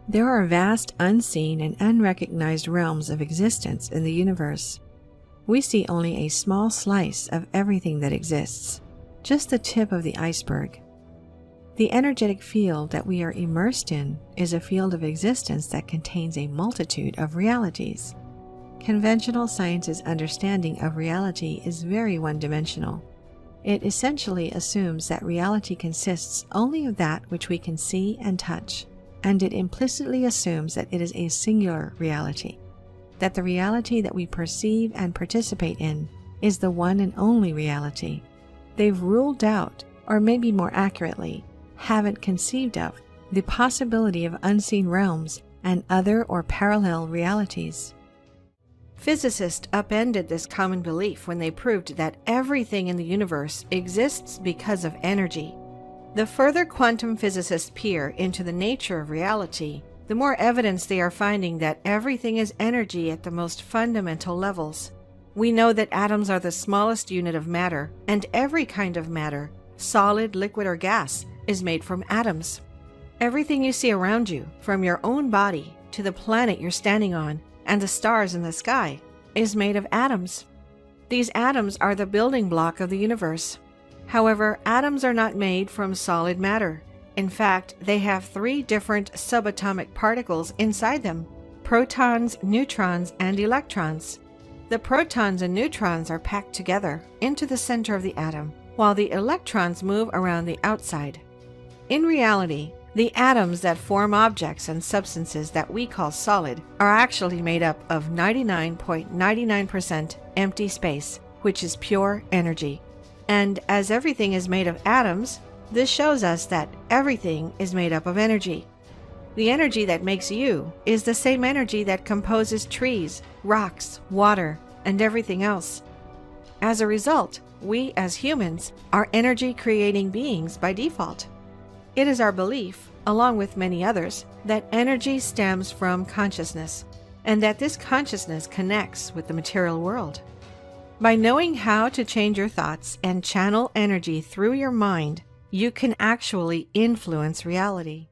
There are vast unseen and unrecognized realms of existence in the universe. We see only a small slice of everything that exists, just the tip of the iceberg. The energetic field that we are immersed in is a field of existence that contains a multitude of realities. Conventional science's understanding of reality is very one-dimensional. It essentially assumes that reality consists only of that which we can see and touch, and it implicitly assumes that it is a singular reality, that the reality that we perceive and participate in is the one and only reality. They've ruled out, or maybe more accurately, haven't conceived of, the possibility of unseen realms and other or parallel realities. Physicists upended this common belief when they proved that everything in the universe exists because of energy. The further quantum physicists peer into the nature of reality, the more evidence they are finding that everything is energy at the most fundamental levels. We know that atoms are the smallest unit of matter, and every kind of matter, solid, liquid, or gas, is made from atoms. Everything you see around you, from your own body to the planet you're standing on and the stars in the sky, is made of atoms. These atoms are the building block of the universe. However, atoms are not made from solid matter. In fact, they have 3 different subatomic particles inside them: protons, neutrons, and electrons. The protons and neutrons are packed together into the center of the atom, while the electrons move around the outside. In reality, the atoms that form objects and substances that we call solid are actually made up of 99.99% empty space, which is pure energy. And as everything is made of atoms, this shows us that everything is made up of energy. The energy that makes you is the same energy that composes trees, rocks, water, and everything else. As a result, we as humans are energy-creating beings by default. It is our belief, along with many others, that energy stems from consciousness, and that this consciousness connects with the material world. By knowing how to change your thoughts and channel energy through your mind, you can actually influence reality.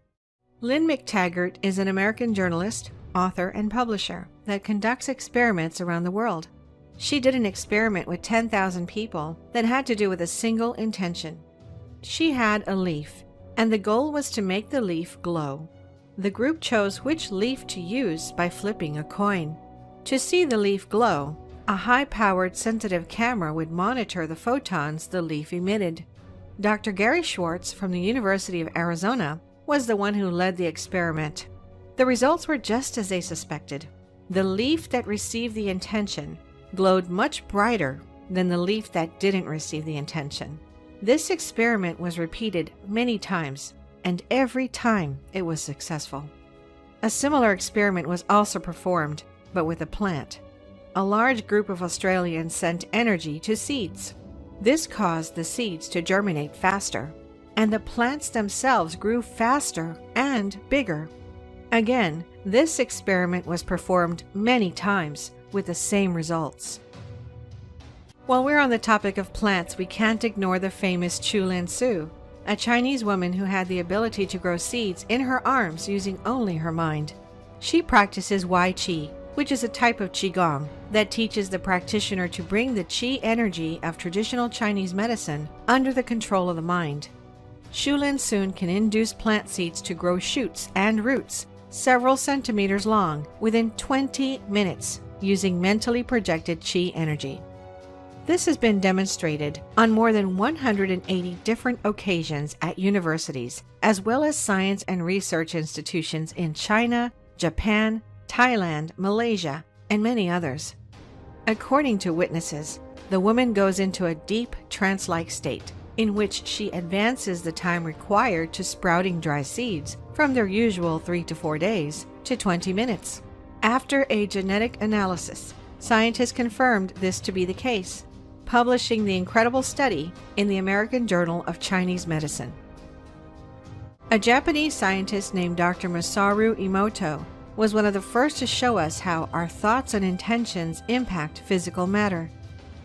Lynn McTaggart is an American journalist, author, and publisher that conducts experiments around the world. She did an experiment with 10,000 people that had to do with a single intention. She had a leaf, and the goal was to make the leaf glow. The group chose which leaf to use by flipping a coin. To see the leaf glow, a high-powered sensitive camera would monitor the photons the leaf emitted. Dr. Gary Schwartz from the University of Arizona was the one who led the experiment. The results were just as they suspected. The leaf that received the intention glowed much brighter than the leaf that didn't receive the intention. This experiment was repeated many times, and every time it was successful. A similar experiment was also performed, but with a plant. A large group of Australians sent energy to seeds. This caused the seeds to germinate faster, and the plants themselves grew faster and bigger. Again, this experiment was performed many times with the same results. While we're on the topic of plants, we can't ignore the famous Chu Lin Su, a Chinese woman who had the ability to grow seeds in her arms using only her mind. She practices Wai Chi, which is a type of Qigong that teaches the practitioner to bring the Qi energy of traditional Chinese medicine under the control of the mind. Chu Lin Sun can induce plant seeds to grow shoots and roots several centimeters long within 20 minutes using mentally projected Qi energy. This has been demonstrated on more than 180 different occasions at universities, as well as science and research institutions in China, Japan, Thailand, Malaysia, and many others. According to witnesses, the woman goes into a deep trance-like state, in which she advances the time required to sprouting dry seeds from their usual 3 to 4 days to 20 minutes. After a genetic analysis, scientists confirmed this to be the case, publishing the incredible study in the American Journal of Chinese Medicine. A Japanese scientist named Dr. Masaru Emoto was one of the first to show us how our thoughts and intentions impact physical matter.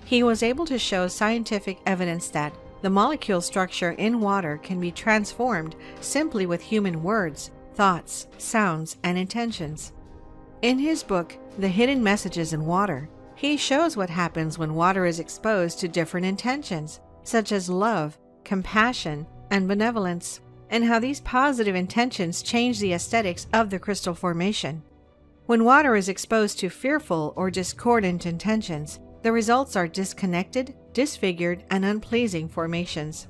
He was able to show scientific evidence that the molecule structure in water can be transformed simply with human words thoughts, sounds, and intentions. In his book, The Hidden Messages in Water, he shows what happens when water is exposed to different intentions, such as love, compassion, and benevolence, and how these positive intentions change the aesthetics of the crystal formation. When water is exposed to fearful or discordant intentions, the results are disconnected, disfigured, and unpleasing formations.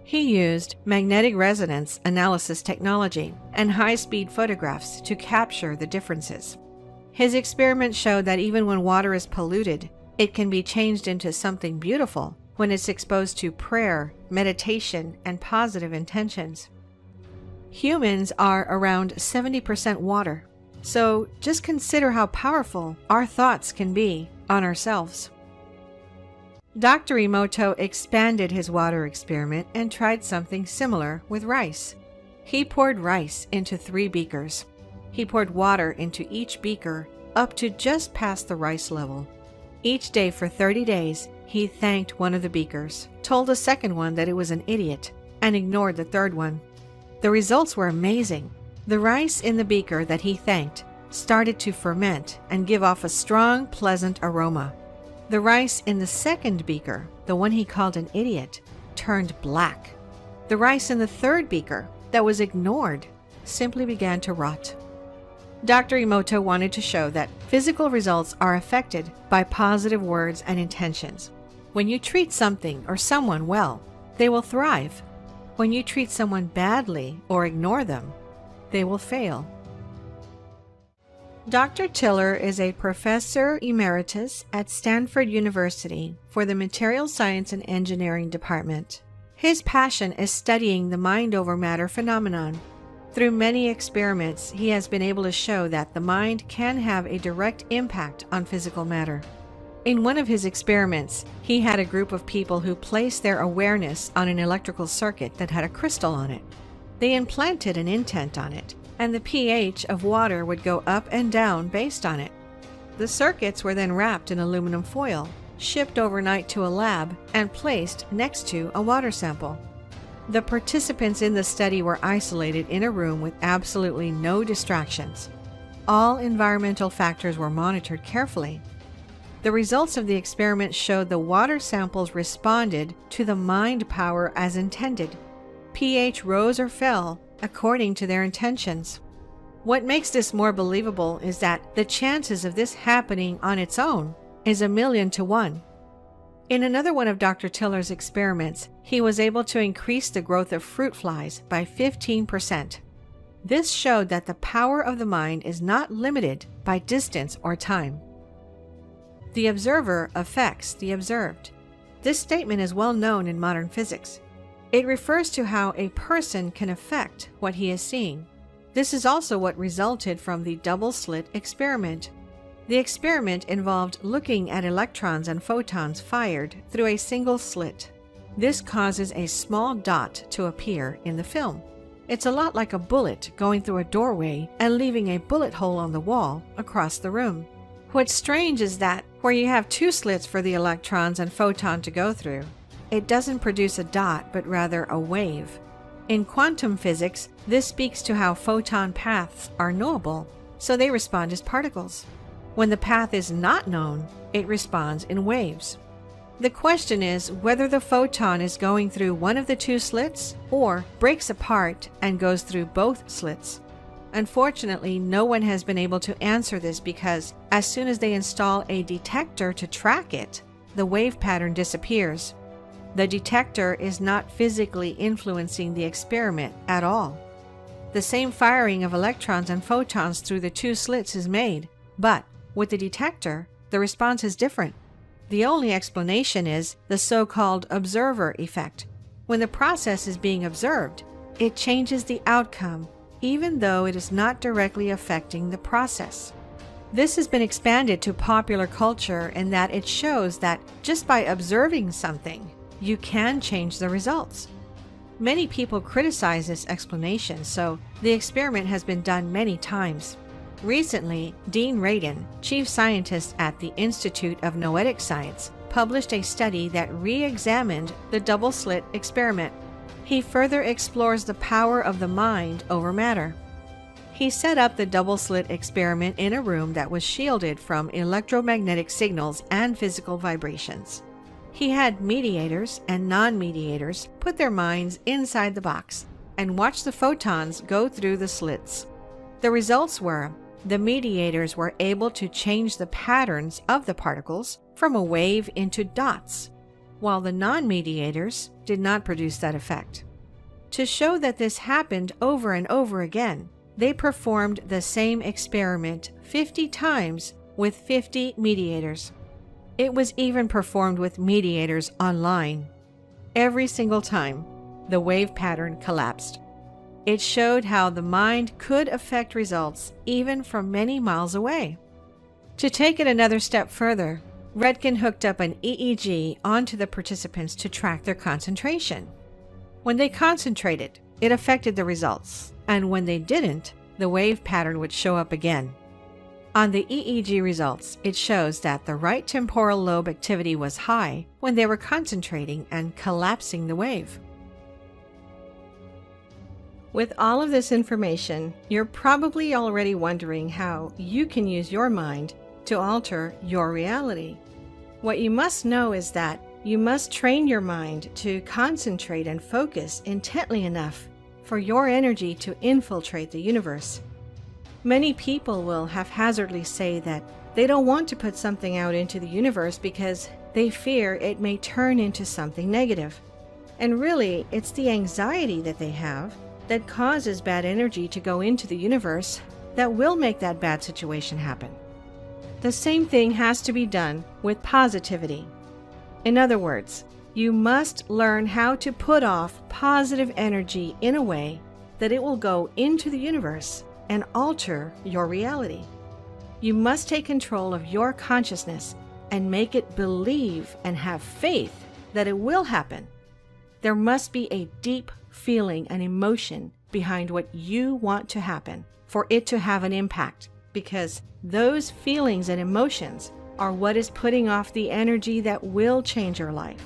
He used magnetic resonance analysis technology and high-speed photographs to capture the differences. His experiments showed that even when water is polluted, it can be changed into something beautiful when it's exposed to prayer, meditation, and positive intentions. Humans are around 70% water, so just consider how powerful our thoughts can be on ourselves. Dr. Emoto expanded his water experiment and tried something similar with rice. He poured rice into 3 beakers. He poured water into each beaker up to just past the rice level. Each day for 30 days, he thanked one of the beakers, told a second one that it was an idiot, and ignored the third one. The results were amazing. The rice in the beaker that he thanked started to ferment and give off a strong, pleasant aroma. The rice in the second beaker, the one he called an idiot, turned black. The rice in the third beaker, that was ignored, simply began to rot. Dr. Emoto wanted to show that physical results are affected by positive words and intentions. When you treat something or someone well, they will thrive. When you treat someone badly or ignore them, they will fail. Dr. Tiller is a professor emeritus at Stanford University for the Material Science and Engineering Department. His passion is studying the mind over matter phenomenon. Through many experiments, he has been able to show that the mind can have a direct impact on physical matter. In one of his experiments, he had a group of people who placed their awareness on an electrical circuit that had a crystal on it. They implanted an intent on it, and the pH of water would go up and down based on it. The circuits were then wrapped in aluminum foil, shipped overnight to a lab, and placed next to a water sample. The participants in the study were isolated in a room with absolutely no distractions. All environmental factors were monitored carefully. The results of the experiment showed the water samples responded to the mind power as intended. pH rose or fell according to their intentions. What makes this more believable is that the chances of this happening on its own is 1,000,000 to 1. In another one of Dr. Tiller's experiments, he was able to increase the growth of fruit flies by 15%. This showed that the power of the mind is not limited by distance or time. The observer affects the observed. This statement is well known in modern physics. It refers to how a person can affect what he is seeing. This is also what resulted from the double-slit experiment. The experiment involved looking at electrons and photons fired through a single slit. This causes a small dot to appear in the film. It's a lot like a bullet going through a doorway and leaving a bullet hole on the wall across the room. What's strange is that where you have 2 slits for the electrons and photon to go through, it doesn't produce a dot, but rather a wave. In quantum physics, this speaks to how photon paths are knowable, so they respond as particles. When the path is not known, it responds in waves. The question is whether the photon is going through one of the 2 slits or breaks apart and goes through both slits. Unfortunately, no one has been able to answer this because as soon as they install a detector to track it, the wave pattern disappears. The detector is not physically influencing the experiment at all. The same firing of electrons and photons through the 2 slits is made, but with the detector, the response is different. The only explanation is the so-called observer effect. When the process is being observed, it changes the outcome, even though it is not directly affecting the process. This has been expanded to popular culture in that it shows that just by observing something, you can change the results. Many people criticize this explanation, so the experiment has been done many times. Recently, Dean Radin, chief scientist at the Institute of Noetic Science, published a study that re-examined the double-slit experiment. He further explores the power of the mind over matter. He set up the double-slit experiment in a room that was shielded from electromagnetic signals and physical vibrations. He had mediators and non-mediators put their minds inside the box and watch the photons go through the slits. The results were the mediators were able to change the patterns of the particles from a wave into dots, while the non-mediators did not produce that effect. To show that this happened over and over again, they performed the same experiment 50 times with 50 mediators. It was even performed with mediators online. Every single time, the wave pattern collapsed. It showed how the mind could affect results even from many miles away. To take it another step further, Redkin hooked up an EEG onto the participants to track their concentration. When they concentrated, it affected the results, and when they didn't, the wave pattern would show up again. On the EEG results, it shows that the right temporal lobe activity was high when they were concentrating and collapsing the wave. With all of this information, you're probably already wondering how you can use your mind to alter your reality. What you must know is that you must train your mind to concentrate and focus intently enough for your energy to infiltrate the universe. Many people will haphazardly say that they don't want to put something out into the universe because they fear it may turn into something negative. And really, it's the anxiety that they have that causes bad energy to go into the universe that will make that bad situation happen. The same thing has to be done with positivity. In other words, you must learn how to put off positive energy in a way that it will go into the universe and alter your reality. You must take control of your consciousness and make it believe and have faith that it will happen. There must be a deep feeling and emotion behind what you want to happen for it to have an impact, because those feelings and emotions are what is putting off the energy that will change your life.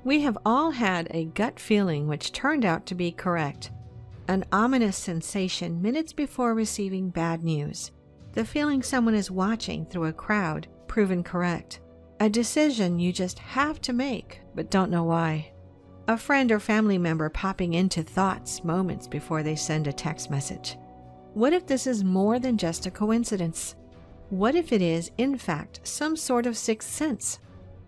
We have all had a gut feeling which turned out to be correct, an ominous sensation minutes before receiving bad news, the feeling someone is watching through a crowd proven correct, a decision you just have to make but don't know why. A friend or family member popping into thoughts moments before they send a text message. What if this is more than just a coincidence? What if it is, in fact, some sort of sixth sense?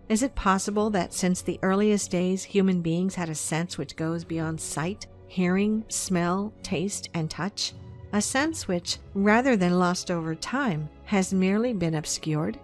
Is it possible that since the earliest days, human beings had a sense which goes beyond sight, hearing, smell, taste, and touch? A sense which, rather than lost over time, has merely been obscured?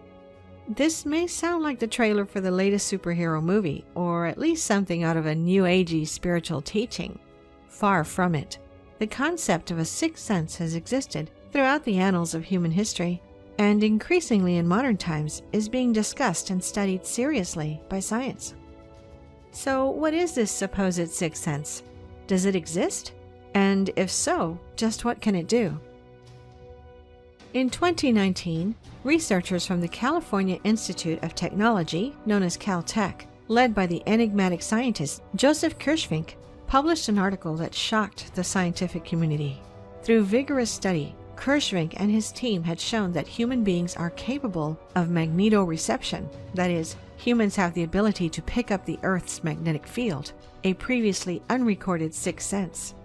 This may sound like the trailer for the latest superhero movie, or at least something out of a New Agey spiritual teaching. Far from it. The concept of a sixth sense has existed throughout the annals of human history, and increasingly in modern times is being discussed and studied seriously by science. So what is this supposed sixth sense? Does it exist? And if so, just what can it do? In 2019, researchers from the California Institute of Technology, known as Caltech, led by the enigmatic scientist Joseph Kirschvink, published an article that shocked the scientific community. Through vigorous study, Kirschvink and his team had shown that human beings are capable of magnetoreception. That is, humans have the ability to pick up the Earth's magnetic field, a previously unrecorded sixth sense.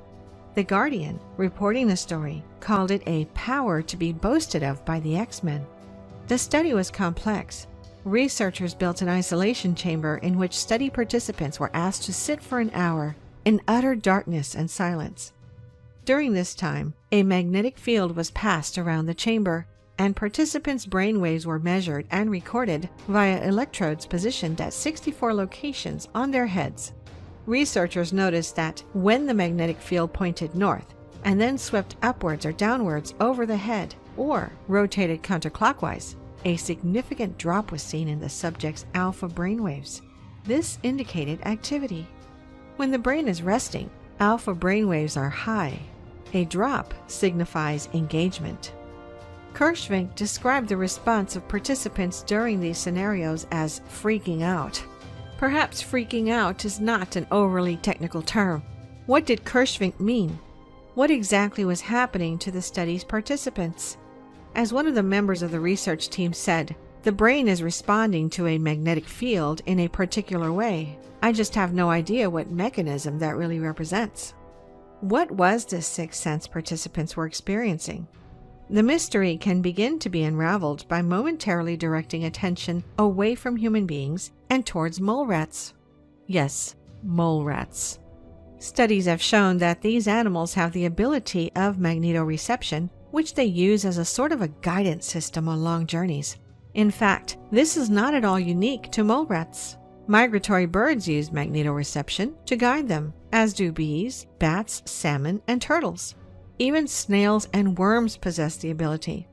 The Guardian, reporting the story, called it a power to be boasted of by the X-Men. The study was complex. Researchers built an isolation chamber in which study participants were asked to sit for an hour in utter darkness and silence. During this time, a magnetic field was passed around the chamber, and participants' brainwaves were measured and recorded via electrodes positioned at 64 locations on their heads. Researchers noticed that when the magnetic field pointed north and then swept upwards or downwards over the head or rotated counterclockwise, a significant drop was seen in the subject's alpha brainwaves. This indicated activity. When the brain is resting, alpha brainwaves are high. A drop signifies engagement. Kirschvink described the response of participants during these scenarios as freaking out. Perhaps freaking out is not an overly technical term. What did Kirschvink mean? What exactly was happening to the study's participants? As one of the members of the research team said, "The brain is responding to a magnetic field in a particular way. I just have no idea what mechanism that really represents." What was this sixth sense participants were experiencing? The mystery can begin to be unraveled by momentarily directing attention away from human beings and towards mole rats. Yes, mole rats. Studies have shown that these animals have the ability of magnetoreception, which they use as a sort of a guidance system on long journeys. In fact, this is not at all unique to mole rats. Migratory birds use magnetoreception to guide them, as do bees, bats, salmon, and turtles. Even snails and worms possess the ability.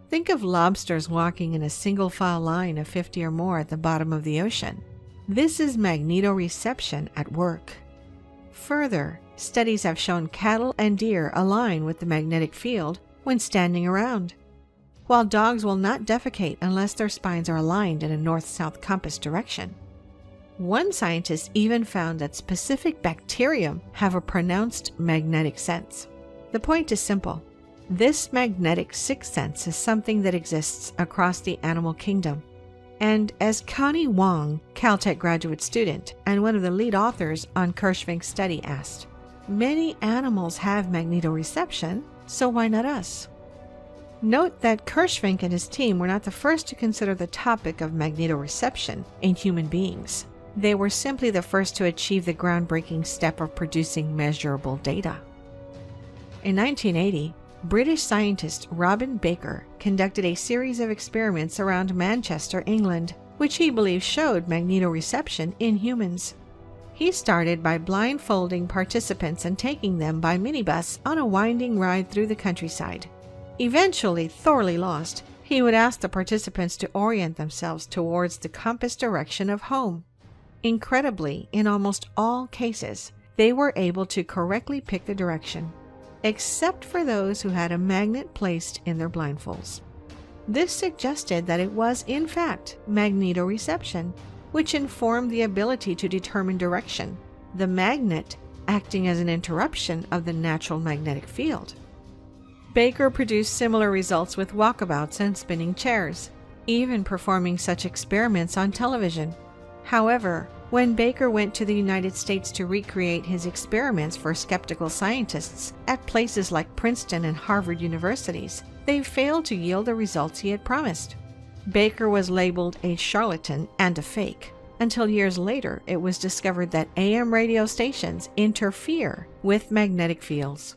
Think of lobsters walking in a single file line of 50 or more at the bottom of the ocean. This is magnetoreception at work. Further, studies have shown cattle and deer align with the magnetic field when standing around, while dogs will not defecate unless their spines are aligned in a north-south compass direction. One scientist even found that specific bacterium have a pronounced magnetic sense. The point is simple. This magnetic sixth sense is something that exists across the animal kingdom. And as Connie Wong, Caltech graduate student and one of the lead authors on Kirschvink's study, asked, "Many animals have magnetoreception, so why not us?" Note that Kirschvink and his team were not the first to consider the topic of magnetoreception in human beings. They were simply the first to achieve the groundbreaking step of producing measurable data. In 1980, British scientist Robin Baker conducted a series of experiments around Manchester, England, which he believes showed magnetoreception in humans. He started by blindfolding participants and taking them by minibus on a winding ride through the countryside. Eventually thoroughly lost, he would ask the participants to orient themselves towards the compass direction of home. Incredibly, in almost all cases, they were able to correctly pick the direction, except for those who had a magnet placed in their blindfolds. This suggested that it was, in fact, magnetoreception, which informed the ability to determine direction, the magnet acting as an interruption of the natural magnetic field. Baker produced similar results with walkabouts and spinning chairs, even performing such experiments on television. However, when Baker went to the United States to recreate his experiments for skeptical scientists at places like Princeton and Harvard universities, they failed to yield the results he had promised. Baker was labeled a charlatan and a fake, until years later it was discovered that AM radio stations interfere with magnetic fields.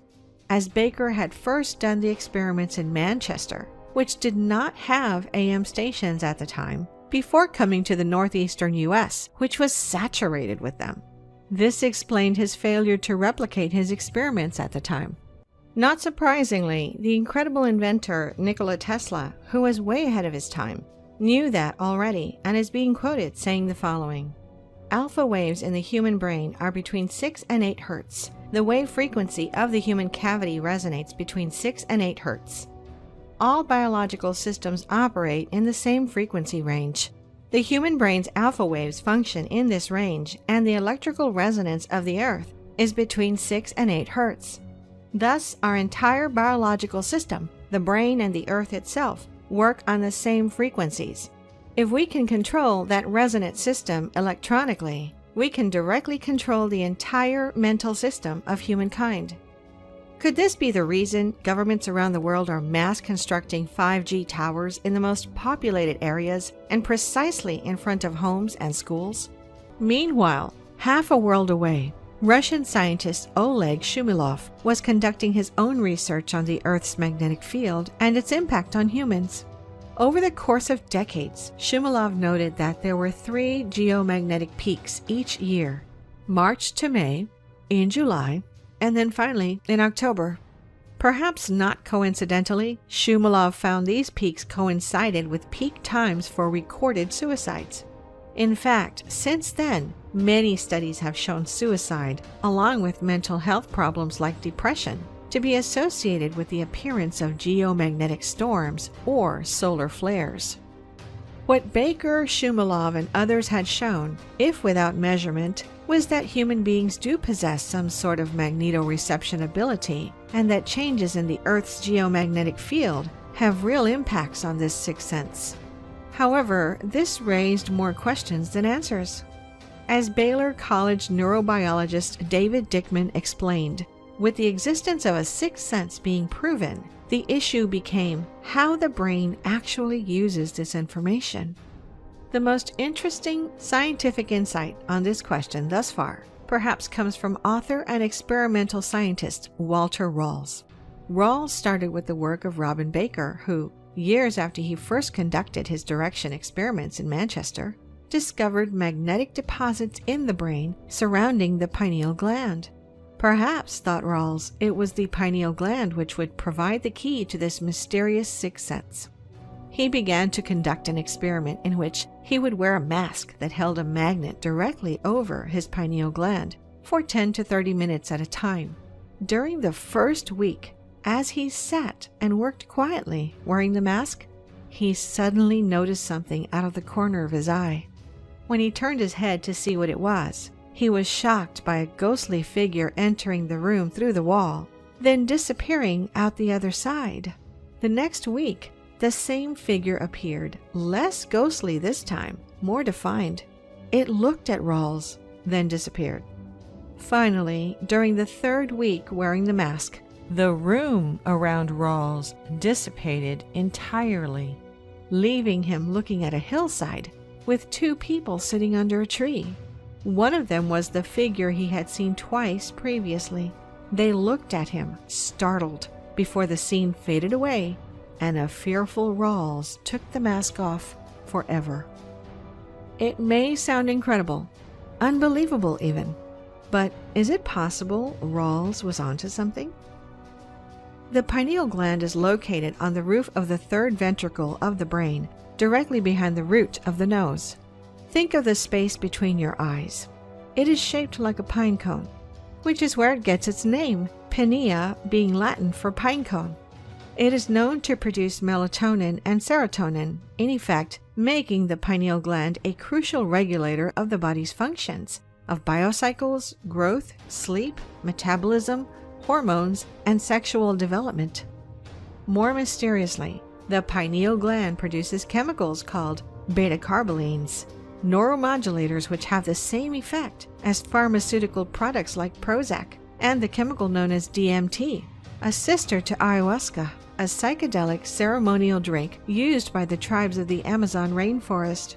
As Baker had first done the experiments in Manchester, which did not have AM stations at the time, before coming to the northeastern U.S., which was saturated with them. This explained his failure to replicate his experiments at the time. Not surprisingly, the incredible inventor Nikola Tesla, who was way ahead of his time, knew that already and is being quoted saying the following: "Alpha waves in the human brain are between 6 and 8 Hz. The wave frequency of the human cavity resonates between 6 and 8 Hz. All biological systems operate in the same frequency range. The human brain's alpha waves function in this range, and the electrical resonance of the Earth is between 6 and 8 Hz. Thus, our entire biological system, the brain and the Earth itself, work on the same frequencies. If we can control that resonant system electronically, we can directly control the entire mental system of humankind." Could this be the reason governments around the world are mass constructing 5G towers in the most populated areas and precisely in front of homes and schools? Meanwhile, half a world away, Russian scientist Oleg Shumilov was conducting his own research on the Earth's magnetic field and its impact on humans. Over the course of decades, Shumilov noted that there were 3 geomagnetic peaks each year: March to May, in July, and then finally in October. Perhaps not coincidentally, Shumilov found these peaks coincided with peak times for recorded suicides. In fact, since then, many studies have shown suicide, along with mental health problems like depression, to be associated with the appearance of geomagnetic storms or solar flares. What Baker, Shumilov, and others had shown, if without measurement, was that human beings do possess some sort of magnetoreception ability and that changes in the Earth's geomagnetic field have real impacts on this sixth sense. However, this raised more questions than answers. As Baylor College neurobiologist David Dickman explained, with the existence of a sixth sense being proven, the issue became how the brain actually uses this information. The most interesting scientific insight on this question thus far perhaps comes from author and experimental scientist Walter Rawls. Rawls started with the work of Robin Baker, who, years after he first conducted his direction experiments in Manchester, discovered magnetic deposits in the brain surrounding the pineal gland. Perhaps, thought Rawls, it was the pineal gland which would provide the key to this mysterious sixth sense. He began to conduct an experiment in which he would wear a mask that held a magnet directly over his pineal gland for 10 to 30 minutes at a time. During the first week, as he sat and worked quietly wearing the mask, he suddenly noticed something out of the corner of his eye. When he turned his head to see what it was, he was shocked by a ghostly figure entering the room through the wall, then disappearing out the other side. The next week, the same figure appeared, less ghostly this time, more defined. It looked at Rawls, then disappeared. Finally, during the third week wearing the mask, the room around Rawls dissipated entirely, leaving him looking at a hillside with two people sitting under a tree. One of them was the figure he had seen twice previously. They looked at him, startled, before the scene faded away and a fearful Rawls took the mask off forever. It may sound incredible, unbelievable even, but is it possible Rawls was onto something? The pineal gland is located on the roof of the third ventricle of the brain, directly behind the root of the nose. Think of the space between your eyes. It is shaped like a pine cone, which is where it gets its name, pinea being Latin for pine cone. It is known to produce melatonin and serotonin, in effect, making the pineal gland a crucial regulator of the body's functions, of biocycles, growth, sleep, metabolism, hormones, and sexual development. More mysteriously, the pineal gland produces chemicals called beta-carbolines, neuromodulators which have the same effect as pharmaceutical products like Prozac, and the chemical known as DMT, a sister to ayahuasca, a psychedelic ceremonial drink used by the tribes of the Amazon rainforest.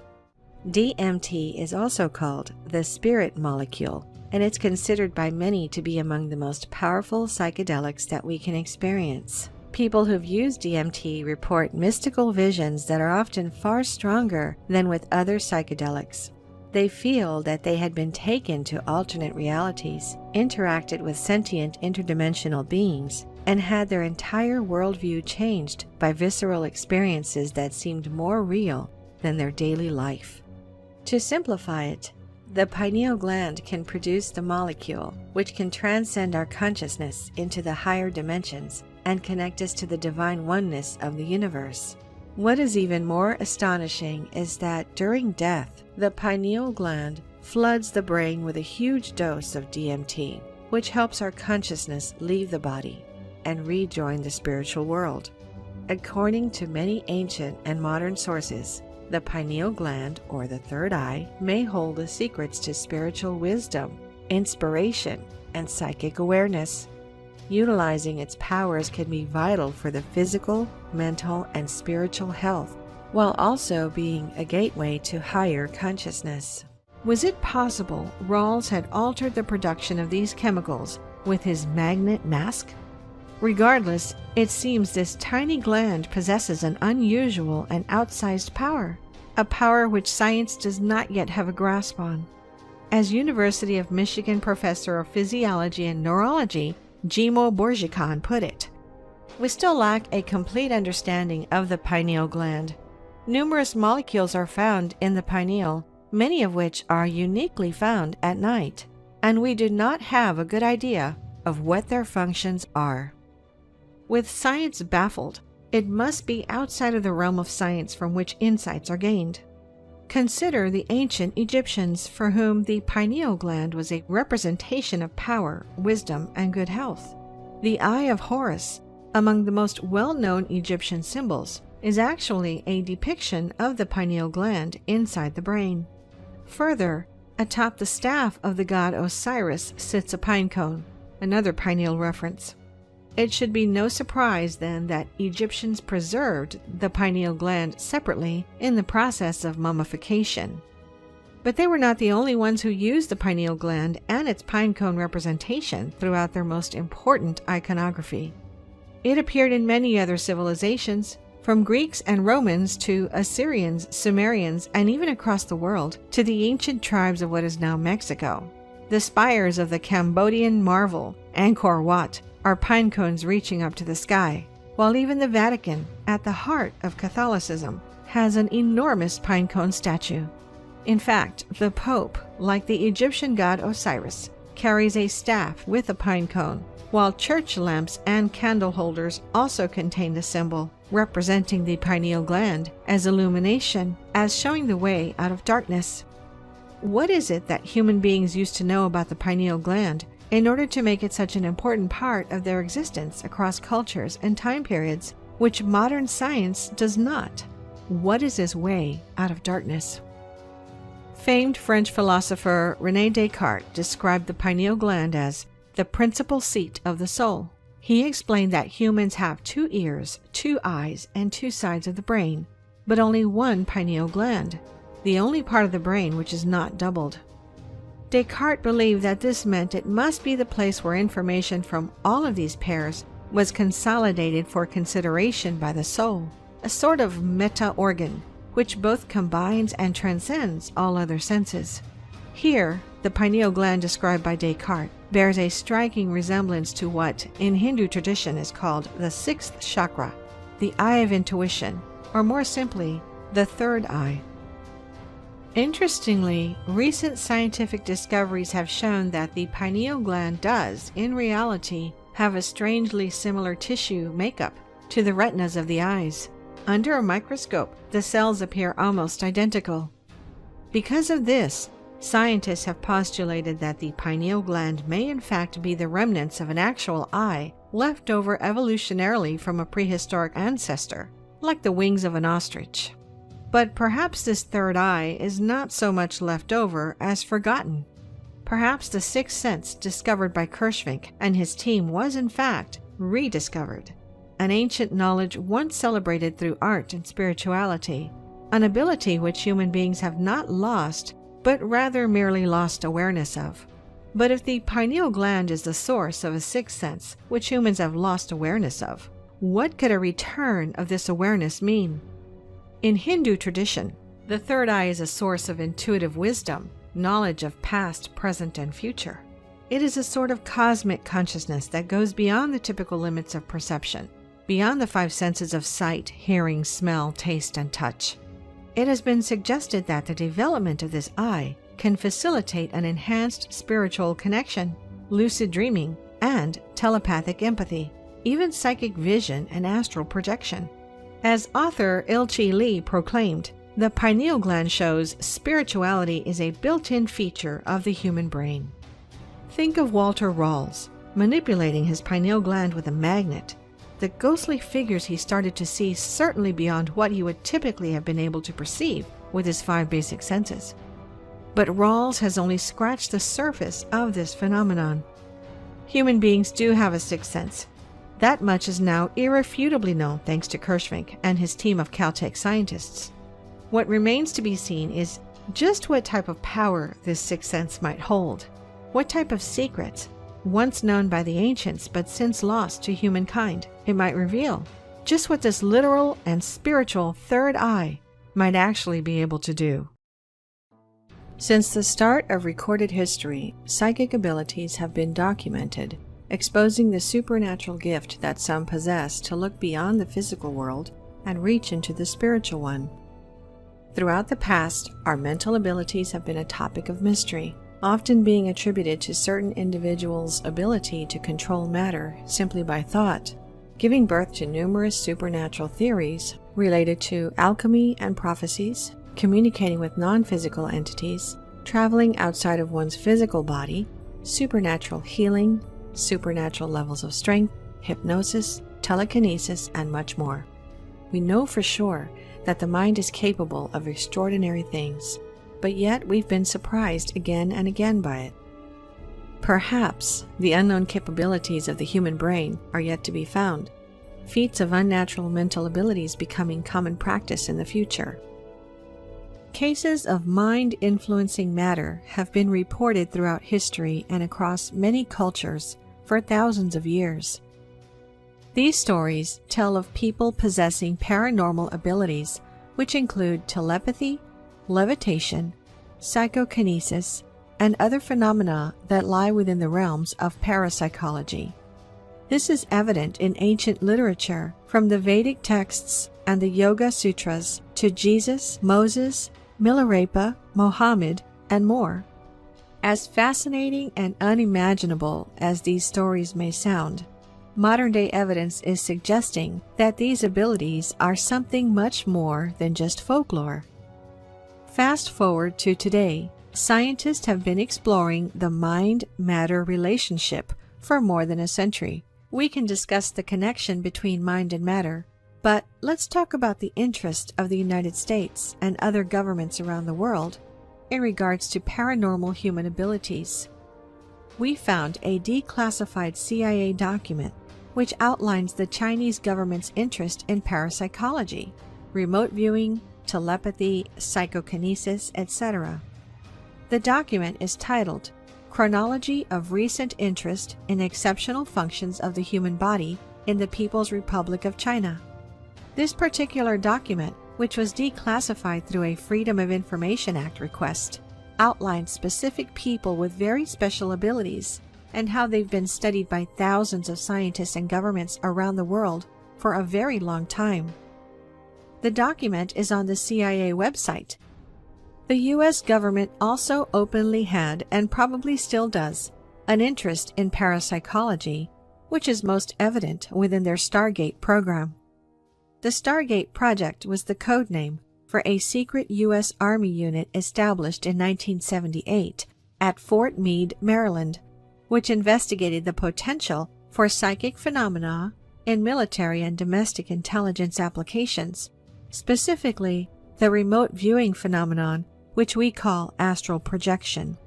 DMT is also called the spirit molecule, and it's considered by many to be among the most powerful psychedelics that we can experience. People who've used DMT report mystical visions that are often far stronger than with other psychedelics. They feel that they had been taken to alternate realities, interacted with sentient interdimensional beings, and had their entire worldview changed by visceral experiences that seemed more real than their daily life. To simplify it, the pineal gland can produce the molecule which can transcend our consciousness into the higher dimensions and connect us to the divine oneness of the universe. What is even more astonishing is that during death, the pineal gland floods the brain with a huge dose of DMT, which helps our consciousness leave the body and rejoin the spiritual world. According to many ancient and modern sources, the pineal gland, or the third eye, may hold the secrets to spiritual wisdom, inspiration, and psychic awareness. Utilizing its powers can be vital for the physical, mental, and spiritual health, while also being a gateway to higher consciousness. Was it possible Rawls had altered the production of these chemicals with his magnet mask? Regardless, it seems this tiny gland possesses an unusual and outsized power, a power which science does not yet have a grasp on. As University of Michigan professor of physiology and neurology, Jimo Borjikan put it, we still lack a complete understanding of the pineal gland. Numerous molecules are found in the pineal, many of which are uniquely found at night, and we do not have a good idea of what their functions are. With science baffled, it must be outside of the realm of science from which insights are gained. Consider the ancient Egyptians, for whom the pineal gland was a representation of power, wisdom, and good health. The Eye of Horus, among the most well-known Egyptian symbols, is actually a depiction of the pineal gland inside the brain. Further, atop the staff of the god Osiris sits a pine cone, another pineal reference. It should be no surprise, then, that Egyptians preserved the pineal gland separately in the process of mummification. But they were not the only ones who used the pineal gland and its pine cone representation throughout their most important iconography. It appeared in many other civilizations, from Greeks and Romans to Assyrians, Sumerians, and even across the world to the ancient tribes of what is now Mexico. The spires of the Cambodian marvel, Angkor Wat, are pine cones reaching up to the sky, while even the Vatican, at the heart of Catholicism, has an enormous pine cone statue. In fact, the Pope, like the Egyptian god Osiris, carries a staff with a pine cone, while church lamps and candle holders also contain the symbol, representing the pineal gland as illumination, as showing the way out of darkness. What is it that human beings used to know about the pineal gland in order to make it such an important part of their existence across cultures and time periods, which modern science does not? What is this way out of darkness? Famed French philosopher René Descartes described the pineal gland as the principal seat of the soul. He explained that humans have 2 ears, 2 eyes, and 2 sides of the brain, but only one pineal gland, the only part of the brain which is not doubled. Descartes believed that this meant it must be the place where information from all of these pairs was consolidated for consideration by the soul, a sort of meta-organ, which both combines and transcends all other senses. Here, the pineal gland described by Descartes bears a striking resemblance to what, in Hindu tradition, is called the 6th chakra, the eye of intuition, or more simply, the 3rd eye. Interestingly, recent scientific discoveries have shown that the pineal gland does, in reality, have a strangely similar tissue makeup to the retinas of the eyes. Under a microscope, the cells appear almost identical. Because of this, scientists have postulated that the pineal gland may in fact be the remnants of an actual eye left over evolutionarily from a prehistoric ancestor, like the wings of an ostrich. But perhaps this 3rd eye is not so much left over as forgotten. Perhaps the 6th sense discovered by Kirschvink and his team was in fact rediscovered, an ancient knowledge once celebrated through art and spirituality, an ability which human beings have not lost, but rather merely lost awareness of. But if the pineal gland is the source of a 6th sense, which humans have lost awareness of, what could a return of this awareness mean? In Hindu tradition, the 3rd eye is a source of intuitive wisdom, knowledge of past, present, and future. It is a sort of cosmic consciousness that goes beyond the typical limits of perception, beyond the 5 senses of sight, hearing, smell, taste, and touch. It has been suggested that the development of this eye can facilitate an enhanced spiritual connection, lucid dreaming, and telepathic empathy, even psychic vision and astral projection. As author Ilchi Li proclaimed, the pineal gland shows spirituality is a built-in feature of the human brain. Think of Walter Rawls manipulating his pineal gland with a magnet. The ghostly figures he started to see certainly beyond what he would typically have been able to perceive with his 5 basic senses. But Rawls has only scratched the surface of this phenomenon. Human beings do have a 6th sense. That much is now irrefutably known thanks to Kirschvink and his team of Caltech scientists. What remains to be seen is just what type of power this 6th sense might hold, what type of secrets, once known by the ancients but since lost to humankind, it might reveal, just what this literal and spiritual 3rd eye might actually be able to do. Since the start of recorded history, psychic abilities have been documented, exposing the supernatural gift that some possess to look beyond the physical world and reach into the spiritual one. Throughout the past, our mental abilities have been a topic of mystery, often being attributed to certain individuals' ability to control matter simply by thought, giving birth to numerous supernatural theories related to alchemy and prophecies, communicating with non-physical entities, traveling outside of one's physical body, supernatural healing, supernatural levels of strength, hypnosis, telekinesis, and much more. We know for sure that the mind is capable of extraordinary things, but yet we've been surprised again and again by it. Perhaps the unknown capabilities of the human brain are yet to be found, feats of unnatural mental abilities becoming common practice in the future. Cases of mind influencing matter have been reported throughout history and across many cultures for thousands of years. These stories tell of people possessing paranormal abilities, which include telepathy, levitation, psychokinesis, and other phenomena that lie within the realms of parapsychology. This is evident in ancient literature, from the Vedic texts and the Yoga Sutras to Jesus, Moses, Milarepa, Mohammed, and more. As fascinating and unimaginable as these stories may sound, modern-day evidence is suggesting that these abilities are something much more than just folklore. Fast forward to today, scientists have been exploring the mind-matter relationship for more than a century. We can discuss the connection between mind and matter, but let's talk about the interest of the United States and other governments around the world in regards to paranormal human abilities. We found a declassified CIA document which outlines the Chinese government's interest in parapsychology, remote viewing, telepathy, psychokinesis, etc. The document is titled Chronology of Recent Interest in Exceptional Functions of the Human Body in the People's Republic of China. This particular document, which was declassified through a Freedom of Information Act request, outlines specific people with very special abilities and how they've been studied by thousands of scientists and governments around the world for a very long time. The document is on the CIA website. The U.S. government also openly had, and probably still does, an interest in parapsychology, which is most evident within their Stargate program. The Stargate project was the code name for a secret U.S. Army unit established in 1978 at Fort Meade, Maryland, which investigated the potential for psychic phenomena in military and domestic intelligence applications, specifically the remote viewing phenomenon, which we call astral projection.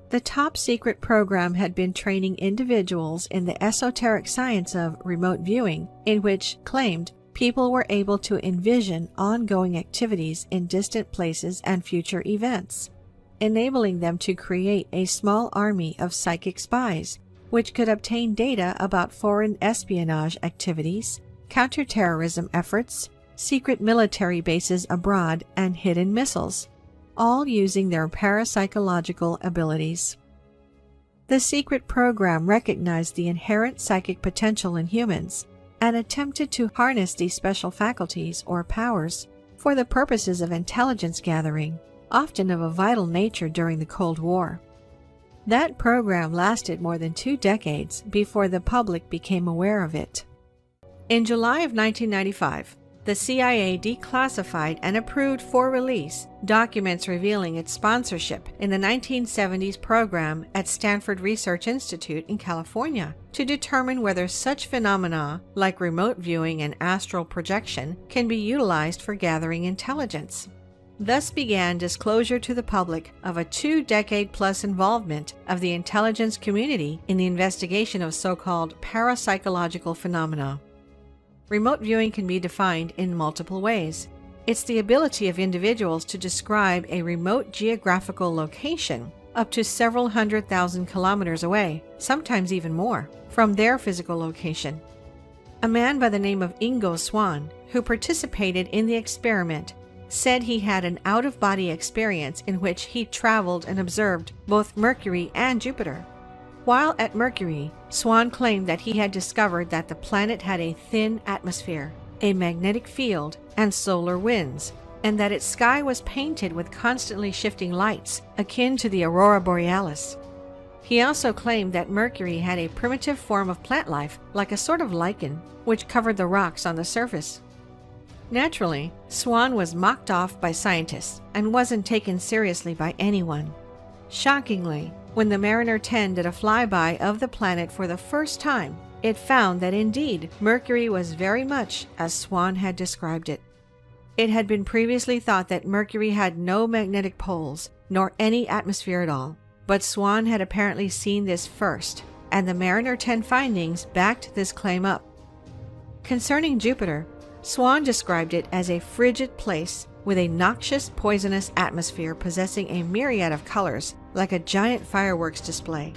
The top secret program had been training individuals in the esoteric science of remote viewing, in which claimed people were able to envision ongoing activities in distant places and future events, enabling them to create a small army of psychic spies, which could obtain data about foreign espionage activities, counterterrorism efforts, secret military bases abroad, and hidden missiles, all using their parapsychological abilities. The secret program recognized the inherent psychic potential in humans and attempted to harness these special faculties or powers for the purposes of intelligence gathering, often of a vital nature during the Cold War. That program lasted more than 2 decades before the public became aware of it. In July of 1995, the CIA declassified and approved for release documents revealing its sponsorship in the 1970s program at Stanford Research Institute in California to determine whether such phenomena like remote viewing and astral projection can be utilized for gathering intelligence. Thus began disclosure to the public of a 2-decade-plus involvement of the intelligence community in the investigation of so-called parapsychological phenomena. Remote viewing can be defined in multiple ways. It's the ability of individuals to describe a remote geographical location up to several 100,000 kilometers away, sometimes even more, from their physical location. A man by the name of Ingo Swann, who participated in the experiment, said he had an out-of-body experience in which he traveled and observed both Mercury and Jupiter. While at Mercury, Swann claimed that he had discovered that the planet had a thin atmosphere, a magnetic field, and solar winds, and that its sky was painted with constantly shifting lights, akin to the aurora borealis. He also claimed that Mercury had a primitive form of plant life, like a sort of lichen, which covered the rocks on the surface. Naturally, Swann was mocked off by scientists and wasn't taken seriously by anyone. Shockingly, When the Mariner 10 did a flyby of the planet for the first time, it found that indeed Mercury was very much as Swan had described it. It had been previously thought that Mercury had no magnetic poles, nor any atmosphere at all, but Swan had apparently seen this first, and the Mariner 10 findings backed this claim up. Concerning Jupiter, Swan described it as a frigid place with a noxious, poisonous atmosphere possessing a myriad of colors, like a giant fireworks display.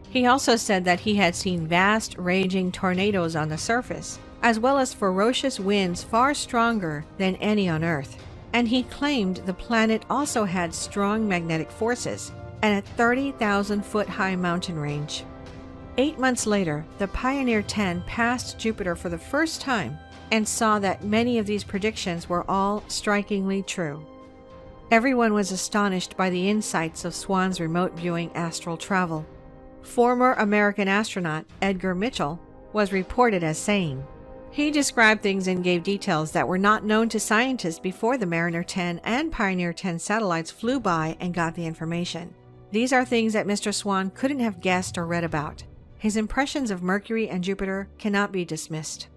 He also said that he had seen vast, raging tornadoes on the surface, as well as ferocious winds far stronger than any on Earth. And he claimed the planet also had strong magnetic forces and a 30,000-foot high mountain range. 8 months later, the Pioneer 10 passed Jupiter for the first time and saw that many of these predictions were all strikingly true. Everyone was astonished by the insights of Swan's remote viewing astral travel. Former American astronaut Edgar Mitchell was reported as saying, he described things and gave details that were not known to scientists before the Mariner 10 and Pioneer 10 satellites flew by and got the information. These are things that Mr. Swan couldn't have guessed or read about. His impressions of Mercury and Jupiter cannot be dismissed.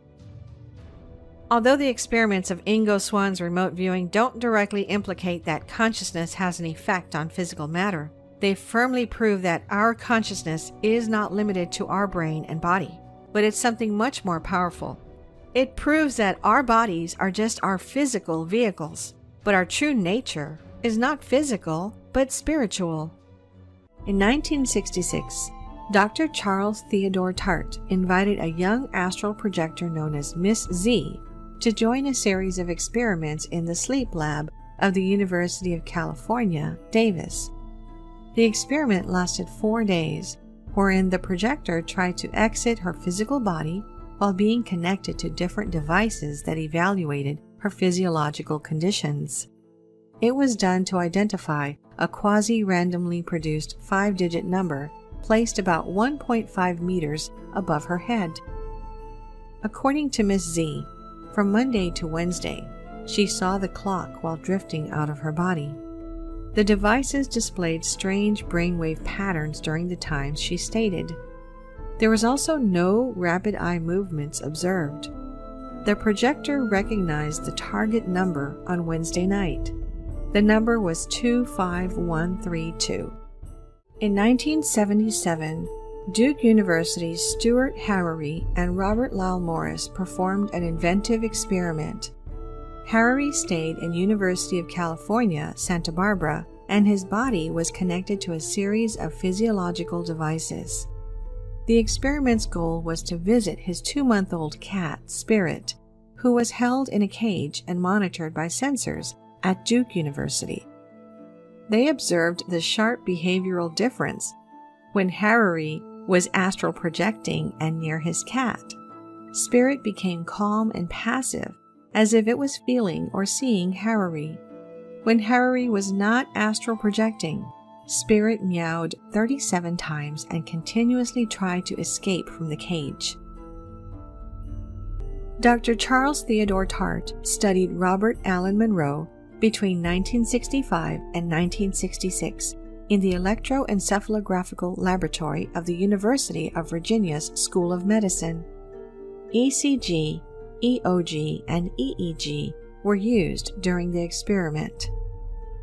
Although the experiments of Ingo Swan's remote viewing don't directly implicate that consciousness has an effect on physical matter, they firmly prove that our consciousness is not limited to our brain and body, but it's something much more powerful. It proves that our bodies are just our physical vehicles, but our true nature is not physical, but spiritual. In 1966, Dr. Charles Theodore Tart invited a young astral projector known as Miss Z to join a series of experiments in the sleep lab of the University of California, Davis. The experiment lasted 4 days, wherein the projector tried to exit her physical body while being connected to different devices that evaluated her physiological conditions. It was done to identify a quasi-randomly produced 5-digit number placed about 1.5 meters above her head. According to Miss Z, from Monday to Wednesday, she saw the clock while drifting out of her body. The devices displayed strange brainwave patterns during the times she stated. There was also no rapid eye movements observed. The projector recognized the target number on Wednesday night. The number was 25132. In 1977, Duke University's Stuart Harary and Robert Lowell Morris performed an inventive experiment. Harary stayed in University of California, Santa Barbara, and his body was connected to a series of physiological devices. The experiment's goal was to visit his 2-month-old cat, Spirit, who was held in a cage and monitored by sensors at Duke University. They observed the sharp behavioral difference when Harary was astral projecting and near his cat. Spirit became calm and passive, as if it was feeling or seeing Harary. When Harary was not astral projecting, Spirit meowed 37 times and continuously tried to escape from the cage. Dr. Charles Theodore Tart studied Robert Allen Monroe between 1965 and 1966 in the Electroencephalographical Laboratory of the University of Virginia's School of Medicine. ECG, EOG, and EEG were used during the experiment.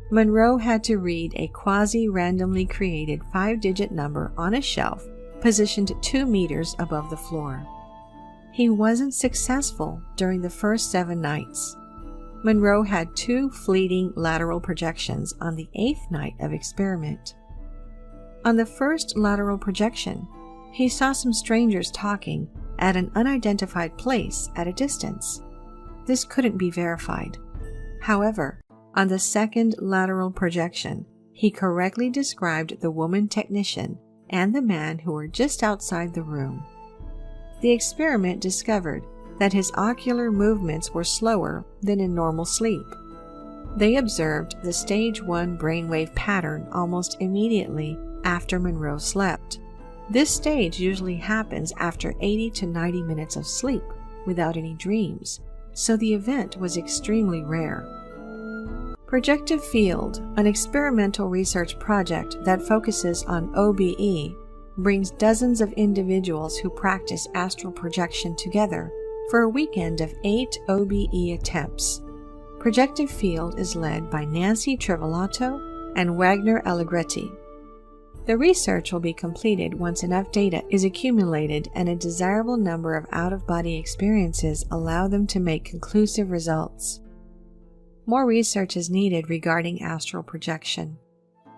Monroe had to read a quasi-randomly created 5-digit number on a shelf positioned 2 meters above the floor. He wasn't successful during the first 7 nights. Monroe had 2 fleeting lateral projections on the 8th night of experiment. On the first lateral projection, he saw some strangers talking at an unidentified place at a distance. This couldn't be verified. However, on the second lateral projection, he correctly described the woman technician and the man who were just outside the room. The experiment discovered that his ocular movements were slower than in normal sleep. They observed the stage 1 brainwave pattern almost immediately after Monroe slept. This stage usually happens after 80 to 90 minutes of sleep without any dreams, so the event was extremely rare. Projective Field, an experimental research project that focuses on OBE, brings dozens of individuals who practice astral projection together for a weekend of 8 OBE attempts. Projective Field is led by Nancy Trivolato and Wagner Allegretti. The research will be completed once enough data is accumulated and a desirable number of out-of-body experiences allow them to make conclusive results. More research is needed regarding astral projection.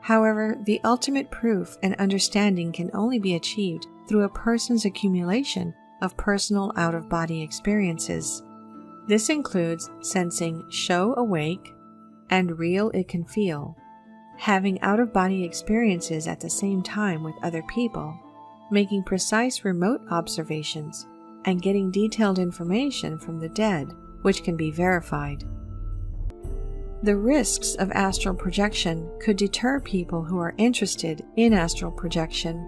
However, the ultimate proof and understanding can only be achieved through a person's accumulation of personal out-of-body experiences. This includes sensing show awake and real it can feel, having out-of-body experiences at the same time with other people, making precise remote observations, and getting detailed information from the dead, which can be verified. The risks of astral projection could deter people who are interested in astral projection.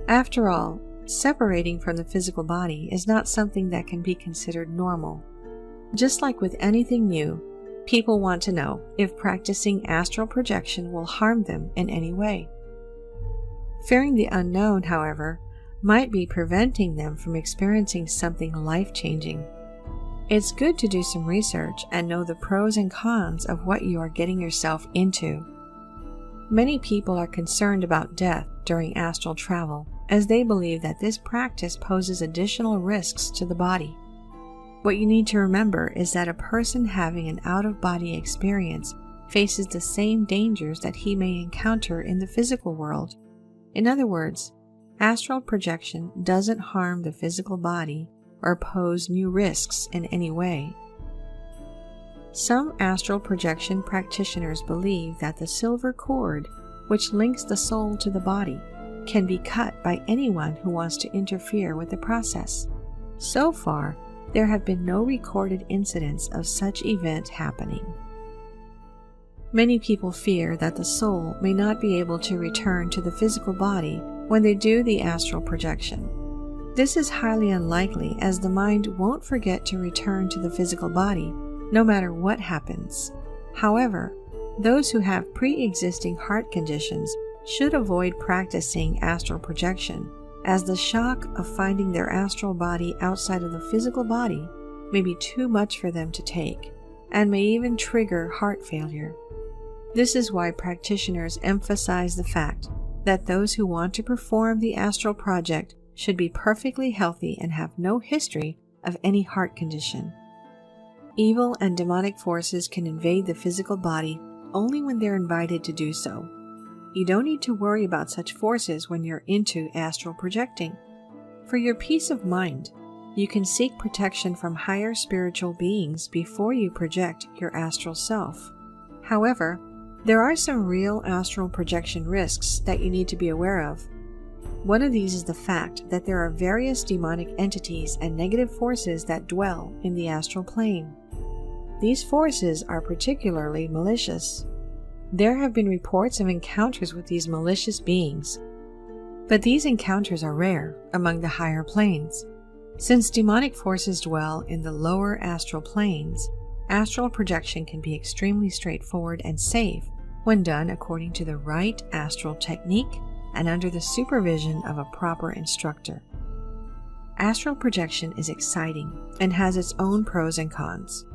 After all, separating from the physical body is not something that can be considered normal. Just like with anything new, people want to know if practicing astral projection will harm them in any way. Fearing the unknown, however, might be preventing them from experiencing something life-changing. It's good to do some research and know the pros and cons of what you are getting yourself into. Many people are concerned about death during astral travel, as they believe that this practice poses additional risks to the body. What you need to remember is that a person having an out-of-body experience faces the same dangers that he may encounter in the physical world. In other words, astral projection doesn't harm the physical body or pose new risks in any way. Some astral projection practitioners believe that the silver cord, which links the soul to the body, can be cut by anyone who wants to interfere with the process. So far, there have been no recorded incidents of such event happening. Many people fear that the soul may not be able to return to the physical body when they do the astral projection. This is highly unlikely, as the mind won't forget to return to the physical body no matter what happens. However, those who have pre-existing heart conditions should avoid practicing astral projection, as the shock of finding their astral body outside of the physical body may be too much for them to take, and may even trigger heart failure. This is why practitioners emphasize the fact that those who want to perform the astral project should be perfectly healthy and have no history of any heart condition. Evil and demonic forces can invade the physical body only when they're invited to do so. You don't need to worry about such forces when you're into astral projecting. For your peace of mind, you can seek protection from higher spiritual beings before you project your astral self. However, there are some real astral projection risks that you need to be aware of. One of these is the fact that there are various demonic entities and negative forces that dwell in the astral plane. These forces are particularly malicious. There have been reports of encounters with these malicious beings, but these encounters are rare among the higher planes. Since demonic forces dwell in the lower astral planes, astral projection can be extremely straightforward and safe when done according to the right astral technique and under the supervision of a proper instructor. Astral projection is exciting and has its own pros and cons.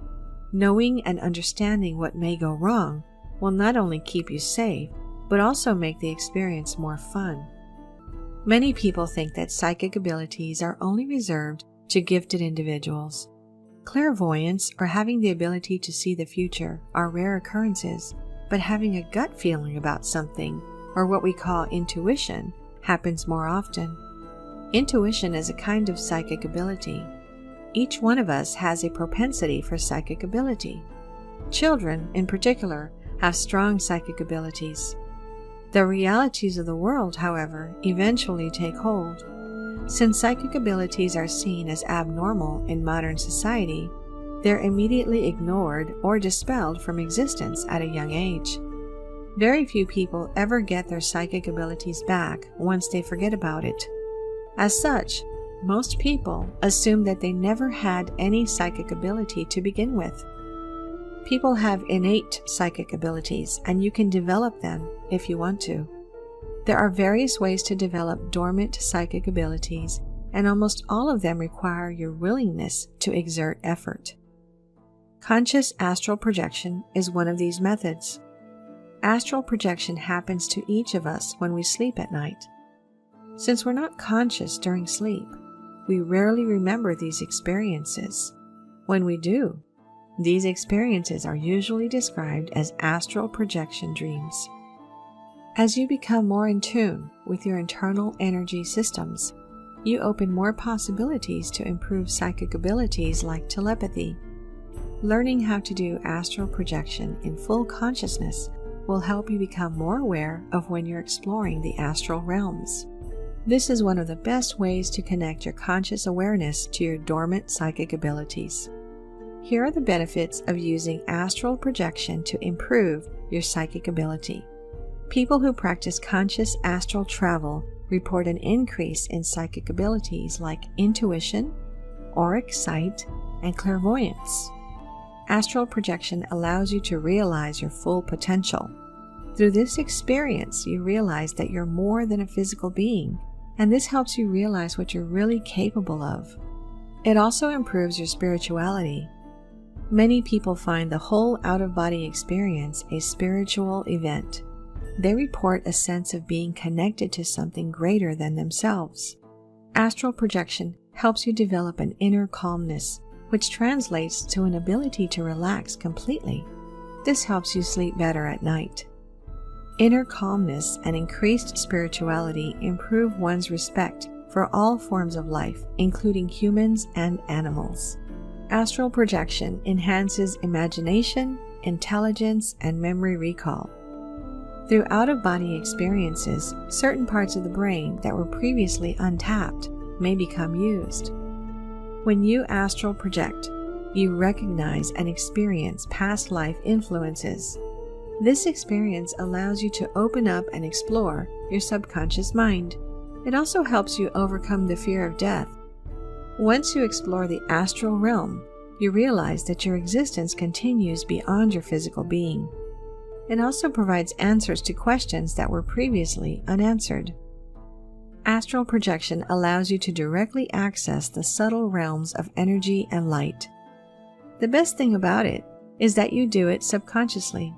Knowing and understanding what may go wrong will not only keep you safe, but also make the experience more fun. Many people think that psychic abilities are only reserved to gifted individuals. Clairvoyance, or having the ability to see the future, are rare occurrences, but having a gut feeling about something, or what we call intuition, happens more often. Intuition is a kind of psychic ability. Each one of us has a propensity for psychic ability. Children, in particular, have strong psychic abilities. The realities of the world, however, eventually take hold. Since psychic abilities are seen as abnormal in modern society, they're immediately ignored or dispelled from existence at a young age. Very few people ever get their psychic abilities back once they forget about it. As such, most people assume that they never had any psychic ability to begin with. People have innate psychic abilities, and you can develop them if you want to. There are various ways to develop dormant psychic abilities, and almost all of them require your willingness to exert effort. Conscious astral projection is one of these methods. Astral projection happens to each of us when we sleep at night. Since we're not conscious during sleep, we rarely remember these experiences. When we do, these experiences are usually described as astral projection dreams. As you become more in tune with your internal energy systems, you open more possibilities to improve psychic abilities like telepathy. Learning how to do astral projection in full consciousness will help you become more aware of when you're exploring the astral realms. This is one of the best ways to connect your conscious awareness to your dormant psychic abilities. Here are the benefits of using astral projection to improve your psychic ability. People who practice conscious astral travel report an increase in psychic abilities like intuition, auric sight, and clairvoyance. Astral projection allows you to realize your full potential. Through this experience, you realize that you're more than a physical being, and this helps you realize what you're really capable of. It also improves your spirituality. Many people find the whole out-of-body experience a spiritual event. They report a sense of being connected to something greater than themselves. Astral projection helps you develop an inner calmness, which translates to an ability to relax completely. This helps you sleep better at night. Inner calmness and increased spirituality improve one's respect for all forms of life, including humans and animals. Astral projection enhances imagination, intelligence, and memory recall. Through out-of-body experiences, certain parts of the brain that were previously untapped may become used. When you astral project, you recognize and experience past life influences. This experience allows you to open up and explore your subconscious mind. It also helps you overcome the fear of death. Once you explore the astral realm, you realize that your existence continues beyond your physical being. It also provides answers to questions that were previously unanswered. Astral projection allows you to directly access the subtle realms of energy and light. The best thing about it is that you do it subconsciously.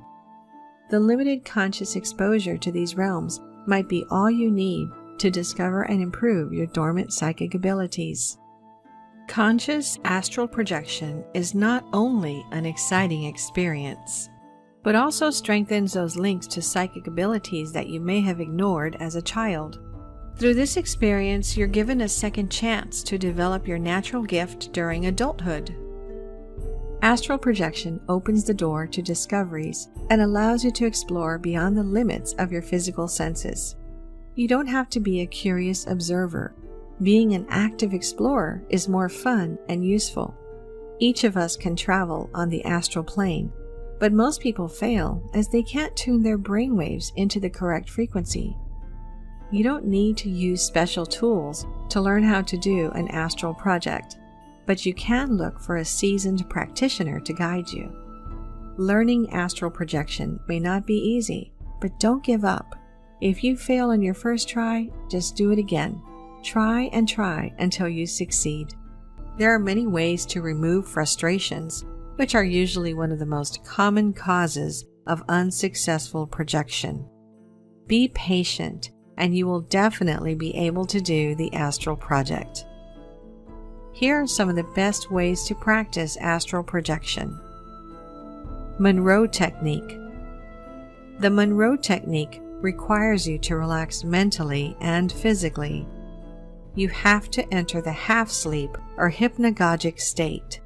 The limited conscious exposure to these realms might be all you need to discover and improve your dormant psychic abilities. Conscious astral projection is not only an exciting experience, but also strengthens those links to psychic abilities that you may have ignored as a child. Through this experience, you're given a second chance to develop your natural gift during adulthood. Astral projection opens the door to discoveries and allows you to explore beyond the limits of your physical senses. You don't have to be a curious observer. Being an active explorer is more fun and useful. Each of us can travel on the astral plane, but most people fail as they can't tune their brainwaves into the correct frequency. You don't need to use special tools to learn how to do an astral project, but you can look for a seasoned practitioner to guide you. Learning astral projection may not be easy, but don't give up. If you fail on your first try, just do it again. Try and try until you succeed. There are many ways to remove frustrations, which are usually one of the most common causes of unsuccessful projection. Be patient, and you will definitely be able to do the astral project. Here are some of the best ways to practice astral projection. Monroe Technique. The Monroe Technique requires you to relax mentally and physically. You have to enter the half-sleep or hypnagogic state.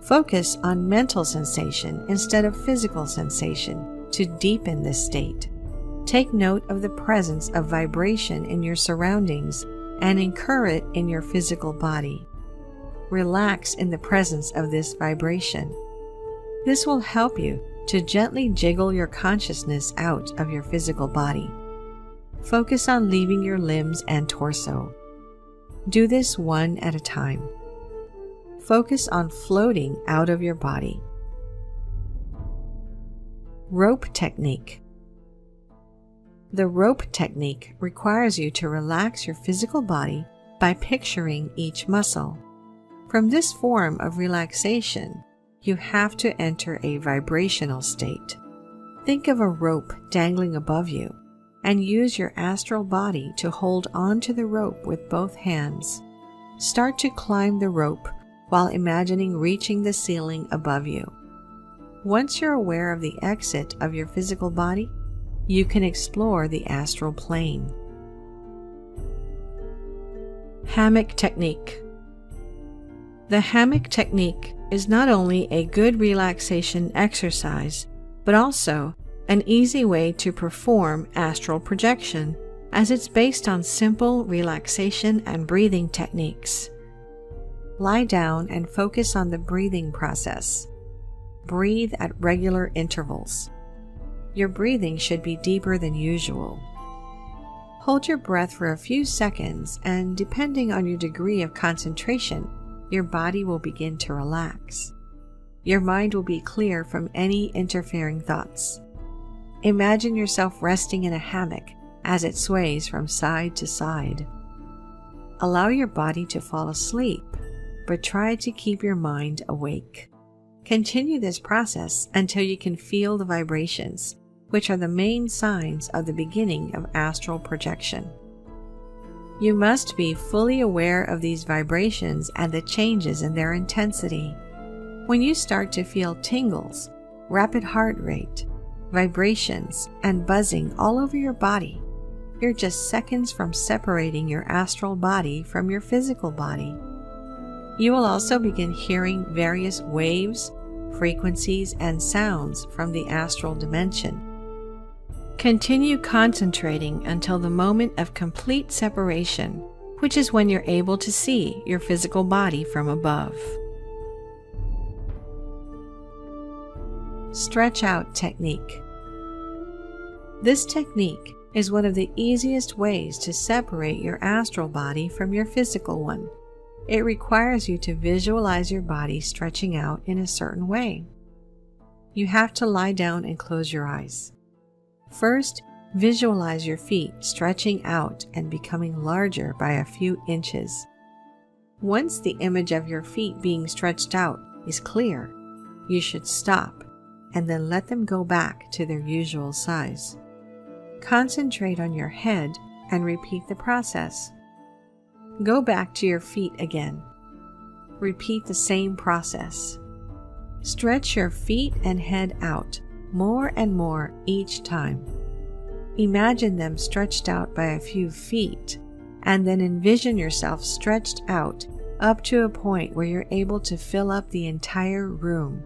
Focus on mental sensation instead of physical sensation to deepen this state. Take note of the presence of vibration in your surroundings and incur it in your physical body. Relax in the presence of this vibration. This will help you to gently jiggle your consciousness out of your physical body. Focus on leaving your limbs and torso. Do this one at a time. Focus on floating out of your body. Rope technique. The rope technique requires you to relax your physical body by picturing each muscle. From this form of relaxation, you have to enter a vibrational state. Think of a rope dangling above you and use your astral body to hold on to the rope with both hands. Start to climb the rope while imagining reaching the ceiling above you. Once you're aware of the exit of your physical body, you can explore the astral plane. Hammock technique. The hammock technique is not only a good relaxation exercise, but also an easy way to perform astral projection, as it's based on simple relaxation and breathing techniques. Lie down and focus on the breathing process. Breathe at regular intervals. Your breathing should be deeper than usual. Hold your breath for a few seconds, and depending on your degree of concentration, your body will begin to relax. Your mind will be clear from any interfering thoughts. Imagine yourself resting in a hammock as it sways from side to side. Allow your body to fall asleep, but try to keep your mind awake. Continue this process until you can feel the vibrations, which are the main signs of the beginning of astral projection. You must be fully aware of these vibrations and the changes in their intensity. When you start to feel tingles, rapid heart rate, vibrations, and buzzing all over your body, you're just seconds from separating your astral body from your physical body. You will also begin hearing various waves, frequencies, and sounds from the astral dimension. Continue concentrating until the moment of complete separation, which is when you're able to see your physical body from above. Stretch out technique. This technique is one of the easiest ways to separate your astral body from your physical one. It requires you to visualize your body stretching out in a certain way. You have to lie down and close your eyes. First, visualize your feet stretching out and becoming larger by a few inches. Once the image of your feet being stretched out is clear, you should stop and then let them go back to their usual size. Concentrate on your head and repeat the process. Go back to your feet again. Repeat the same process. Stretch your feet and head out more and more each time. Imagine them stretched out by a few feet, and then envision yourself stretched out up to a point where you're able to fill up the entire room.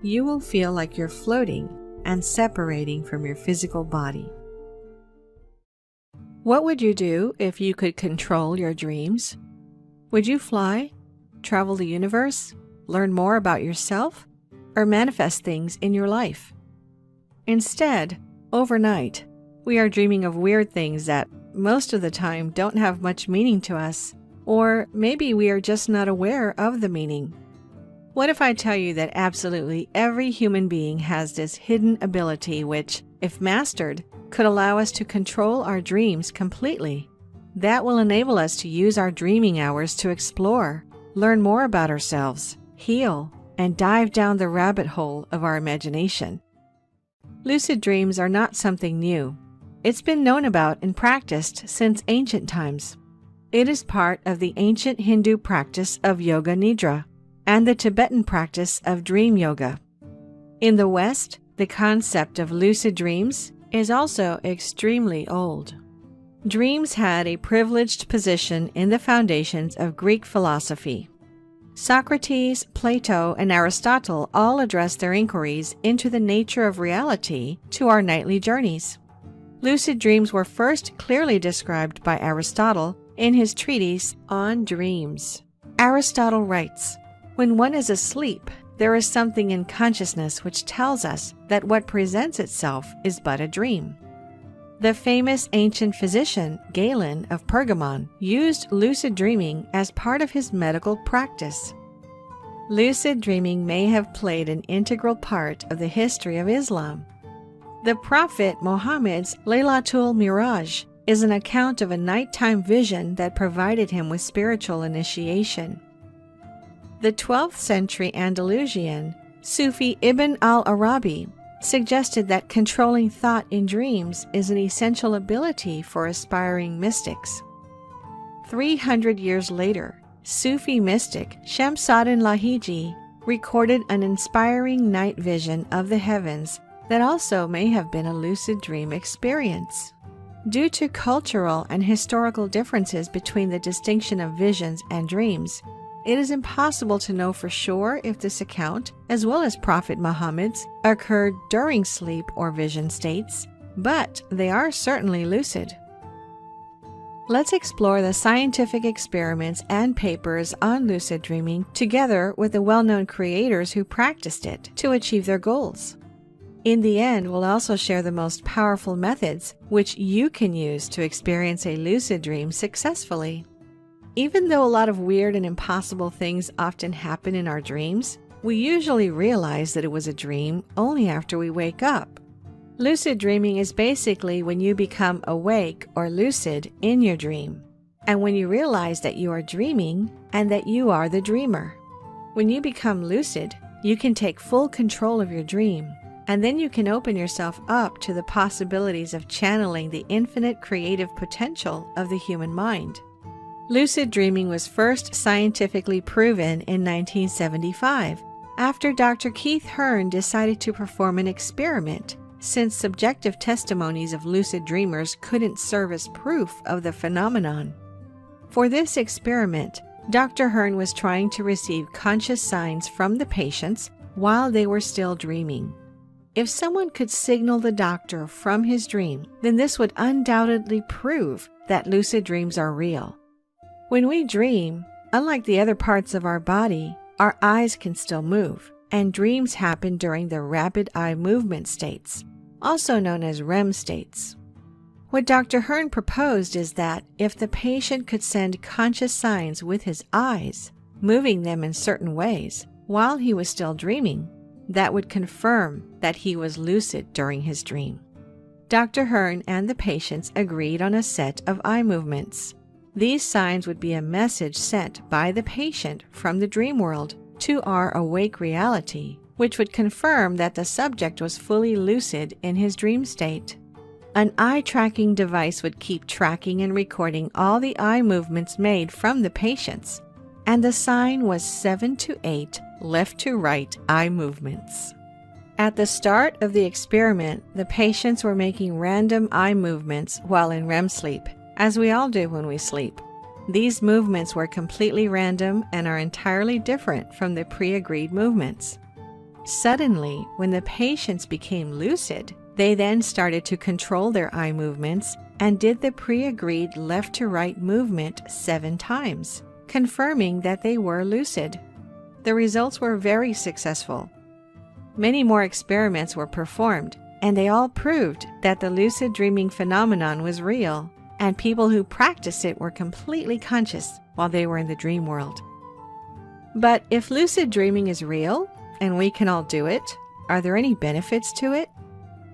You will feel like you're floating and separating from your physical body. What would you do if you could control your dreams? Would you fly, travel the universe, learn more about yourself, or manifest things in your life? Instead, overnight, we are dreaming of weird things that most of the time don't have much meaning to us, or maybe we are just not aware of the meaning. What if I tell you that absolutely every human being has this hidden ability which, if mastered, could allow us to control our dreams completely? That will enable us to use our dreaming hours to explore, learn more about ourselves, heal, and dive down the rabbit hole of our imagination. Lucid dreams are not something new. It's been known about and practiced since ancient times. It is part of the ancient Hindu practice of Yoga Nidra and the Tibetan practice of dream yoga. In the West, the concept of lucid dreams is also extremely old. Dreams had a privileged position in the foundations of Greek philosophy. Socrates, Plato, and Aristotle all addressed their inquiries into the nature of reality to our nightly journeys. Lucid dreams were first clearly described by Aristotle in his treatise On Dreams. Aristotle writes, "When one is asleep, there is something in consciousness which tells us that what presents itself is but a dream." The famous ancient physician Galen of Pergamon used lucid dreaming as part of his medical practice. Lucid dreaming may have played an integral part of the history of Islam. The Prophet Muhammad's Laylatul Miraj is an account of a nighttime vision that provided him with spiritual initiation. The 12th century Andalusian Sufi Ibn al-Arabi suggested that controlling thought in dreams is an essential ability for aspiring mystics. 300 years later, Sufi mystic Shamsuddin Lahiji recorded an inspiring night vision of the heavens that also may have been a lucid dream experience. Due to cultural and historical differences between the distinction of visions and dreams, it is impossible to know for sure if this account, as well as Prophet Muhammad's, occurred during sleep or vision states, but they are certainly lucid. Let's explore the scientific experiments and papers on lucid dreaming together with the well-known creators who practiced it to achieve their goals. In the end, we'll also share the most powerful methods which you can use to experience a lucid dream successfully. Even though a lot of weird and impossible things often happen in our dreams, we usually realize that it was a dream only after we wake up. Lucid dreaming is basically when you become awake or lucid in your dream, and when you realize that you are dreaming and that you are the dreamer. When you become lucid, you can take full control of your dream, and then you can open yourself up to the possibilities of channeling the infinite creative potential of the human mind. Lucid dreaming was first scientifically proven in 1975, after Dr. Keith Hearn decided to perform an experiment, since subjective testimonies of lucid dreamers couldn't serve as proof of the phenomenon. For this experiment, Dr. Hearn was trying to receive conscious signs from the patients while they were still dreaming. If someone could signal the doctor from his dream, then this would undoubtedly prove that lucid dreams are real. When we dream, unlike the other parts of our body, our eyes can still move, and dreams happen during the rapid eye movement states, also known as REM states. What Dr. Hearn proposed is that if the patient could send conscious signs with his eyes, moving them in certain ways, while he was still dreaming, that would confirm that he was lucid during his dream. Dr. Hearn and the patients agreed on a set of eye movements. These signs would be a message sent by the patient from the dream world to our awake reality, which would confirm that the subject was fully lucid in his dream state. An eye tracking device would keep tracking and recording all the eye movements made from the patients, and the sign was 7 to 8 left to right eye movements. At the start of the experiment, the patients were making random eye movements while in REM sleep, as we all do when we sleep. These movements were completely random and are entirely different from the pre-agreed movements. Suddenly, when the patients became lucid, they then started to control their eye movements and did the pre-agreed left to right movement 7 times, confirming that they were lucid. The results were very successful. Many more experiments were performed, and they all proved that the lucid dreaming phenomenon was real, and people who practiced it were completely conscious while they were in the dream world. But if lucid dreaming is real, and we can all do it, are there any benefits to it?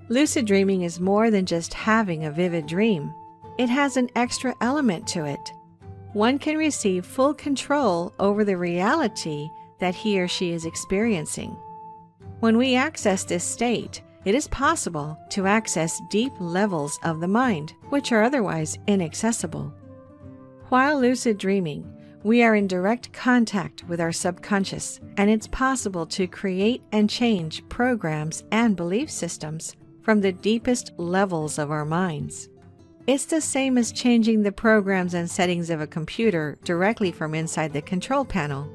Lucid dreaming is more than just having a vivid dream. It has an extra element to it. One can receive full control over the reality that he or she is experiencing. When we access this state, it is possible to access deep levels of the mind, which are otherwise inaccessible. While lucid dreaming, we are in direct contact with our subconscious, and it's possible to create and change programs and belief systems from the deepest levels of our minds. It's the same as changing the programs and settings of a computer directly from inside the control panel.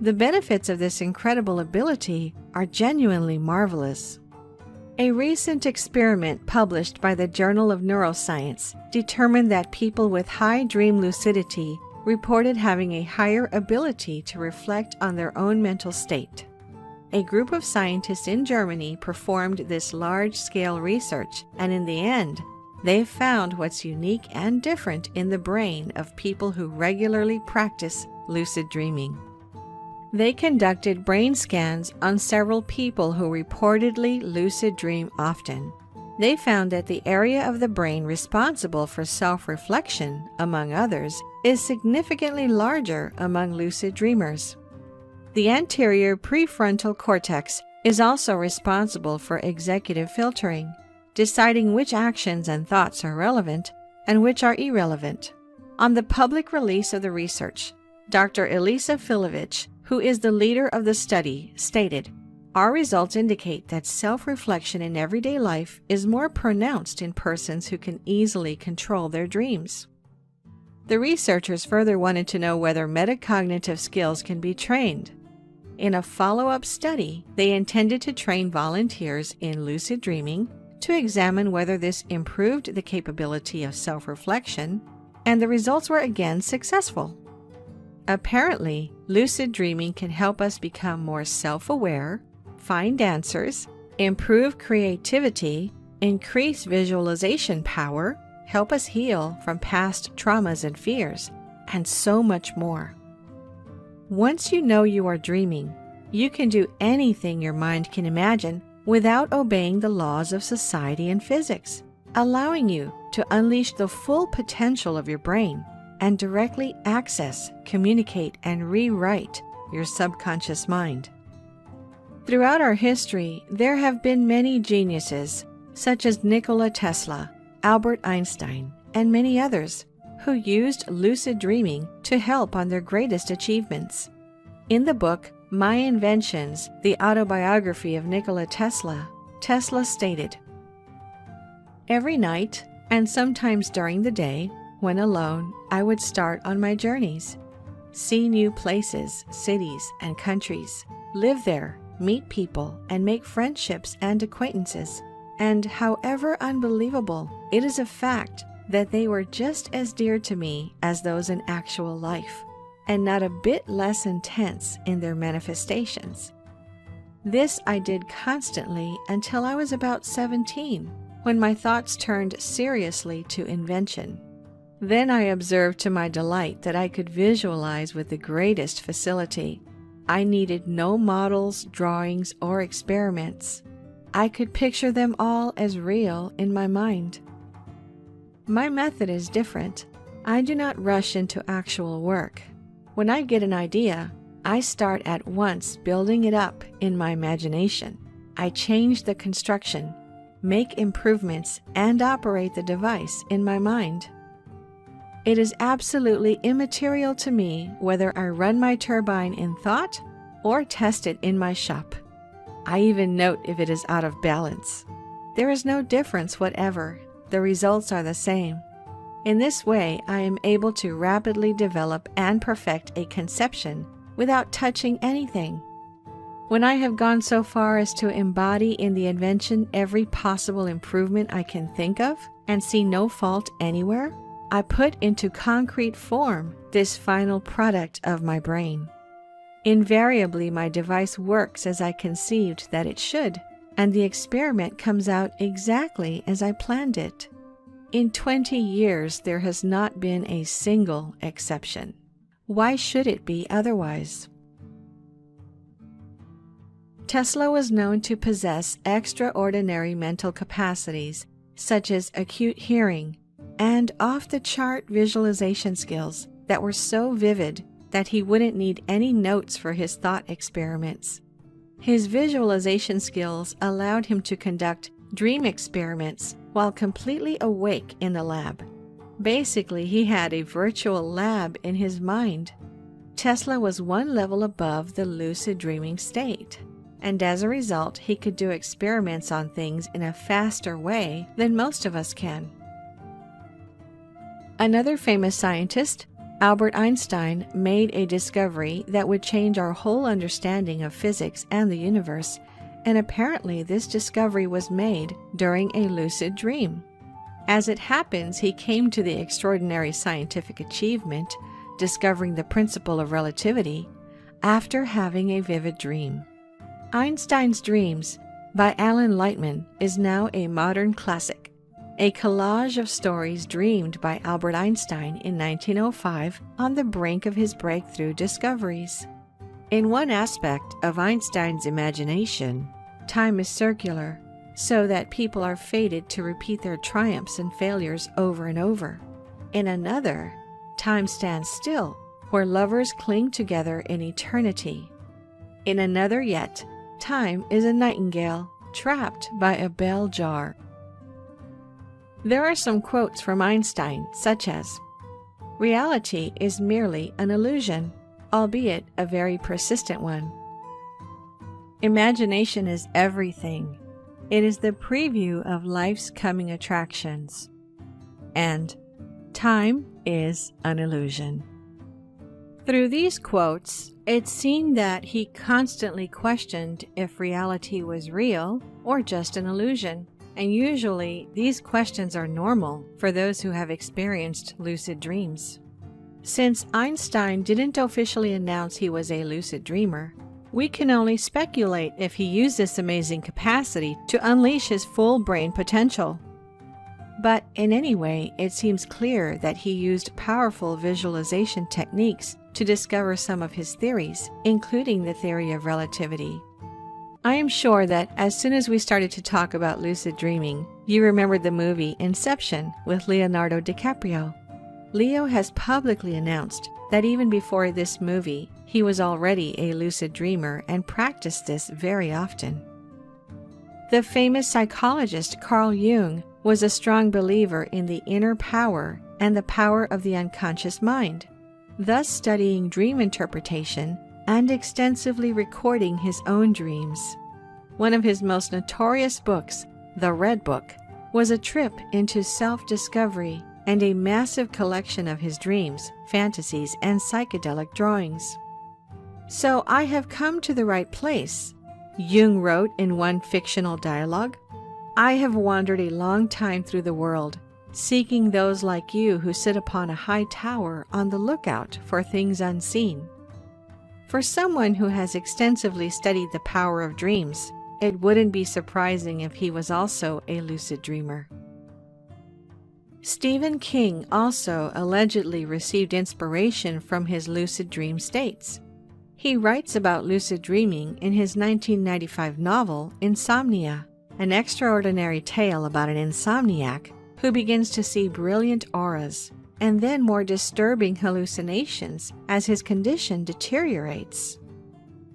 The benefits of this incredible ability are genuinely marvelous. A recent experiment published by the Journal of Neuroscience determined that people with high dream lucidity reported having a higher ability to reflect on their own mental state. A group of scientists in Germany performed this large-scale research, and in the end, they found what's unique and different in the brain of people who regularly practice lucid dreaming. They conducted brain scans on several people who reportedly lucid dream often, They found that the area of the brain responsible for self-reflection, among others, is significantly larger among lucid dreamers. The anterior prefrontal cortex is also responsible for executive filtering, deciding which actions and thoughts are relevant and which are irrelevant. On the public release of the research, Dr. Elisa Filovich, who is the leader of the study, stated, "Our results indicate that self-reflection in everyday life is more pronounced in persons who can easily control their dreams." The researchers further wanted to know whether metacognitive skills can be trained. In a follow-up study, they intended to train volunteers in lucid dreaming to examine whether this improved the capability of self-reflection, and the results were again successful. Apparently, lucid dreaming can help us become more self-aware, find answers, improve creativity, increase visualization power, help us heal from past traumas and fears, and so much more. Once you know you are dreaming, you can do anything your mind can imagine without obeying the laws of society and physics, allowing you to unleash the full potential of your brain and directly access, communicate, and rewrite your subconscious mind. Throughout our history, there have been many geniuses, such as Nikola Tesla, Albert Einstein, and many others, who used lucid dreaming to help on their greatest achievements. In the book, My Inventions, the autobiography of Nikola Tesla, Tesla stated, "Every night, and sometimes during the day, when alone, I would start on my journeys, see new places, cities, and countries, live there, meet people, and make friendships and acquaintances. And however unbelievable, it is a fact that they were just as dear to me as those in actual life, and not a bit less intense in their manifestations. This I did constantly until I was about 17, when my thoughts turned seriously to invention. Then I observed to my delight that I could visualize with the greatest facility. I needed no models, drawings, or experiments. I could picture them all as real in my mind. My method is different. I do not rush into actual work. When I get an idea, I start at once building it up in my imagination. I change the construction, make improvements, and operate the device in my mind. It is absolutely immaterial to me whether I run my turbine in thought or test it in my shop. I even note if it is out of balance. There is no difference whatever. The results are the same. In this way, I am able to rapidly develop and perfect a conception without touching anything. When I have gone so far as to embody in the invention every possible improvement I can think of and see no fault anywhere, I put into concrete form this final product of my brain. Invariably, my device works as I conceived that it should, and the experiment comes out exactly as I planned it. In 20 years, there has not been a single exception. Why should it be otherwise? Tesla was known to possess extraordinary mental capacities, such as acute hearing and off-the-chart visualization skills that were so vivid that he wouldn't need any notes for his thought experiments. His visualization skills allowed him to conduct dream experiments while completely awake in the lab. Basically, he had a virtual lab in his mind. Tesla was one level above the lucid dreaming state, and as a result, he could do experiments on things in a faster way than most of us can. Another famous scientist, Albert Einstein, made a discovery that would change our whole understanding of physics and the universe, and apparently this discovery was made during a lucid dream. As it happens, he came to the extraordinary scientific achievement, discovering the principle of relativity, after having a vivid dream. Einstein's Dreams by Alan Lightman is now a modern classic, a collage of stories dreamed by Albert Einstein in 1905 on the brink of his breakthrough discoveries. In one aspect of Einstein's imagination, time is circular, so that people are fated to repeat their triumphs and failures over and over. In another, time stands still, where lovers cling together in eternity. In another yet, time is a nightingale trapped by a bell jar. There are some quotes from Einstein, such as, "Reality is merely an illusion, albeit a very persistent one." Imagination is everything. It is the preview of life's coming attractions. And time is an illusion. Through these quotes, it seemed that he constantly questioned if reality was real or just an illusion. And usually, these questions are normal for those who have experienced lucid dreams. Since Einstein didn't officially announce he was a lucid dreamer, we can only speculate if he used this amazing capacity to unleash his full brain potential. But in any way, it seems clear that he used powerful visualization techniques to discover some of his theories, including the theory of relativity. I am sure that as soon as we started to talk about lucid dreaming, you remembered the movie Inception with Leonardo DiCaprio. Leo has publicly announced that even before this movie, he was already a lucid dreamer and practiced this very often. The famous psychologist Carl Jung was a strong believer in the inner power and the power of the unconscious mind, thus studying dream interpretation and extensively recording his own dreams. One of his most notorious books, The Red Book, was a trip into self-discovery and a massive collection of his dreams, fantasies, and psychedelic drawings. "So I have come to the right place," Jung wrote in one fictional dialogue. "I have wandered a long time through the world, seeking those like you who sit upon a high tower on the lookout for things unseen." For someone who has extensively studied the power of dreams, it wouldn't be surprising if he was also a lucid dreamer. Stephen King also allegedly received inspiration from his lucid dream states. He writes about lucid dreaming in his 1995 novel, Insomnia, an extraordinary tale about an insomniac who begins to see brilliant auras and then more disturbing hallucinations as his condition deteriorates.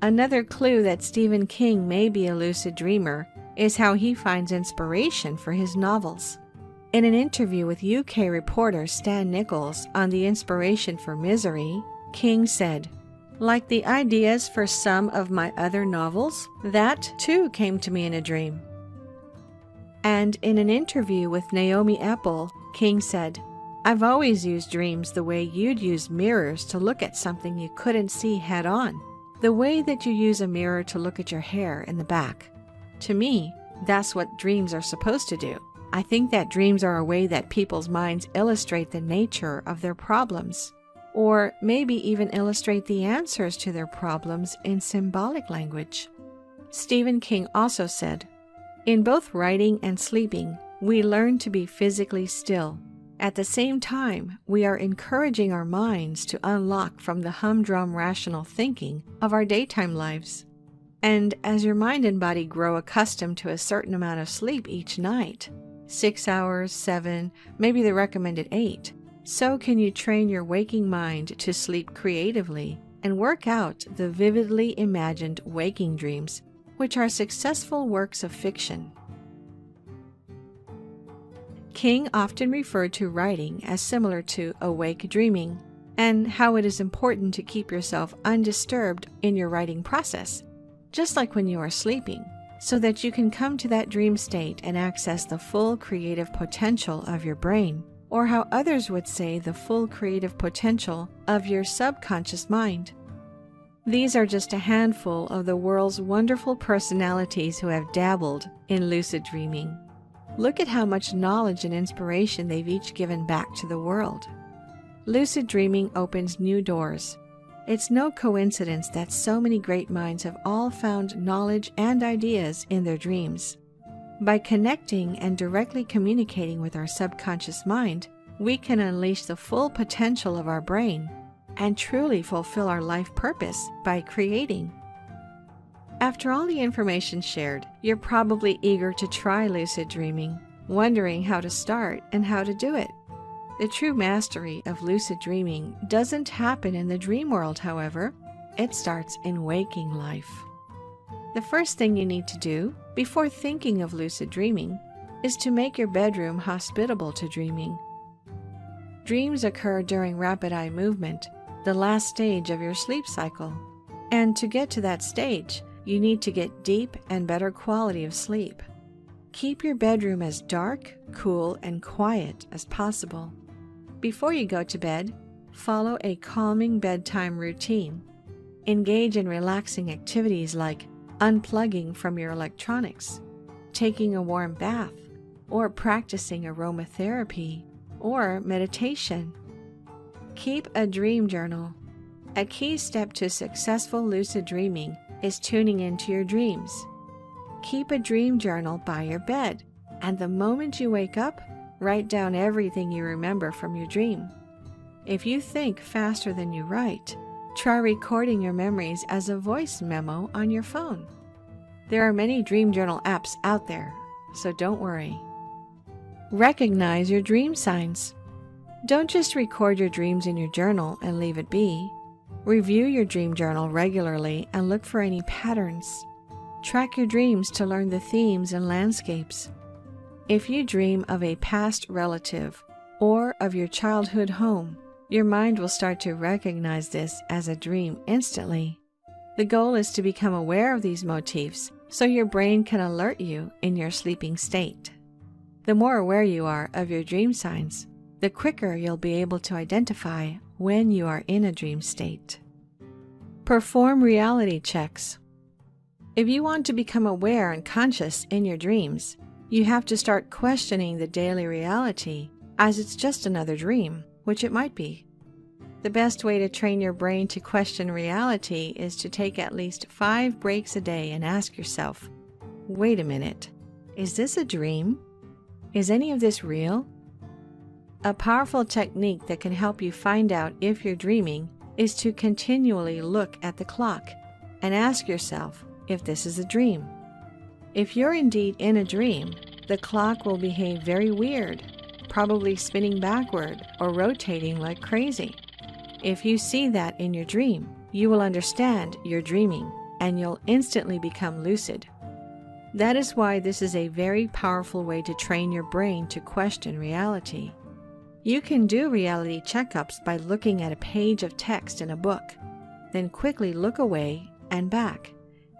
Another clue that Stephen King may be a lucid dreamer is how he finds inspiration for his novels. In an interview with UK reporter Stan Nichols on the inspiration for Misery, King said, "Like the ideas for some of my other novels, that too came to me in a dream." And in an interview with Naomi Epple, King said, "I've always used dreams the way you'd use mirrors to look at something you couldn't see head on, the way that you use a mirror to look at your hair in the back. To me, that's what dreams are supposed to do. I think that dreams are a way that people's minds illustrate the nature of their problems, or maybe even illustrate the answers to their problems in symbolic language." Stephen King also said, "In both writing and sleeping, we learn to be physically still. At the same time, we are encouraging our minds to unlock from the humdrum rational thinking of our daytime lives. And as your mind and body grow accustomed to a certain amount of sleep each night, 6 hours, 7, maybe the recommended 8, so can you train your waking mind to sleep creatively and work out the vividly imagined waking dreams, which are successful works of fiction." King often referred to writing as similar to awake dreaming, and how it is important to keep yourself undisturbed in your writing process, just like when you are sleeping, so that you can come to that dream state and access the full creative potential of your brain, or how others would say the full creative potential of your subconscious mind. These are just a handful of the world's wonderful personalities who have dabbled in lucid dreaming. Look at how much knowledge and inspiration they've each given back to the world. Lucid dreaming opens new doors. It's no coincidence that so many great minds have all found knowledge and ideas in their dreams. By connecting and directly communicating with our subconscious mind, we can unleash the full potential of our brain and truly fulfill our life purpose by creating. After all the information shared, you're probably eager to try lucid dreaming, wondering how to start and how to do it. The true mastery of lucid dreaming doesn't happen in the dream world, however. It starts in waking life. The first thing you need to do before thinking of lucid dreaming is to make your bedroom hospitable to dreaming. Dreams occur during rapid eye movement, the last stage of your sleep cycle. And to get to that stage, you need to get deep and better quality of sleep. Keep your bedroom as dark, cool, and quiet as possible. Before you go to bed, follow a calming bedtime routine. Engage in relaxing activities like unplugging from your electronics, taking a warm bath, or practicing aromatherapy or meditation. Keep a dream journal. A key step to successful lucid dreaming is tuning into your dreams. Keep a dream journal by your bed, and the moment you wake up, write down everything you remember from your dream. If you think faster than you write, try recording your memories as a voice memo on your phone. There are many dream journal apps out there, so don't worry. Recognize your dream signs. Don't just record your dreams in your journal and leave it be. Review your dream journal regularly and look for any patterns. Track your dreams to learn the themes and landscapes. If you dream of a past relative or of your childhood home, your mind will start to recognize this as a dream instantly. The goal is to become aware of these motifs so your brain can alert you in your sleeping state. The more aware you are of your dream signs, the quicker you'll be able to identify when you are in a dream state. Perform reality checks. If you want to become aware and conscious in your dreams, you have to start questioning the daily reality as it's just another dream, which it might be. The best way to train your brain to question reality is to take at least 5 breaks a day and ask yourself, wait a minute, is this a dream? Is any of this real? A powerful technique that can help you find out if you're dreaming is to continually look at the clock and ask yourself if this is a dream. If you're indeed in a dream, the clock will behave very weird, probably spinning backward or rotating like crazy. If you see that in your dream, you will understand you're dreaming and you'll instantly become lucid. That is why this is a very powerful way to train your brain to question reality. You can do reality checkups by looking at a page of text in a book, then quickly look away and back.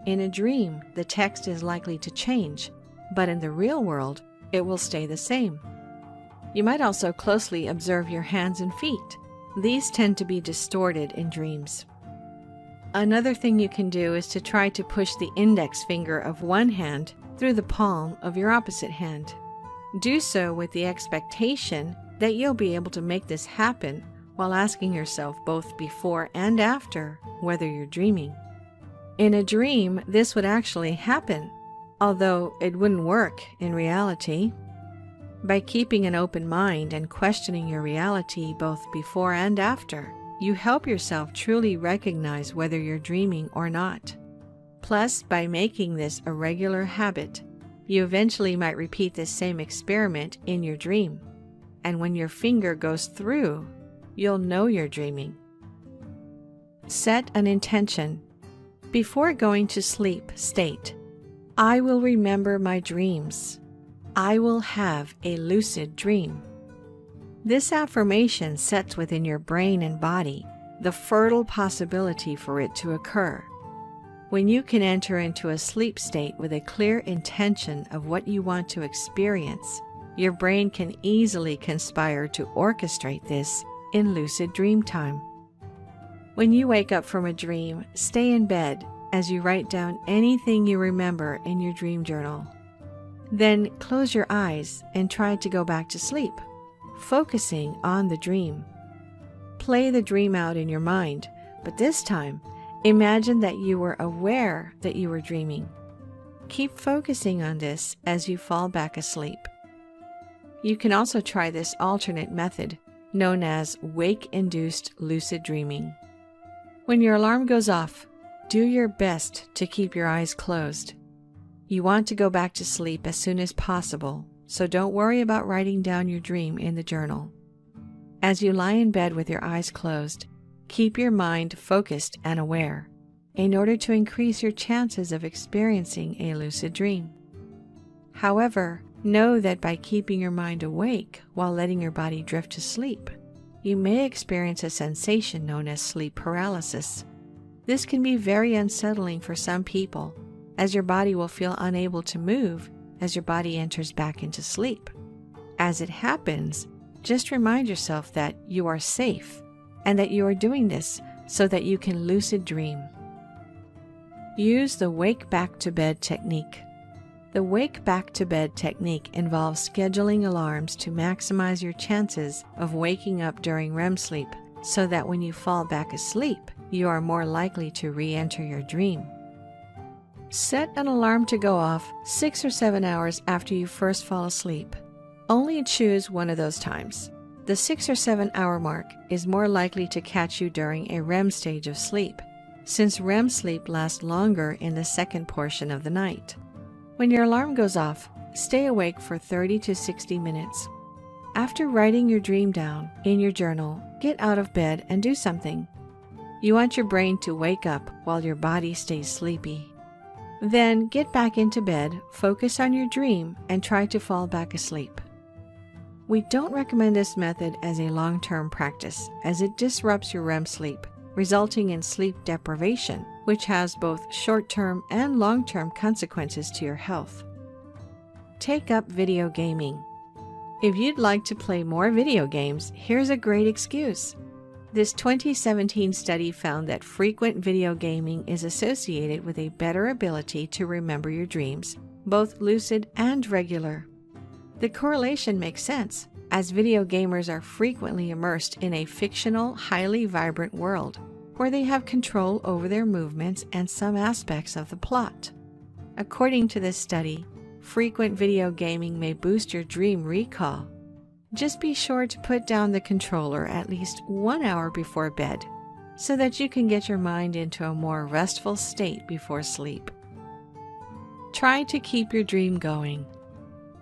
In a dream, the text is likely to change, but in the real world, it will stay the same. You might also closely observe your hands and feet. These tend to be distorted in dreams. Another thing you can do is to try to push the index finger of one hand through the palm of your opposite hand. Do so with the expectation that you'll be able to make this happen while asking yourself both before and after whether you're dreaming. In a dream, this would actually happen, although it wouldn't work in reality. By keeping an open mind and questioning your reality both before and after, you help yourself truly recognize whether you're dreaming or not. Plus, by making this a regular habit, you eventually might repeat this same experiment in your dream. And when your finger goes through, you'll know you're dreaming. Set an intention. Before going to sleep, state, I will remember my dreams. I will have a lucid dream. This affirmation sets within your brain and body the fertile possibility for it to occur. When you can enter into a sleep state with a clear intention of what you want to experience, your brain can easily conspire to orchestrate this in lucid dream time. When you wake up from a dream, stay in bed as you write down anything you remember in your dream journal. Then close your eyes and try to go back to sleep, focusing on the dream. Play the dream out in your mind, but this time, imagine that you were aware that you were dreaming. Keep focusing on this as you fall back asleep. You can also try this alternate method, known as wake-induced lucid dreaming. When your alarm goes off, do your best to keep your eyes closed. You want to go back to sleep as soon as possible, so don't worry about writing down your dream in the journal. As you lie in bed with your eyes closed, keep your mind focused and aware in order to increase your chances of experiencing a lucid dream. However, know that by keeping your mind awake while letting your body drift to sleep, you may experience a sensation known as sleep paralysis. This can be very unsettling for some people, as your body will feel unable to move as your body enters back into sleep. As it happens, just remind yourself that you are safe and that you are doing this so that you can lucid dream. Use the wake back to bed technique. The wake back to bed technique involves scheduling alarms to maximize your chances of waking up during REM sleep so that when you fall back asleep, you are more likely to re-enter your dream. Set an alarm to go off 6 or 7 hours after you first fall asleep. Only choose one of those times. The 6 or 7 hour mark is more likely to catch you during a REM stage of sleep, since REM sleep lasts longer in the second portion of the night. When your alarm goes off, stay awake for 30 to 60 minutes. After writing your dream down in your journal, get out of bed and do something. You want your brain to wake up while your body stays sleepy. Then get back into bed, focus on your dream, and try to fall back asleep. We don't recommend this method as a long-term practice, as it disrupts your REM sleep, resulting in sleep deprivation, which has both short-term and long-term consequences to your health. Take up video gaming. If you'd like to play more video games, here's a great excuse. This 2017 study found that frequent video gaming is associated with a better ability to remember your dreams, both lucid and regular. The correlation makes sense, as video gamers are frequently immersed in a fictional, highly vibrant world, where they have control over their movements and some aspects of the plot. According to this study, frequent video gaming may boost your dream recall. Just be sure to put down the controller at least 1 hour before bed, so that you can get your mind into a more restful state before sleep. Try to keep your dream going.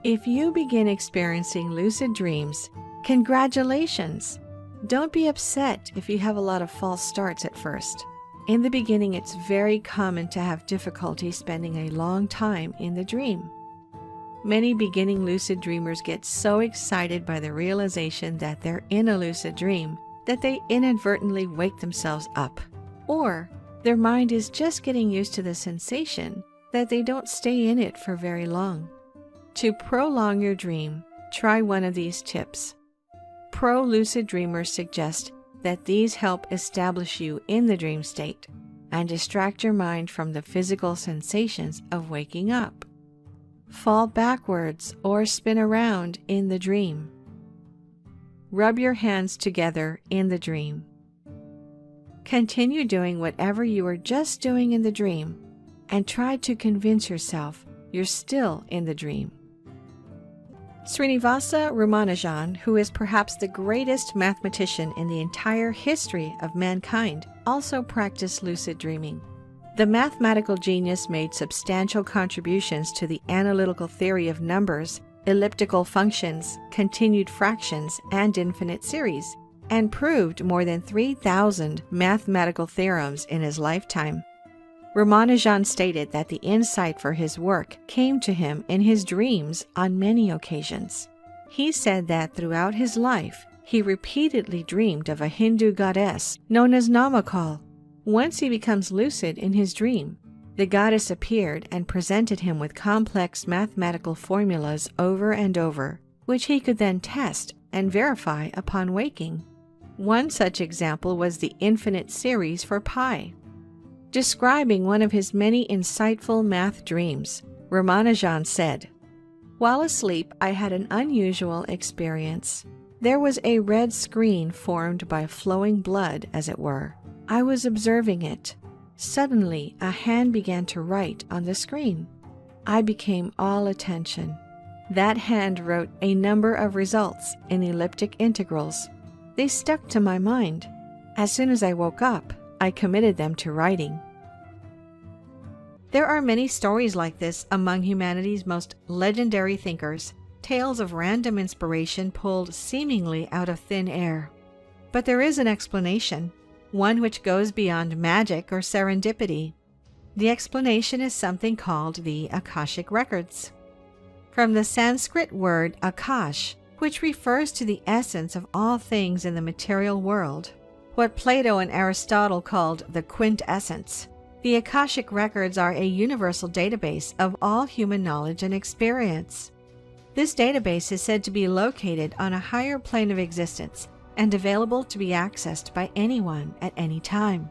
If you begin experiencing lucid dreams, congratulations! Don't be upset if you have a lot of false starts at first. In the beginning, it's very common to have difficulty spending a long time in the dream. Many beginning lucid dreamers get so excited by the realization that they're in a lucid dream that they inadvertently wake themselves up. Or their mind is just getting used to the sensation that they don't stay in it for very long. To prolong your dream, try one of these tips. Pro-lucid dreamers suggest that these help establish you in the dream state and distract your mind from the physical sensations of waking up. Fall backwards or spin around in the dream. Rub your hands together in the dream. Continue doing whatever you were just doing in the dream and try to convince yourself you're still in the dream. Srinivasa Ramanujan, who is perhaps the greatest mathematician in the entire history of mankind, also practiced lucid dreaming. The mathematical genius made substantial contributions to the analytical theory of numbers, elliptical functions, continued fractions, and infinite series, and proved more than 3,000 mathematical theorems in his lifetime. Ramanujan stated that the insight for his work came to him in his dreams on many occasions. He said that throughout his life, he repeatedly dreamed of a Hindu goddess known as Namakal. Once he becomes lucid in his dream, the goddess appeared and presented him with complex mathematical formulas over and over, which he could then test and verify upon waking. One such example was the infinite series for pi. Describing one of his many insightful math dreams, Ramanujan said, "While asleep, I had an unusual experience. There was a red screen formed by flowing blood, as it were. I was observing it. Suddenly, a hand began to write on the screen. I became all attention. That hand wrote a number of results in elliptic integrals. They stuck to my mind. As soon as I woke up, I committed them to writing. There are many stories like this among humanity's most legendary thinkers, tales of random inspiration pulled seemingly out of thin air. But there is an explanation, one which goes beyond magic or serendipity. The explanation is something called the Akashic Records. From the Sanskrit word akash, which refers to the essence of all things in the material world, what Plato and Aristotle called the quintessence, the Akashic Records are a universal database of all human knowledge and experience. This database is said to be located on a higher plane of existence and available to be accessed by anyone at any time.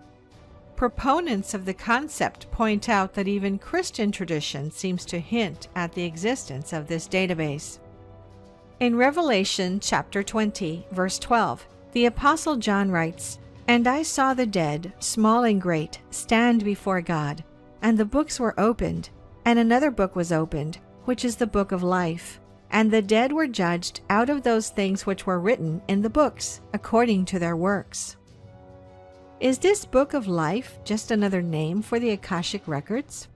Proponents of the concept point out that even Christian tradition seems to hint at the existence of this database. In Revelation chapter 20, verse 12, the Apostle John writes, "And I saw the dead, small and great, stand before God, and the books were opened, and another book was opened, which is the book of life. And the dead were judged out of those things which were written in the books, according to their works." Is this book of life just another name for the Akashic Records?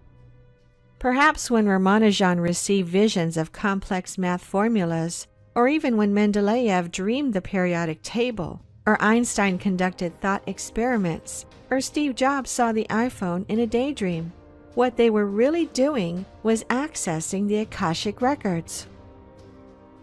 Perhaps when Ramanujan received visions of complex math formulas, or even when Mendeleev dreamed the periodic table, or Einstein conducted thought experiments, or Steve Jobs saw the iPhone in a daydream, what they were really doing was accessing the Akashic Records.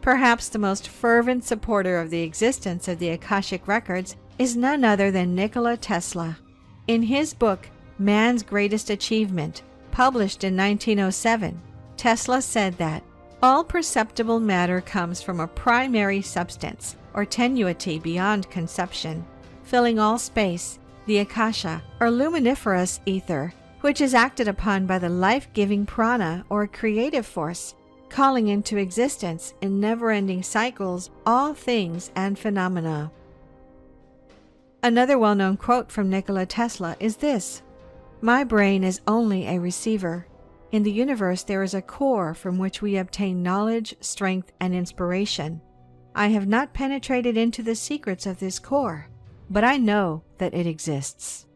Perhaps the most fervent supporter of the existence of the Akashic Records is none other than Nikola Tesla. In his book, Man's Greatest Achievement, published in 1907, Tesla said that all perceptible matter comes from a primary substance, or tenuity beyond conception, filling all space, the akasha, or luminiferous ether, which is acted upon by the life-giving prana, or creative force, calling into existence in never-ending cycles all things and phenomena. Another well-known quote from Nikola Tesla is this: "My brain is only a receiver. In the universe there is a core from which we obtain knowledge, strength, and inspiration. I have not penetrated into the secrets of this core, but I know that it exists."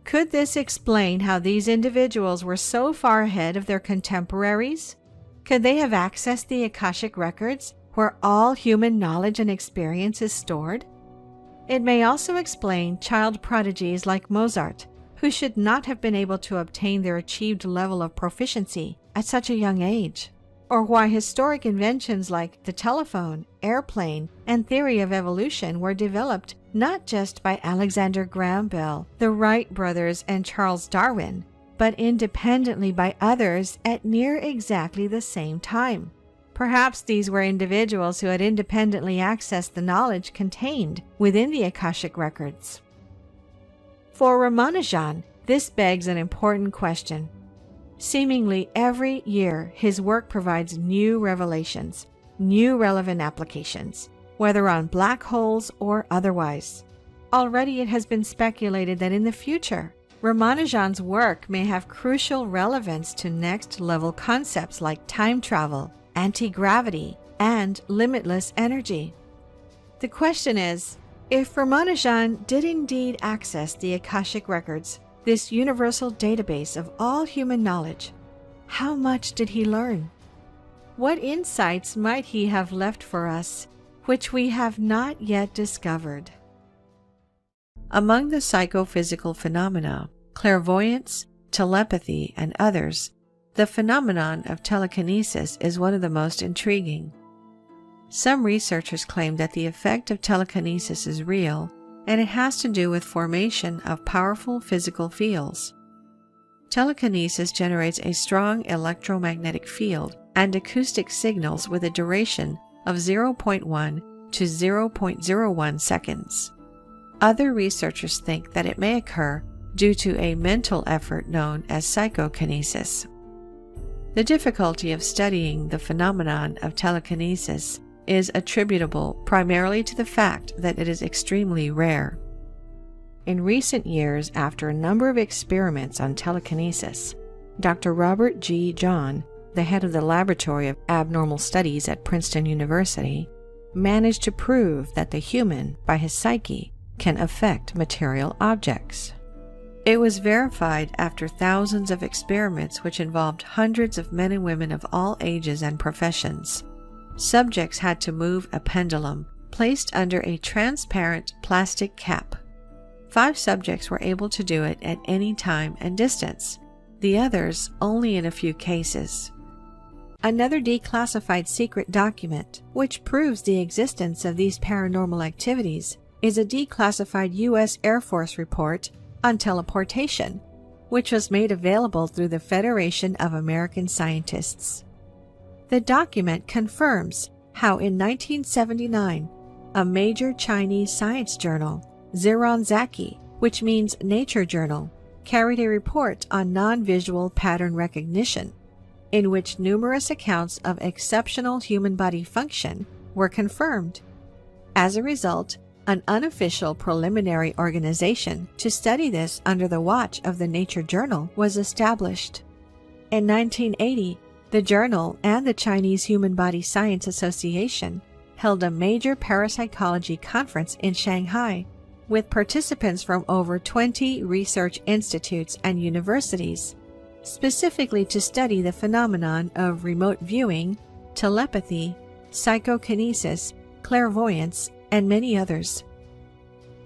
Could this explain how these individuals were so far ahead of their contemporaries? Could they have accessed the Akashic Records, where all human knowledge and experience is stored? It may also explain child prodigies like Mozart, who should not have been able to obtain their achieved level of proficiency at such a young age, or why historic inventions like the telephone, airplane, and theory of evolution were developed not just by Alexander Graham Bell, the Wright brothers, and Charles Darwin, but independently by others at near exactly the same time. Perhaps these were individuals who had independently accessed the knowledge contained within the Akashic Records. For Ramanujan, this begs an important question. Seemingly every year, his work provides new revelations, new relevant applications, whether on black holes or otherwise. Already it has been speculated that in the future, Ramanujan's work may have crucial relevance to next-level concepts like time travel, anti-gravity, and limitless energy. The question is, if Ramanujan did indeed access the Akashic Records, this universal database of all human knowledge, how much did he learn? What insights might he have left for us, which we have not yet discovered? Among the psychophysical phenomena, clairvoyance, telepathy, and others, the phenomenon of telekinesis is one of the most intriguing. Some researchers claim that the effect of telekinesis is real, and it has to do with formation of powerful physical fields. Telekinesis generates a strong electromagnetic field and acoustic signals with a duration of 0.1 to 0.01 seconds. Other researchers think that it may occur due to a mental effort known as psychokinesis. The difficulty of studying the phenomenon of telekinesis is attributable primarily to the fact that it is extremely rare. In recent years, after a number of experiments on telekinesis, Dr. Robert G. John, the head of the Laboratory of Abnormal Studies at Princeton University, managed to prove that the human, by his psyche, can affect material objects. It was verified after thousands of experiments which involved hundreds of men and women of all ages and professions. Subjects had to move a pendulum placed under a transparent plastic cap. 5 subjects were able to do it at any time and distance, the others only in a few cases. Another declassified secret document, which proves the existence of these paranormal activities, is a declassified U.S. Air Force report on teleportation, which was made available through the Federation of American Scientists. The document confirms how in 1979, a major Chinese science journal, Zhirongzaki, which means nature journal, carried a report on non-visual pattern recognition, in which numerous accounts of exceptional human body function were confirmed. As a result, an unofficial preliminary organization to study this under the watch of the Nature Journal was established. In 1980, the journal and the Chinese Human Body Science Association held a major parapsychology conference in Shanghai, with participants from over 20 research institutes and universities, specifically to study the phenomenon of remote viewing, telepathy, psychokinesis, clairvoyance, and many others.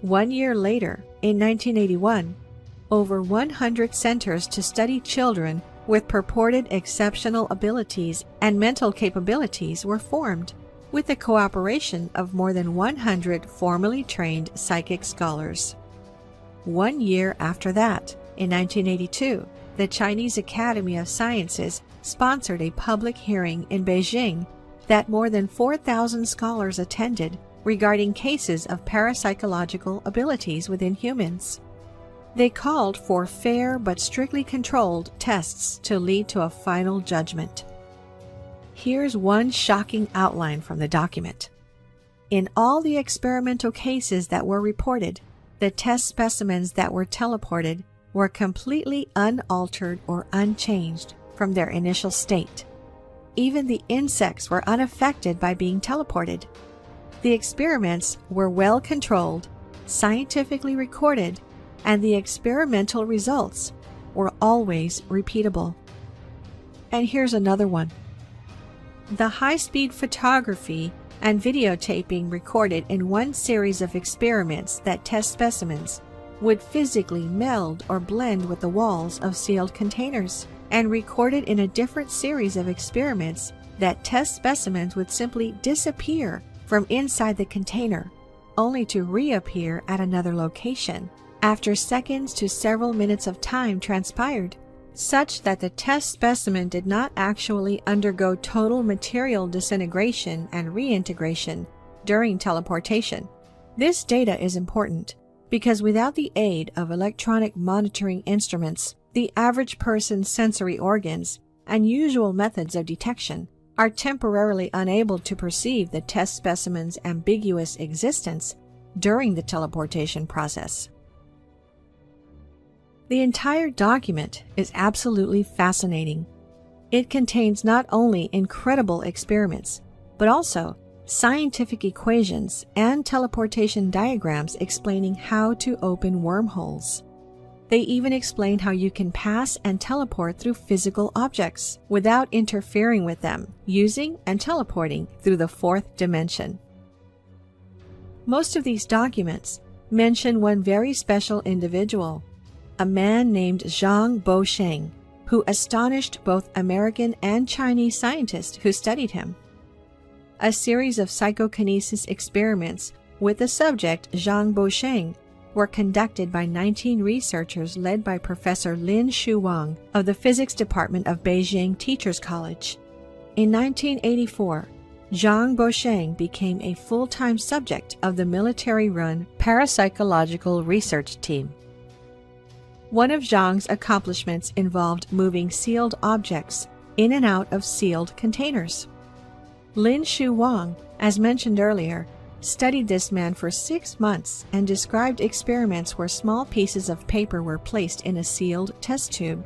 1 year later, in 1981, over 100 centers to study children with purported exceptional abilities and mental capabilities were formed, with the cooperation of more than 100 formally trained psychic scholars. 1 year after that, in 1982, the Chinese Academy of Sciences sponsored a public hearing in Beijing that more than 4,000 scholars attended regarding cases of parapsychological abilities within humans. They called for fair but strictly controlled tests to lead to a final judgment. Here's one shocking outline from the document. In all the experimental cases that were reported, the test specimens that were teleported were completely unaltered or unchanged from their initial state. Even the insects were unaffected by being teleported. The experiments were well controlled, scientifically recorded, and the experimental results were always repeatable. And here's another one. The high-speed photography and videotaping recorded in one series of experiments that test specimens would physically meld or blend with the walls of sealed containers, and recorded in a different series of experiments that test specimens would simply disappear from inside the container, only to reappear at another location after seconds to several minutes of time transpired, such that the test specimen did not actually undergo total material disintegration and reintegration during teleportation. This data is important because without the aid of electronic monitoring instruments, the average person's sensory organs and usual methods of detection are temporarily unable to perceive the test specimen's ambiguous existence during the teleportation process. The entire document is absolutely fascinating. It contains not only incredible experiments, but also scientific equations and teleportation diagrams explaining how to open wormholes. They even explain how you can pass and teleport through physical objects without interfering with them, using and teleporting through the 4th dimension. Most of these documents mention one very special individual, a man named Zhang Bosheng, who astonished both American and Chinese scientists who studied him. A series of psychokinesis experiments with the subject Zhang Bosheng were conducted by 19 researchers led by Professor Lin Shuwang of the Physics Department of Beijing Teachers College. In 1984, Zhang Bosheng became a full-time subject of the military-run parapsychological research team. One of Zhang's accomplishments involved moving sealed objects in and out of sealed containers. Lin Shuwang, as mentioned earlier, studied this man for 6 months and described experiments where small pieces of paper were placed in a sealed test tube.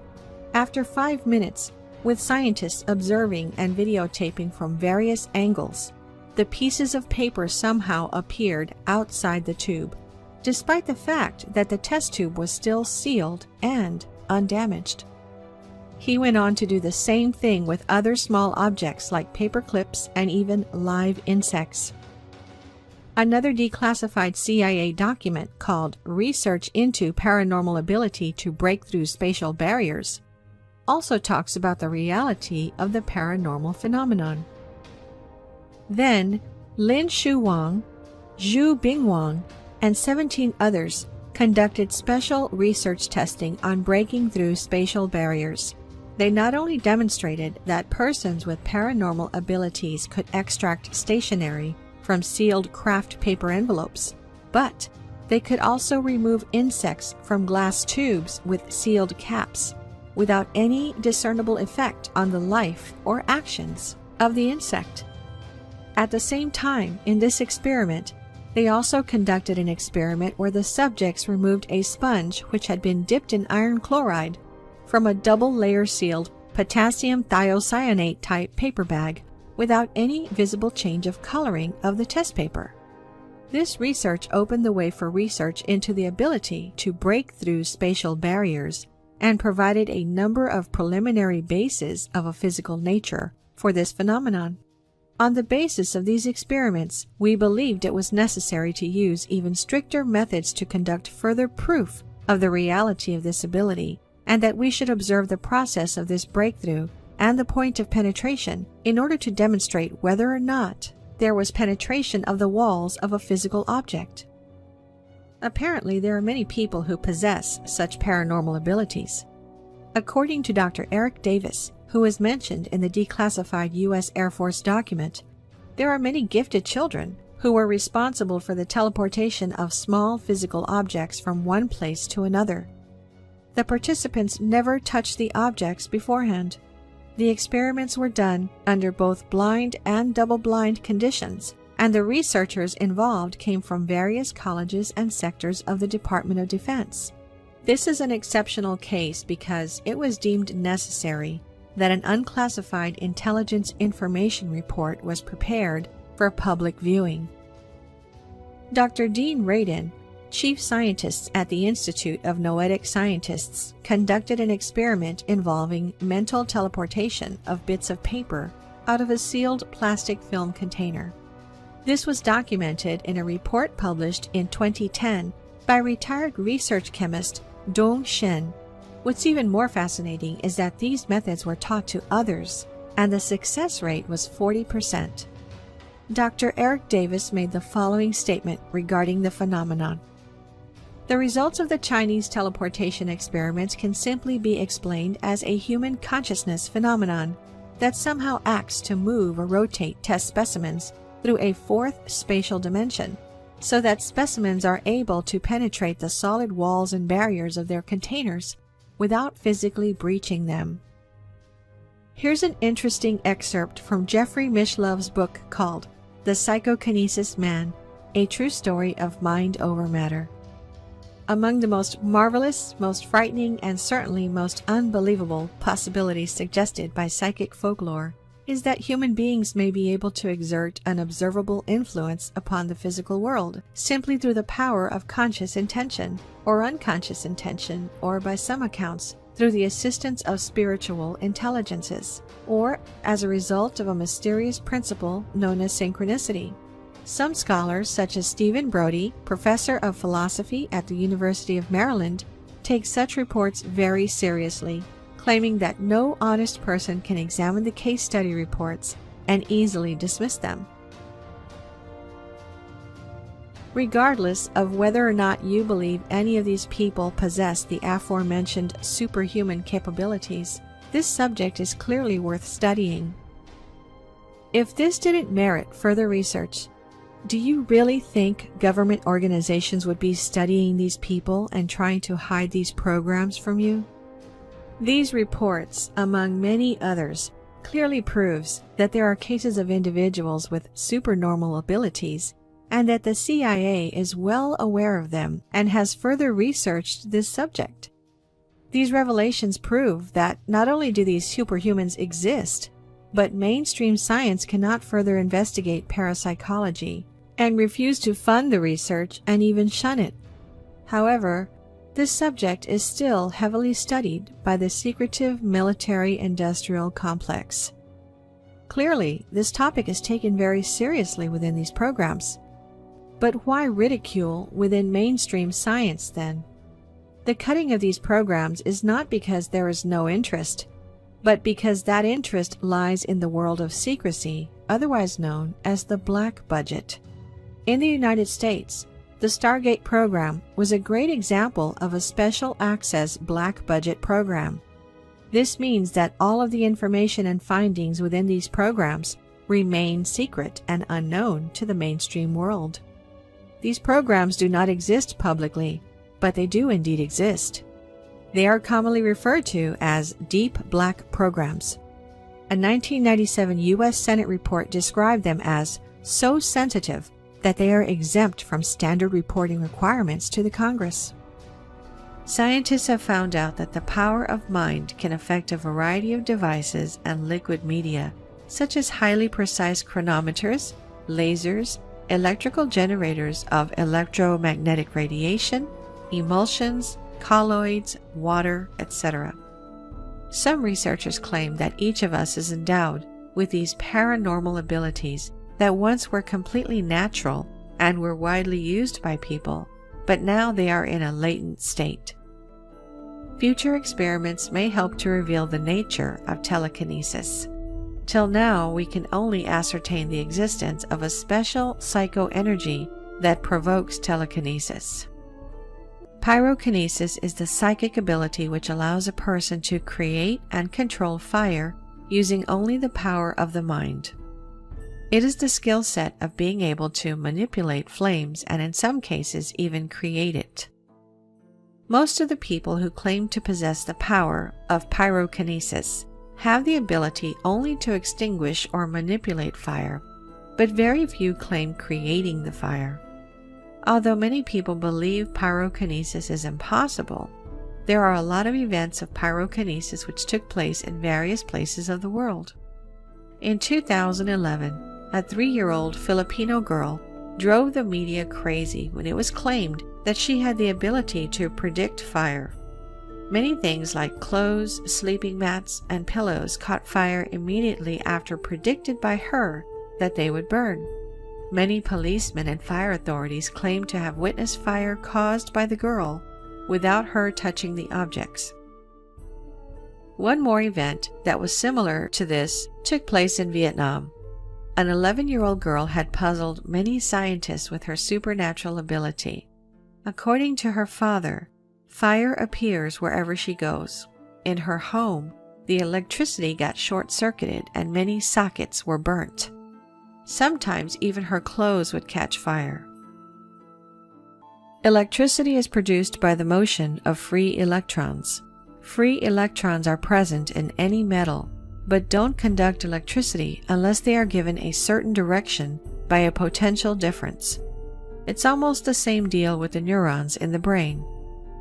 After 5 minutes, with scientists observing and videotaping from various angles, the pieces of paper somehow appeared outside the tube, despite the fact that the test tube was still sealed and undamaged. He went on to do the same thing with other small objects like paper clips and even live insects. Another declassified CIA document called Research into Paranormal Ability to Break Through Spatial Barriers also talks about the reality of the paranormal phenomenon. Then, Lin Shu Wang, Zhu Bingwang, and 17 others conducted special research testing on breaking through spatial barriers. They not only demonstrated that persons with paranormal abilities could extract stationery from sealed craft paper envelopes, but they could also remove insects from glass tubes with sealed caps without any discernible effect on the life or actions of the insect. At the same time, in this experiment, they also conducted an experiment where the subjects removed a sponge which had been dipped in iron chloride from a double-layer sealed potassium thiocyanate type paper bag without any visible change of coloring of the test paper. This research opened the way for research into the ability to break through spatial barriers and provided a number of preliminary bases of a physical nature for this phenomenon. On the basis of these experiments, we believed it was necessary to use even stricter methods to conduct further proof of the reality of this ability, and that we should observe the process of this breakthrough and the point of penetration in order to demonstrate whether or not there was penetration of the walls of a physical object. Apparently, there are many people who possess such paranormal abilities. According to Dr. Eric Davis, who is mentioned in the declassified U.S. Air Force document, there are many gifted children who were responsible for the teleportation of small physical objects from one place to another. The participants never touched the objects beforehand. The experiments were done under both blind and double-blind conditions, and the researchers involved came from various colleges and sectors of the Department of Defense. This is an exceptional case because it was deemed necessary that an unclassified intelligence information report was prepared for public viewing. Dr. Dean Radin, chief scientist at the Institute of Noetic Scientists, conducted an experiment involving mental teleportation of bits of paper out of a sealed plastic film container. This was documented in a report published in 2010 by retired research chemist Dong Shen. What's even more fascinating is that these methods were taught to others, and the success rate was 40%. Dr. Eric Davis made the following statement regarding the phenomenon. The results of the Chinese teleportation experiments can simply be explained as a human consciousness phenomenon that somehow acts to move or rotate test specimens through a fourth spatial dimension, so that specimens are able to penetrate the solid walls and barriers of their containers without physically breaching them. Here's an interesting excerpt from Jeffrey Mishlov's book called The Psychokinesis Man, A True Story of Mind Over Matter. Among the most marvelous, most frightening, and certainly most unbelievable possibilities suggested by psychic folklore is that human beings may be able to exert an observable influence upon the physical world simply through the power of conscious intention, or unconscious intention, or by some accounts, through the assistance of spiritual intelligences, or as a result of a mysterious principle known as synchronicity. Some scholars, such as Stephen Brody, professor of philosophy at the University of Maryland, take such reports very seriously, claiming that no honest person can examine the case study reports and easily dismiss them. Regardless of whether or not you believe any of these people possess the aforementioned superhuman capabilities, this subject is clearly worth studying. If this didn't merit further research, do you really think government organizations would be studying these people and trying to hide these programs from you? These reports, among many others, clearly proves that there are cases of individuals with supernormal abilities and that the CIA is well aware of them and has further researched this subject. These revelations prove that not only do these superhumans exist, but mainstream science cannot further investigate parapsychology and refuse to fund the research and even shun it However, this subject is still heavily studied by the secretive military-industrial complex. Clearly, this topic is taken very seriously within these programs. But why ridicule within mainstream science then? The cutting of these programs is not because there is no interest, but because that interest lies in the world of secrecy, otherwise known as the black budget. In the United States, the Stargate program was a great example of a special access black budget program. This means that all of the information and findings within these programs remain secret and unknown to the mainstream world. These programs do not exist publicly, but they do indeed exist. They are commonly referred to as deep black programs. A 1997 U.S. Senate report described them as so sensitive that they are exempt from standard reporting requirements to the Congress. Scientists have found out that the power of mind can affect a variety of devices and liquid media, such as highly precise chronometers, lasers, electrical generators of electromagnetic radiation, emulsions, colloids, water, etc. Some researchers claim that each of us is endowed with these paranormal abilities that once were completely natural and were widely used by people, but now they are in a latent state. Future experiments may help to reveal the nature of telekinesis. Till now, we can only ascertain the existence of a special psychoenergy that provokes telekinesis. Pyrokinesis is the psychic ability which allows a person to create and control fire using only the power of the mind. It is the skill set of being able to manipulate flames and in some cases even create it. Most of the people who claim to possess the power of pyrokinesis have the ability only to extinguish or manipulate fire, but very few claim creating the fire. Although many people believe pyrokinesis is impossible, there are a lot of events of pyrokinesis which took place in various places of the world. In 2011, a 3-year-old Filipino girl drove the media crazy when it was claimed that she had the ability to predict fire. Many things like clothes, sleeping mats, and pillows caught fire immediately after predicted by her that they would burn. Many policemen and fire authorities claim to have witnessed fire caused by the girl without her touching the objects. One more event that was similar to this took place in Vietnam. An 11-year-old girl had puzzled many scientists with her supernatural ability. According to her father, fire appears wherever she goes. In her home, the electricity got short-circuited and many sockets were burnt. Sometimes even her clothes would catch fire. Electricity is produced by the motion of free electrons. Free electrons are present in any metal, but don't conduct electricity unless they are given a certain direction by a potential difference. It's almost the same deal with the neurons in the brain.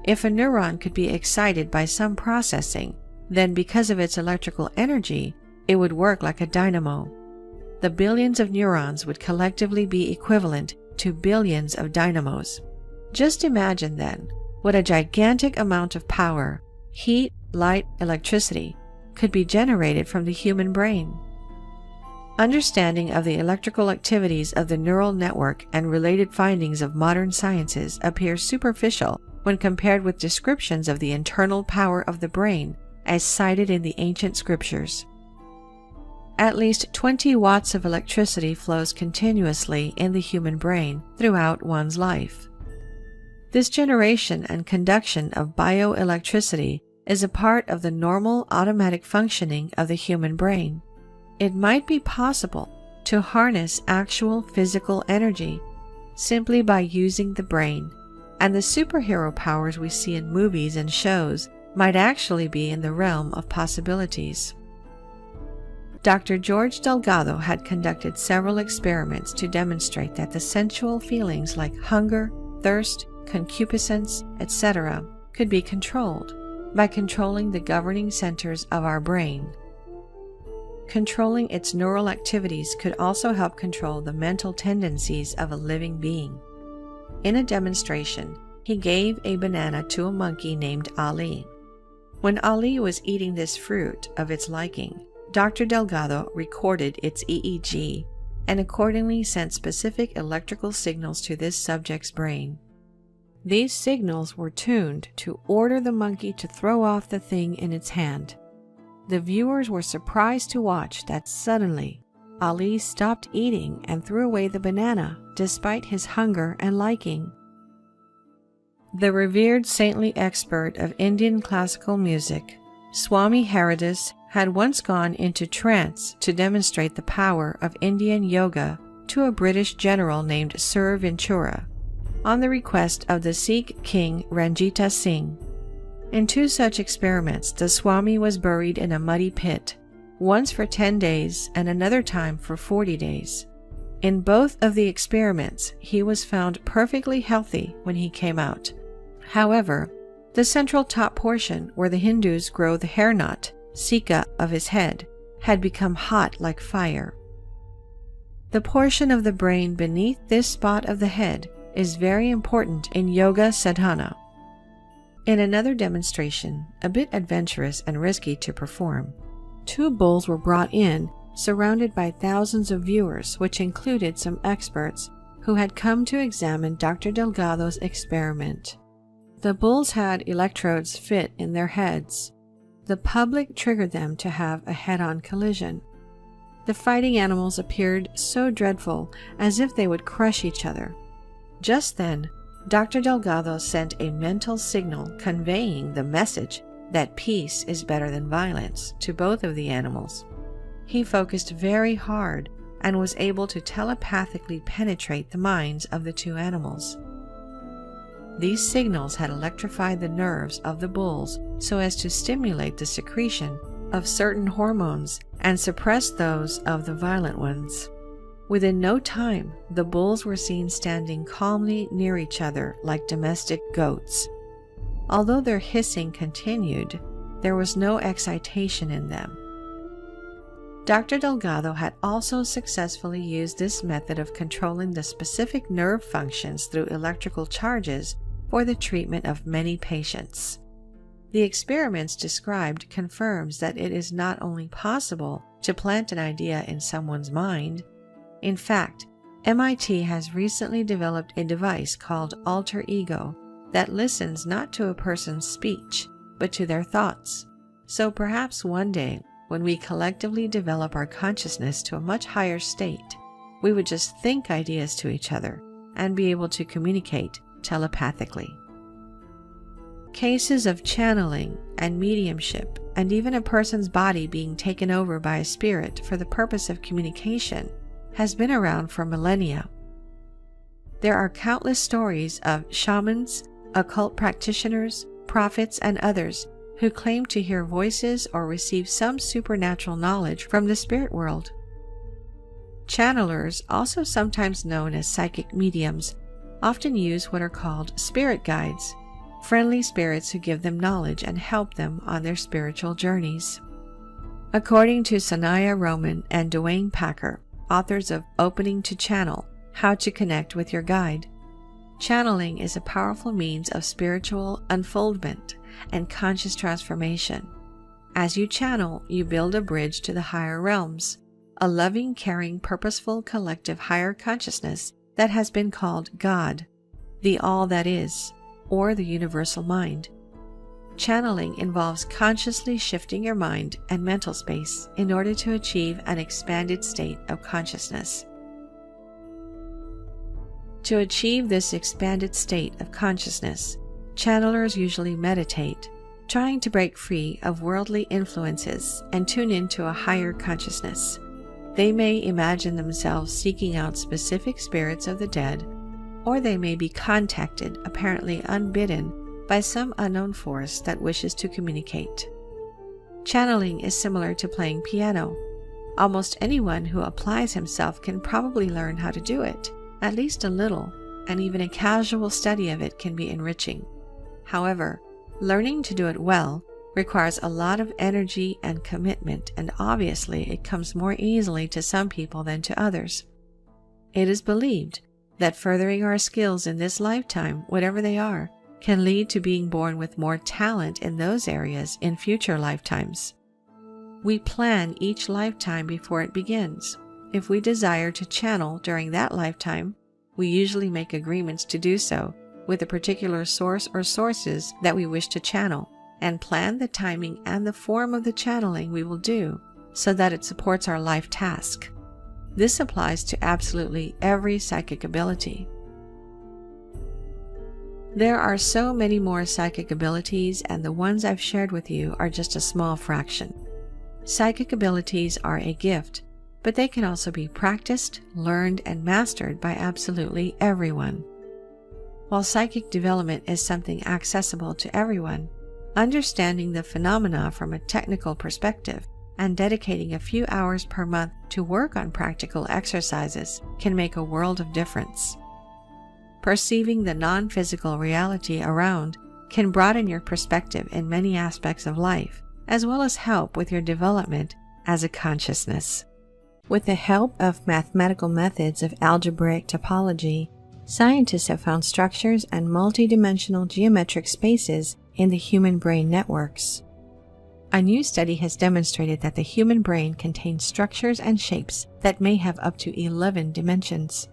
If a neuron could be excited by some processing, then because of its electrical energy, it would work like a dynamo. The billions of neurons would collectively be equivalent to billions of dynamos. Just imagine then what a gigantic amount of power, heat, light, electricity, could be generated from the human brain. Understanding of the electrical activities of the neural network and related findings of modern sciences appears superficial when compared with descriptions of the internal power of the brain as cited in the ancient scriptures. At least 20 watts of electricity flows continuously in the human brain throughout one's life. This generation and conduction of bioelectricity is a part of the normal automatic functioning of the human brain. It might be possible to harness actual physical energy simply by using the brain, and the superhero powers we see in movies and shows might actually be in the realm of possibilities. Dr. George Delgado had conducted several experiments to demonstrate that the sensual feelings like hunger, thirst, concupiscence, etc. could be controlled by controlling the governing centers of our brain. Controlling its neural activities could also help control the mental tendencies of a living being. In a demonstration, he gave a banana to a monkey named Ali. When Ali was eating this fruit of its liking, Dr. Delgado recorded its EEG and accordingly sent specific electrical signals to this subject's brain. These signals were tuned to order the monkey to throw off the thing in its hand. The viewers were surprised to watch that suddenly Ali stopped eating and threw away the banana despite his hunger and liking. The revered saintly expert of Indian classical music, Swami Haridas, had once gone into trance to demonstrate the power of Indian yoga to a British general named Sir Ventura, on the request of the Sikh king Ranjita Singh. In 2 such experiments, the Swami was buried in a muddy pit, once for 10 days and another time for 40 days. In both of the experiments, he was found perfectly healthy when he came out. However, the central top portion where the Hindus grow the hair knot, Sika, of his head, had become hot like fire. The portion of the brain beneath this spot of the head is very important in yoga sadhana. In another demonstration, a bit adventurous and risky to perform, 2 bulls were brought in, surrounded by thousands of viewers, which included some experts who had come to examine Dr. Delgado's experiment. The bulls had electrodes fit in their heads. The public triggered them to have a head-on collision. The fighting animals appeared so dreadful, as if they would crush each other. Just then, Dr. Delgado sent a mental signal conveying the message that peace is better than violence to both of the animals. He focused very hard and was able to telepathically penetrate the minds of the 2 animals. These signals had electrified the nerves of the bulls so as to stimulate the secretion of certain hormones and suppress those of the violent ones. Within no time, the bulls were seen standing calmly near each other like domestic goats. Although their hissing continued, there was no excitation in them. Dr. Delgado had also successfully used this method of controlling the specific nerve functions through electrical charges for the treatment of many patients. The experiments described confirms that it is not only possible to plant an idea in someone's mind. In fact, MIT has recently developed a device called Alter Ego that listens not to a person's speech, but to their thoughts. So perhaps one day, when we collectively develop our consciousness to a much higher state, we would just think ideas to each other and be able to communicate telepathically. Cases of channeling and mediumship, and even a person's body being taken over by a spirit for the purpose of communication, has been around for millennia. There are countless stories of shamans, occult practitioners, prophets, and others who claim to hear voices or receive some supernatural knowledge from the spirit world. Channelers, also sometimes known as psychic mediums, often use what are called spirit guides, friendly spirits who give them knowledge and help them on their spiritual journeys. According to Sanaya Roman and Dwayne Packer, authors of Opening to Channel, How to Connect with Your Guide, channeling is a powerful means of spiritual unfoldment and conscious transformation. As you channel, you build a bridge to the higher realms, a loving, caring, purposeful, collective higher consciousness that has been called God, the All That Is, or the Universal Mind. Channeling involves consciously shifting your mind and mental space in order to achieve an expanded state of consciousness. To achieve this expanded state of consciousness, channelers usually meditate, trying to break free of worldly influences and tune into a higher consciousness. They may imagine themselves seeking out specific spirits of the dead, or they may be contacted, apparently unbidden, by some unknown force that wishes to communicate. Channeling is similar to playing piano. Almost anyone who applies himself can probably learn how to do it, at least a little, and even a casual study of it can be enriching. However, learning to do it well requires a lot of energy and commitment, and obviously it comes more easily to some people than to others. It is believed that furthering our skills in this lifetime, whatever they are, can lead to being born with more talent in those areas in future lifetimes. We plan each lifetime before it begins. If we desire to channel during that lifetime, we usually make agreements to do so with a particular source or sources that we wish to channel, and plan the timing and the form of the channeling we will do so that it supports our life task. This applies to absolutely every psychic ability. There are so many more psychic abilities, and the ones I've shared with you are just a small fraction. Psychic abilities are a gift, but they can also be practiced, learned, and mastered by absolutely everyone. While psychic development is something accessible to everyone, understanding the phenomena from a technical perspective and dedicating a few hours per month to work on practical exercises can make a world of difference. Perceiving the non-physical reality around can broaden your perspective in many aspects of life, as well as help with your development as a consciousness. With the help of mathematical methods of algebraic topology, scientists have found structures and multidimensional geometric spaces in the human brain networks. A new study has demonstrated that the human brain contains structures and shapes that may have up to 11 dimensions.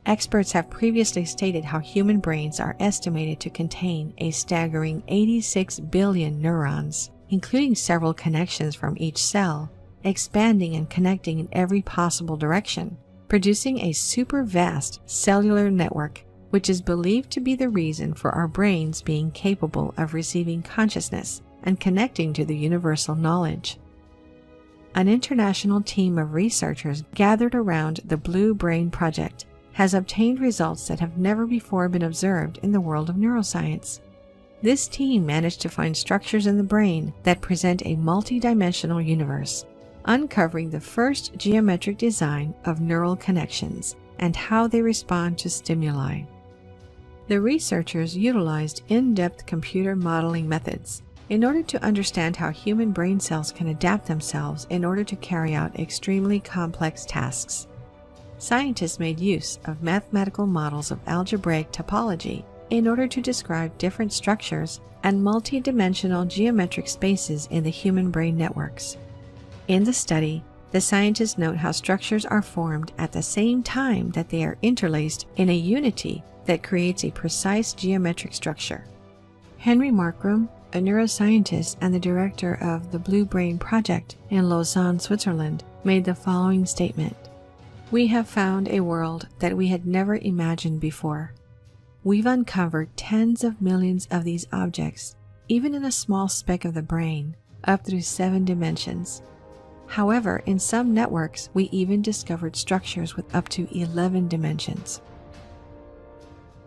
Experts have previously stated how human brains are estimated to contain a staggering 86 billion neurons, including several connections from each cell, expanding and connecting in every possible direction, producing a super vast cellular network, which is believed to be the reason for our brains being capable of receiving consciousness and connecting to the universal knowledge. An international team of researchers gathered around the Blue Brain Project has obtained results that have never before been observed in the world of neuroscience. This team managed to find structures in the brain that present a multidimensional universe, uncovering the first geometric design of neural connections and how they respond to stimuli. The researchers utilized in-depth computer modeling methods in order to understand how human brain cells can adapt themselves in order to carry out extremely complex tasks. Scientists made use of mathematical models of algebraic topology in order to describe different structures and multi-dimensional geometric spaces in the human brain networks. In the study, the scientists note how structures are formed at the same time that they are interlaced in a unity that creates a precise geometric structure. Henry Markram, a neuroscientist and the director of the Blue Brain Project in Lausanne, Switzerland, made the following statement: "We have found a world that we had never imagined before. We've uncovered tens of millions of these objects, even in a small speck of the brain, up through 7 dimensions. However, in some networks, we even discovered structures with up to 11 dimensions."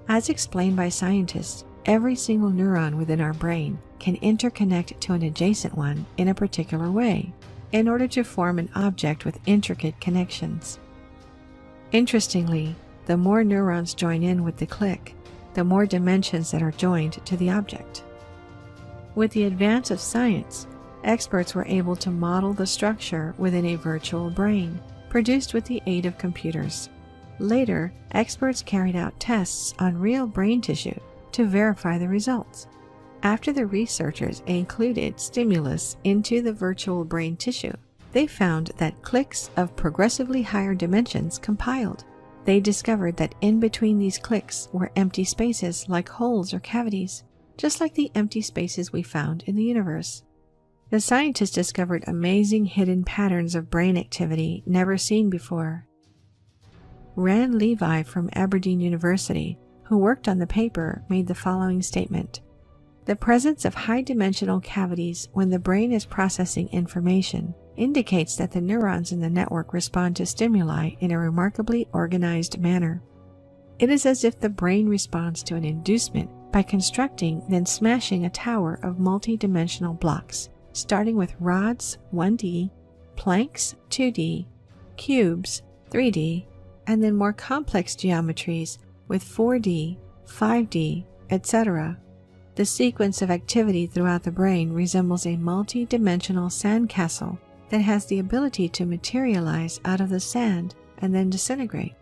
As explained by scientists, every single neuron within our brain can interconnect to an adjacent one in a particular way in order to form an object with intricate connections. Interestingly, the more neurons join in with the click, the more dimensions that are joined to the object. With the advance of science, experts were able to model the structure within a virtual brain, produced with the aid of computers. Later, experts carried out tests on real brain tissue to verify the results. After the researchers included stimulus into the virtual brain tissue, they found that clicks of progressively higher dimensions compiled. They discovered that in between these clicks were empty spaces like holes or cavities, just like the empty spaces we found in the universe. The scientists discovered amazing hidden patterns of brain activity never seen before. Rand Levi from Aberdeen University, who worked on the paper, made the following statement: "The presence of high-dimensional cavities when the brain is processing information indicates that the neurons in the network respond to stimuli in a remarkably organized manner. It is as if the brain responds to an inducement by constructing then smashing a tower of multi-dimensional blocks, starting with rods 1D, planks 2D, cubes 3D, and then more complex geometries with 4D, 5D, etc. The sequence of activity throughout the brain resembles a multi-dimensional sandcastle that has the ability to materialize out of the sand and then disintegrate."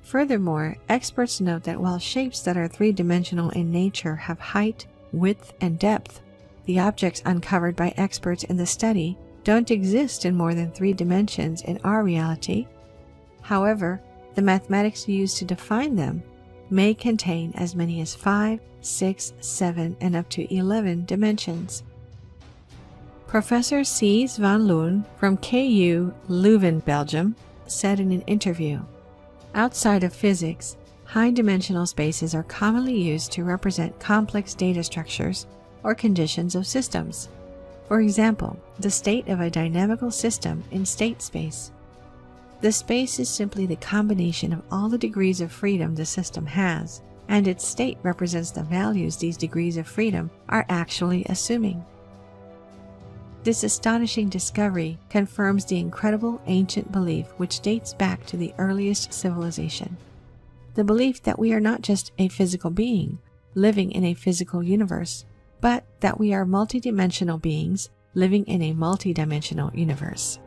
Furthermore, experts note that while shapes that are three-dimensional in nature have height, width, and depth, the objects uncovered by experts in the study don't exist in more than 3 dimensions in our reality. However, the mathematics used to define them may contain as many as 5, 6, 7, and up to 11 dimensions. Professor Cees van Loon from KU Leuven, Belgium, said in an interview, "Outside of physics, high-dimensional spaces are commonly used to represent complex data structures or conditions of systems. For example, the state of a dynamical system in state space. The space is simply the combination of all the degrees of freedom the system has, and its state represents the values these degrees of freedom are actually assuming." This astonishing discovery confirms the incredible ancient belief which dates back to the earliest civilization. The belief that we are not just a physical being living in a physical universe, but that we are multidimensional beings living in a multidimensional universe.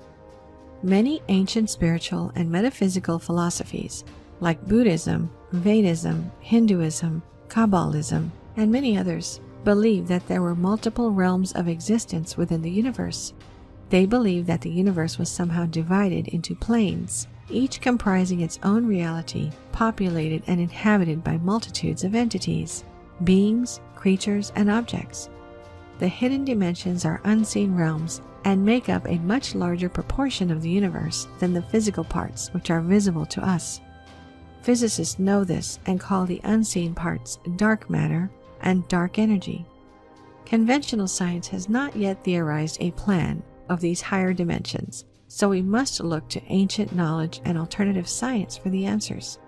Many ancient spiritual and metaphysical philosophies, like Buddhism, Vedism, Hinduism, Kabbalism, and many others, believe that there were multiple realms of existence within the universe. They believed that the universe was somehow divided into planes, each comprising its own reality, populated and inhabited by multitudes of entities, beings, creatures, and objects. The hidden dimensions are unseen realms and make up a much larger proportion of the universe than the physical parts which are visible to us. Physicists know this and call the unseen parts dark matter and dark energy. Conventional science has not yet theorized a plan of these higher dimensions, so we must look to ancient knowledge and alternative science for the answers.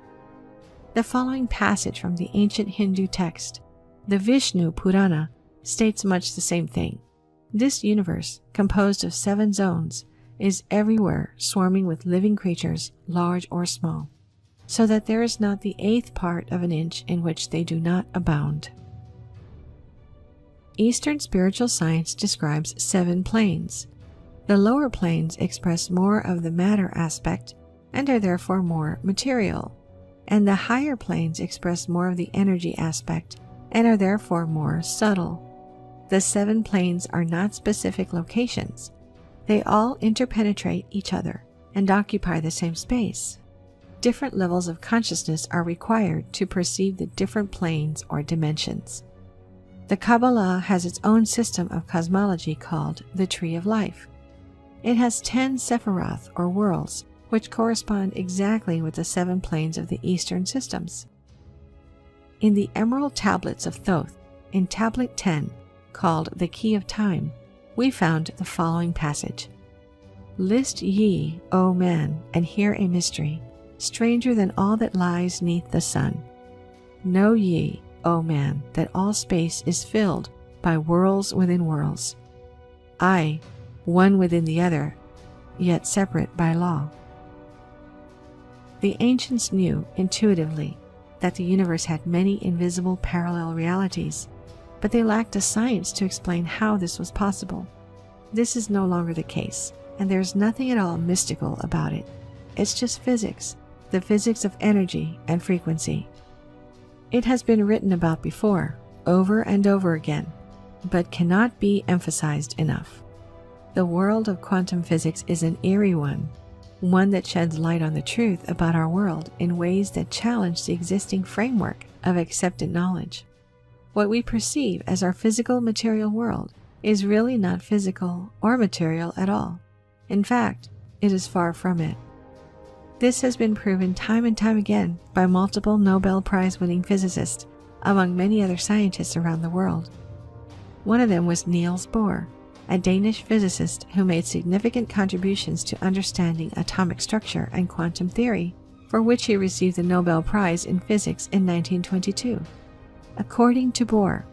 The following passage from the ancient Hindu text, the Vishnu Purana, states much the same thing. This universe, composed of 7 zones, is everywhere swarming with living creatures, large or small, so that there is not the 1/8 part of an inch in which they do not abound. Eastern spiritual science describes 7 planes. The lower planes express more of the matter aspect and are therefore more material, and the higher planes express more of the energy aspect and are therefore more subtle. The 7 planes are not specific locations. They all interpenetrate each other and occupy the same space. Different levels of consciousness are required to perceive the different planes or dimensions. The Kabbalah has its own system of cosmology called the Tree of Life. It has 10 Sephiroth or worlds, which correspond exactly with the 7 planes of the Eastern systems. In the Emerald Tablets of Thoth, in Tablet 10, called the Key of Time, we found the following passage. "List ye, O man, and hear a mystery, stranger than all that lies 'neath the sun. Know ye, O man, that all space is filled by worlds within worlds. I, one within the other, yet separate by law." The ancients knew intuitively that the universe had many invisible parallel realities, but they lacked a science to explain how this was possible. This is no longer the case, and there's nothing at all mystical about it. It's just physics, the physics of energy and frequency. It has been written about before, over and over again, but cannot be emphasized enough. The world of quantum physics is an eerie one that sheds light on the truth about our world in ways that challenge the existing framework of accepted knowledge. What we perceive as our physical material world is really not physical or material at all. In fact, it is far from it. This has been proven time and time again by multiple Nobel Prize-winning physicists, among many other scientists around the world. One of them was Niels Bohr, a Danish physicist who made significant contributions to understanding atomic structure and quantum theory, for which he received the Nobel Prize in Physics in 1922. According to Bohr,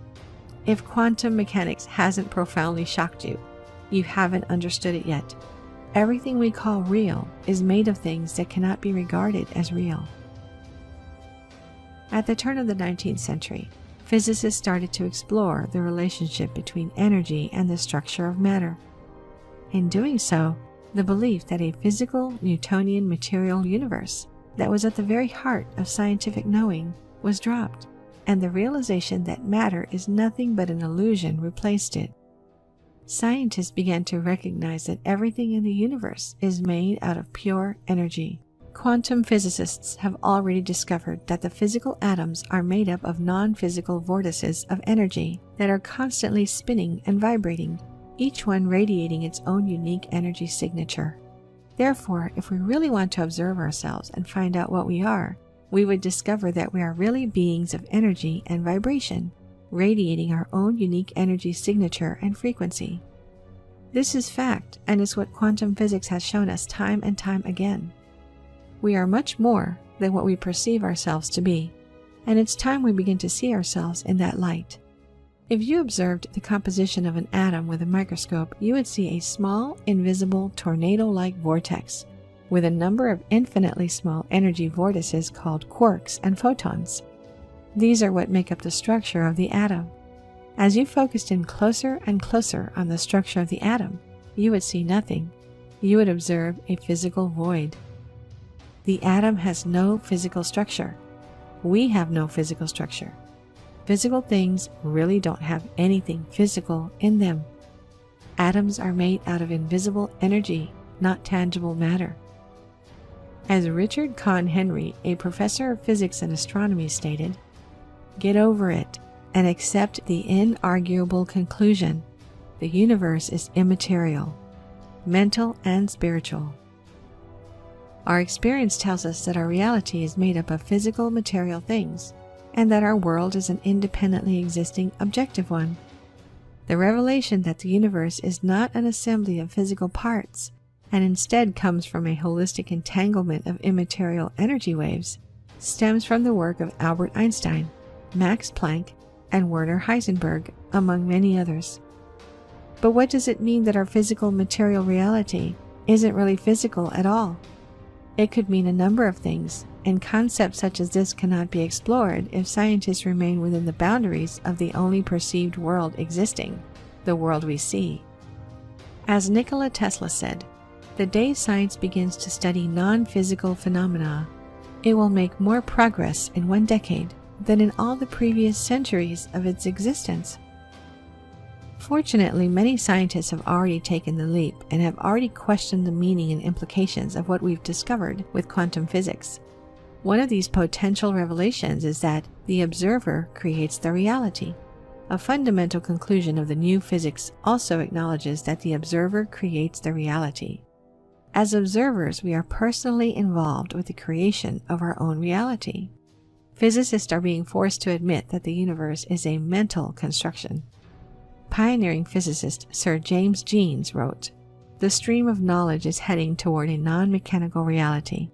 if quantum mechanics hasn't profoundly shocked you, you haven't understood it yet. Everything we call real is made of things that cannot be regarded as real. At the turn of the 19th century, physicists started to explore the relationship between energy and the structure of matter. In doing so, the belief that a physical Newtonian material universe that was at the very heart of scientific knowing was dropped, and the realization that matter is nothing but an illusion replaced it. Scientists began to recognize that everything in the universe is made out of pure energy. Quantum physicists have already discovered that the physical atoms are made up of non-physical vortices of energy that are constantly spinning and vibrating, each one radiating its own unique energy signature. Therefore, if we really want to observe ourselves and find out what we are, we would discover that we are really beings of energy and vibration, radiating our own unique energy signature and frequency. This is fact, and is what quantum physics has shown us time and time again. We are much more than what we perceive ourselves to be, and it's time we begin to see ourselves in that light. If you observed the composition of an atom with a microscope, you would see a small, invisible, tornado-like vortex with a number of infinitely small energy vortices called quarks and photons. These are what make up the structure of the atom. As you focused in closer and closer on the structure of the atom, you would see nothing. You would observe a physical void. The atom has no physical structure. We have no physical structure. Physical things really don't have anything physical in them. Atoms are made out of invisible energy, not tangible matter. As Richard Conn Henry, a professor of physics and astronomy, stated, "Get over it and accept the inarguable conclusion: the universe is immaterial, mental and spiritual." Our experience tells us that our reality is made up of physical material things, and that our world is an independently existing objective one. The revelation that the universe is not an assembly of physical parts, and instead comes from a holistic entanglement of immaterial energy waves, stems from the work of Albert Einstein, Max Planck, and Werner Heisenberg, among many others. But what does it mean that our physical material reality isn't really physical at all? It could mean a number of things, and concepts such as this cannot be explored if scientists remain within the boundaries of the only perceived world existing, the world we see. As Nikola Tesla said, "The day science begins to study non-physical phenomena, it will make more progress in 1 decade than in all the previous centuries of its existence." Fortunately, many scientists have already taken the leap and have already questioned the meaning and implications of what we've discovered with quantum physics. One of these potential revelations is that the observer creates the reality. A fundamental conclusion of the new physics also acknowledges that the observer creates the reality. As observers, we are personally involved with the creation of our own reality. Physicists are being forced to admit that the universe is a mental construction. Pioneering physicist Sir James Jeans wrote, "The stream of knowledge is heading toward a non-mechanical reality.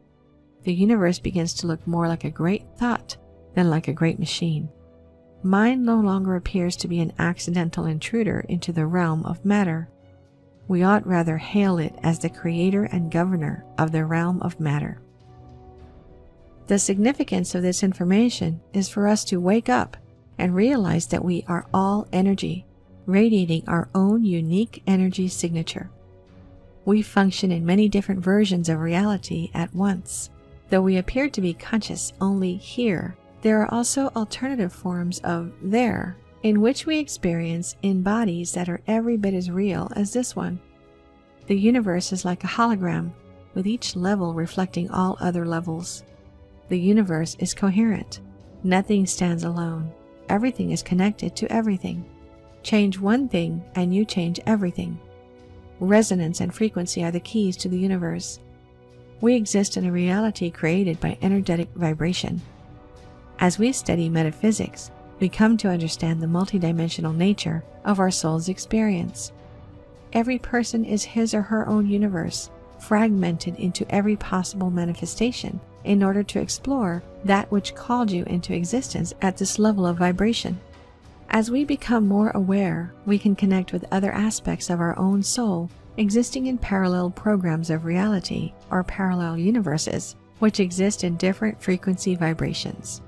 The universe begins to look more like a great thought than like a great machine. Mind no longer appears to be an accidental intruder into the realm of matter. We ought rather hail it as the creator and governor of the realm of matter." The significance of this information is for us to wake up and realize that we are all energy, radiating our own unique energy signature. We function in many different versions of reality at once. Though we appear to be conscious only here, there are also alternative forms of there, in which we experience in bodies that are every bit as real as this one. The universe is like a hologram, with each level reflecting all other levels. The universe is coherent. Nothing stands alone. Everything is connected to everything. Change one thing and you change everything. Resonance and frequency are the keys to the universe. We exist in a reality created by energetic vibration. As we study metaphysics, we come to understand the multidimensional nature of our soul's experience. Every person is his or her own universe, fragmented into every possible manifestation in order to explore that which called you into existence at this level of vibration. As we become more aware, we can connect with other aspects of our own soul existing in parallel programs of reality or parallel universes, which exist in different frequency vibrations.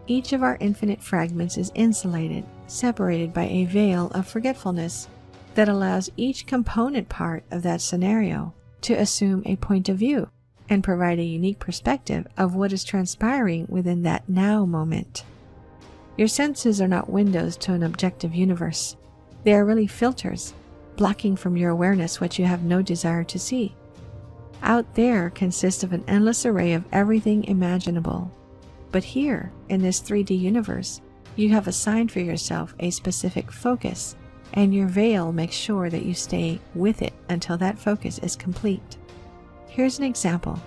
Each of our infinite fragments is insulated, separated by a veil of forgetfulness that allows each component part of that scenario to assume a point of view and provide a unique perspective of what is transpiring within that now moment. Your senses are not windows to an objective universe. They are really filters, blocking from your awareness what you have no desire to see. Out there consists of an endless array of everything imaginable. But here, in this 3D universe, you have assigned for yourself a specific focus, and your veil makes sure that you stay with it until that focus is complete. Here's an example.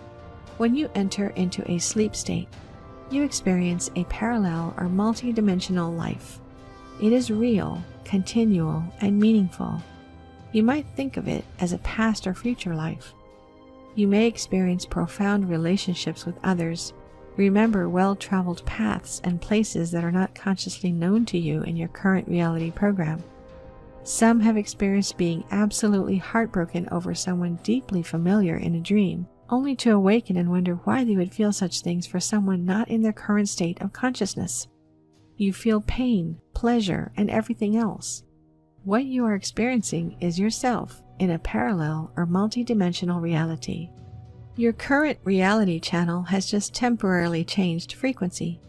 When you enter into a sleep state, you experience a parallel or multi-dimensional life. It is real, continual, and meaningful. You might think of it as a past or future life. You may experience profound relationships with others, remember well-traveled paths and places that are not consciously known to you in your current reality program. Some have experienced being absolutely heartbroken over someone deeply familiar in a dream, only to awaken and wonder why they would feel such things for someone not in their current state of consciousness. You feel pain, pleasure, and everything else. What you are experiencing is yourself in a parallel or multi-dimensional reality. Your current reality channel has just temporarily changed frequency.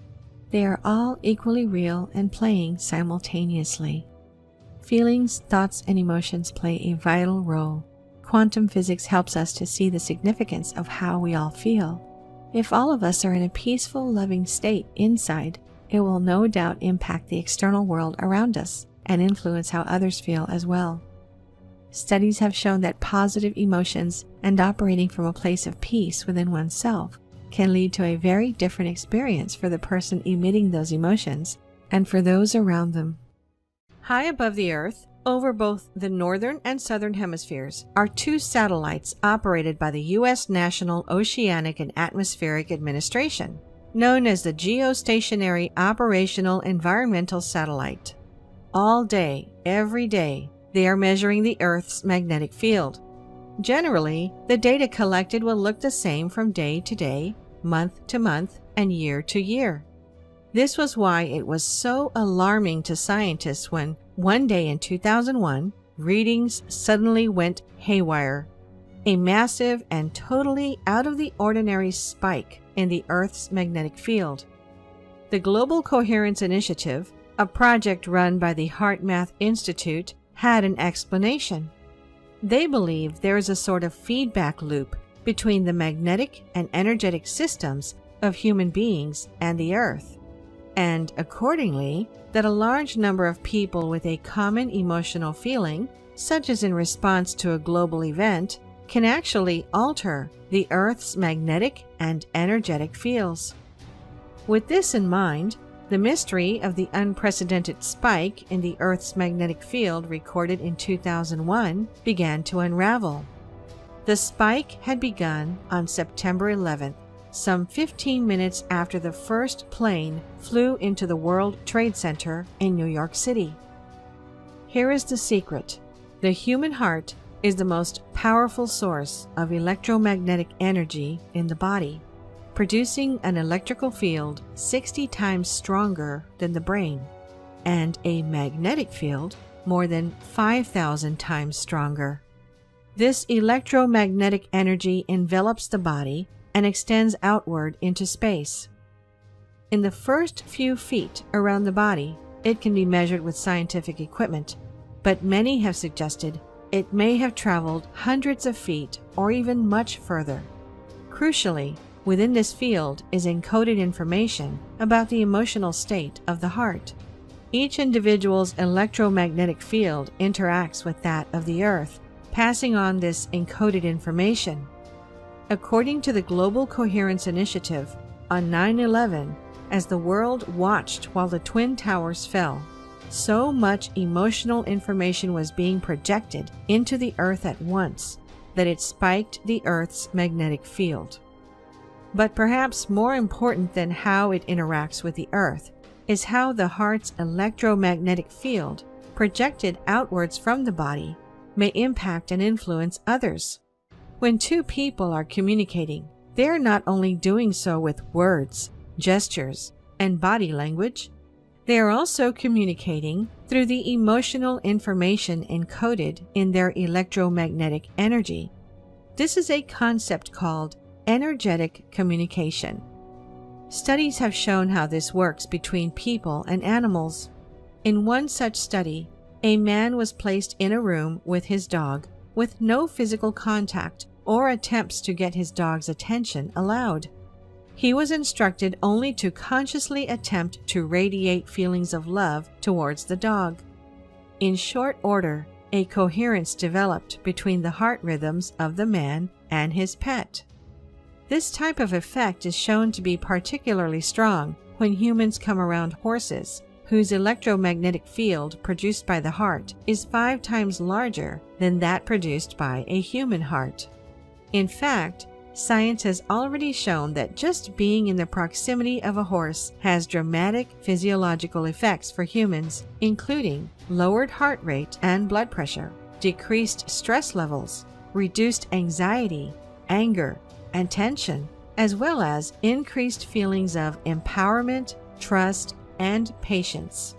They are all equally real and playing simultaneously. Feelings, thoughts, and emotions play a vital role. Quantum physics helps us to see the significance of how we all feel. If all of us are in a peaceful, loving state inside, it will no doubt impact the external world around us and influence how others feel as well. Studies have shown that positive emotions and operating from a place of peace within oneself can lead to a very different experience for the person emitting those emotions and for those around them. High above the Earth, over both the northern and southern hemispheres, are two satellites operated by the U.S. National Oceanic and Atmospheric Administration, known as the Geostationary Operational Environmental Satellite. All day, every day, they are measuring the Earth's magnetic field. Generally, the data collected will look the same from day to day, month to month, and year to year. This was why it was so alarming to scientists when, one day in 2001, readings suddenly went haywire. A massive and totally out of the ordinary spike in the Earth's magnetic field. The Global Coherence Initiative, a project run by the HeartMath Institute, had an explanation. They believe there is a sort of feedback loop between the magnetic and energetic systems of human beings and the Earth, and accordingly, that a large number of people with a common emotional feeling, such as in response to a global event, can actually alter the Earth's magnetic and energetic fields. With this in mind, the mystery of the unprecedented spike in the Earth's magnetic field recorded in 2001 began to unravel. The spike had begun on September 11th, some 15 minutes after the first plane flew into the World Trade Center in New York City. Here is the secret. The human heart is the most powerful source of electromagnetic energy in the body, producing an electrical field 60 times stronger than the brain, and a magnetic field more than 5,000 times stronger. This electromagnetic energy envelops the body and extends outward into space. In the first few feet around the body, it can be measured with scientific equipment, but many have suggested it may have traveled hundreds of feet or even much further. Crucially, within this field is encoded information about the emotional state of the heart. Each individual's electromagnetic field interacts with that of the Earth, passing on this encoded information. According to the Global Coherence Initiative, on 9/11, as the world watched while the Twin Towers fell, so much emotional information was being projected into the Earth at once that it spiked the Earth's magnetic field. But perhaps more important than how it interacts with the Earth is how the heart's electromagnetic field, projected outwards from the body, may impact and influence others. When two people are communicating, they are not only doing so with words, gestures, and body language, they are also communicating through the emotional information encoded in their electromagnetic energy. This is a concept called energetic communication. Studies have shown how this works between people and animals. In one such study, a man was placed in a room with his dog with no physical contact or attempts to get his dog's attention allowed. He was instructed only to consciously attempt to radiate feelings of love towards the dog. In short order, a coherence developed between the heart rhythms of the man and his pet. This type of effect is shown to be particularly strong when humans come around horses, whose electromagnetic field produced by the heart is 5 times larger than that produced by a human heart. In fact, science has already shown that just being in the proximity of a horse has dramatic physiological effects for humans, including lowered heart rate and blood pressure, decreased stress levels, reduced anxiety, anger, and tension, as well as increased feelings of empowerment, trust, and patience.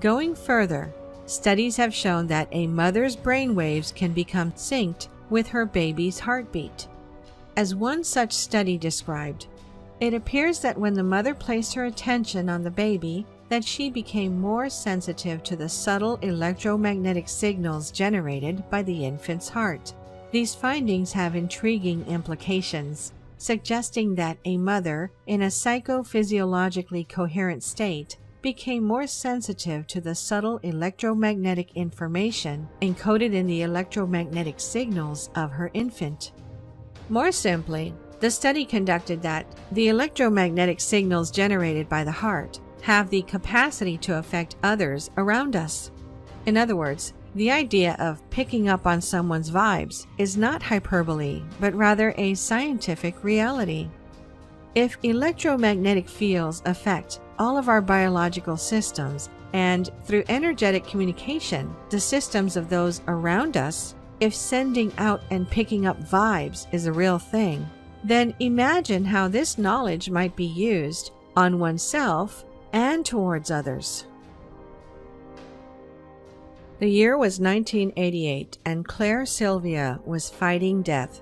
Going further, studies have shown that a mother's brainwaves can become synced with her baby's heartbeat. As one such study described, it appears that when the mother placed her attention on the baby, that she became more sensitive to the subtle electromagnetic signals generated by the infant's heart. These findings have intriguing implications, suggesting that a mother in a psychophysiologically coherent state became more sensitive to the subtle electromagnetic information encoded in the electromagnetic signals of her infant. More simply, the study conducted that the electromagnetic signals generated by the heart have the capacity to affect others around us. In other words, the idea of picking up on someone's vibes is not hyperbole, but rather a scientific reality. If electromagnetic fields affect all of our biological systems, and through energetic communication, the systems of those around us, if sending out and picking up vibes is a real thing, then imagine how this knowledge might be used on oneself and towards others. The year was 1988, and Claire Sylvia was fighting death.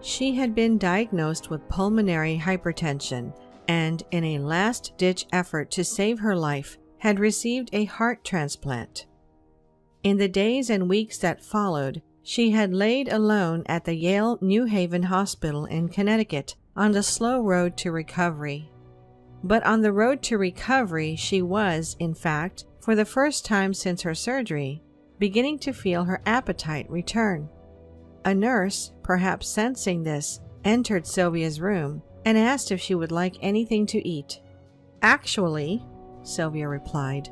She had been diagnosed with pulmonary hypertension and, in a last-ditch effort to save her life, had received a heart transplant. In the days and weeks that followed, she had laid alone at the Yale New Haven Hospital in Connecticut on the slow road to recovery. But on the road to recovery, she was, in fact, for the first time since her surgery, beginning to feel her appetite return. A nurse, perhaps sensing this, entered Sylvia's room and asked if she would like anything to eat. "Actually," Sylvia replied,